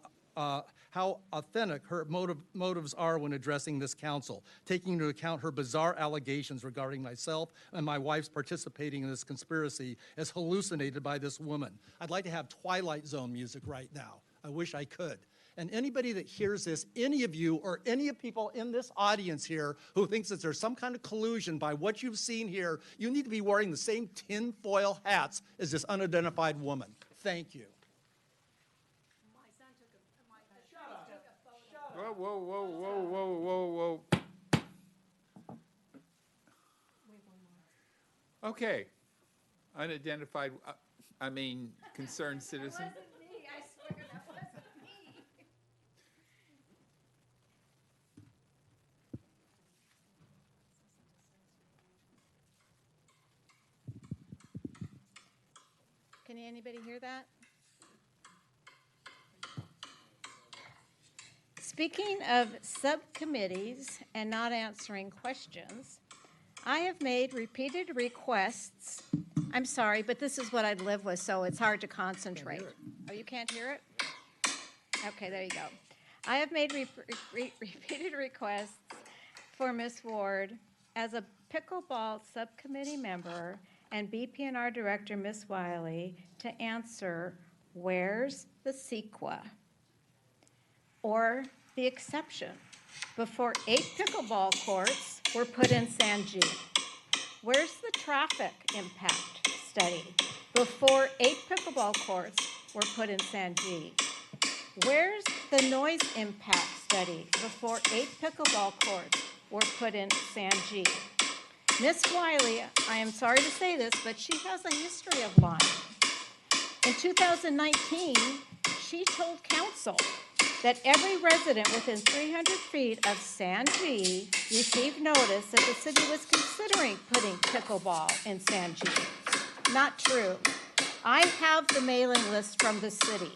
authentic her motives are when addressing this council, taking into account her bizarre allegations regarding myself and my wife's participating in this conspiracy as hallucinated by this woman. I'd like to have Twilight Zone music right now. I wish I could. And anybody that hears this, any of you or any of people in this audience here who thinks that there's some kind of collusion by what you've seen here, you need to be wearing the same tinfoil hats as this unidentified woman. Thank you. Whoa, whoa, whoa, whoa, whoa, whoa, whoa. Okay. Unidentified, concerned citizen. Can anybody hear that? Speaking of subcommittees and not answering questions, I have made repeated requests. I'm sorry, but this is what I live with, so it's hard to concentrate. Oh, you can't hear it? Okay, there you go. I have made repeated requests for Ms. Ward as a pickleball subcommittee member and BPNR Director, Ms. Wiley, to answer where's the CEQA or the exception before 8 pickleball courts were put in San G. Where's the traffic impact study before 8 pickleball courts were put in San G? Where's the noise impact study before 8 pickleball courts were put in San G? Ms. Wiley, I am sorry to say this, but she has a history of lying. In 2019, she told council that every resident within 300 feet of San G received notice that the city was considering putting pickleball in San G. Not true. I have the mailing list from the city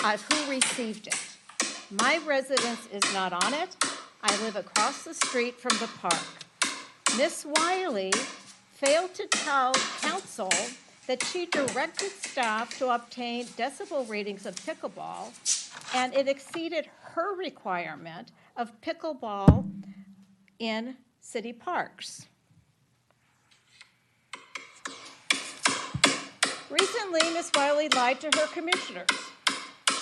of who received it. My residence is not on it. I live across the street from the park. Ms. Wiley failed to tell council that she directed staff to obtain decibel readings of pickleball, and it exceeded her requirement of pickleball in city parks. Recently, Ms. Wiley lied to her commissioners.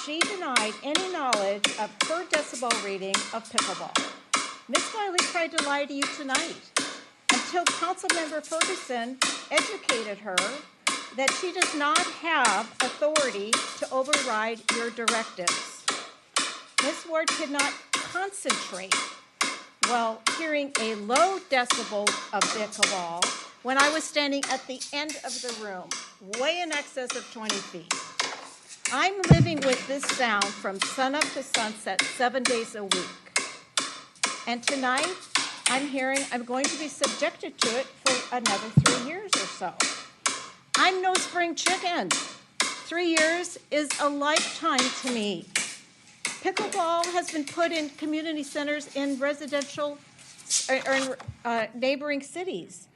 She denied any knowledge of her decibel reading of pickleball. Ms. Wiley tried to lie to you tonight until Councilmember Ferguson educated her that she does not have authority to override your directives. Ms. Ward could not concentrate while hearing a low decibel of pickleball when I was standing at the end of the room, way in excess of 20 feet. I'm living with this sound from sunup to sunset 7 days a week. And tonight, I'm going to be subjected to it for another 3 years or so. I'm no spring chicken. 3 years is a lifetime to me. Pickleball has been put in community centers in residential or neighboring cities.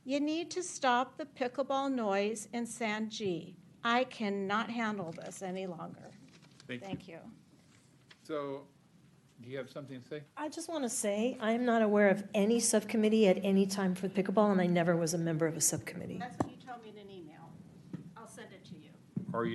You need to stop the pickleball noise in San G. I cannot handle this any longer. Thank you. So, do you have something to say? I just want to say, I am not aware of any subcommittee at any time for pickleball, and I never was a member of a subcommittee. That's what you tell me in an email. I'll send it to you. Or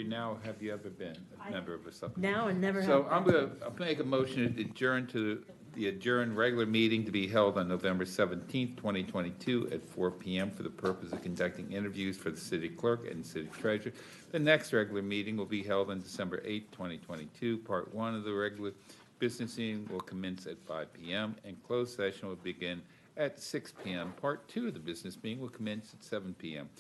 have you ever been a member of a subcommittee? Now and never have. So I'm going to make a motion to adjourn to the adjourned regular meeting to be held on November 17th, 2022 at 4 p.m. for the purpose of conducting interviews for the city clerk and city treasurer. The next regular meeting will be held on December 8th, 2022. Part 1 of the regular business meeting will commence at 5 p.m. and closed session will begin at 6 p.m. Part 2 of the business meeting will commence at 7 p.m.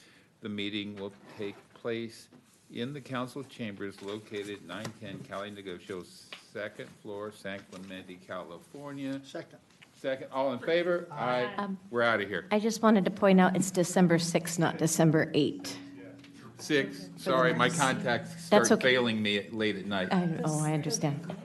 The meeting will take place in the council chambers located at 910 Cali Negocio, second floor, San Clemente, California. Second. All in favor? Aye. We're out of here. I just wanted to point out it's December 6th, not December 8th. 6. Sorry, my contacts That's start okay. failing me late at night. I understand.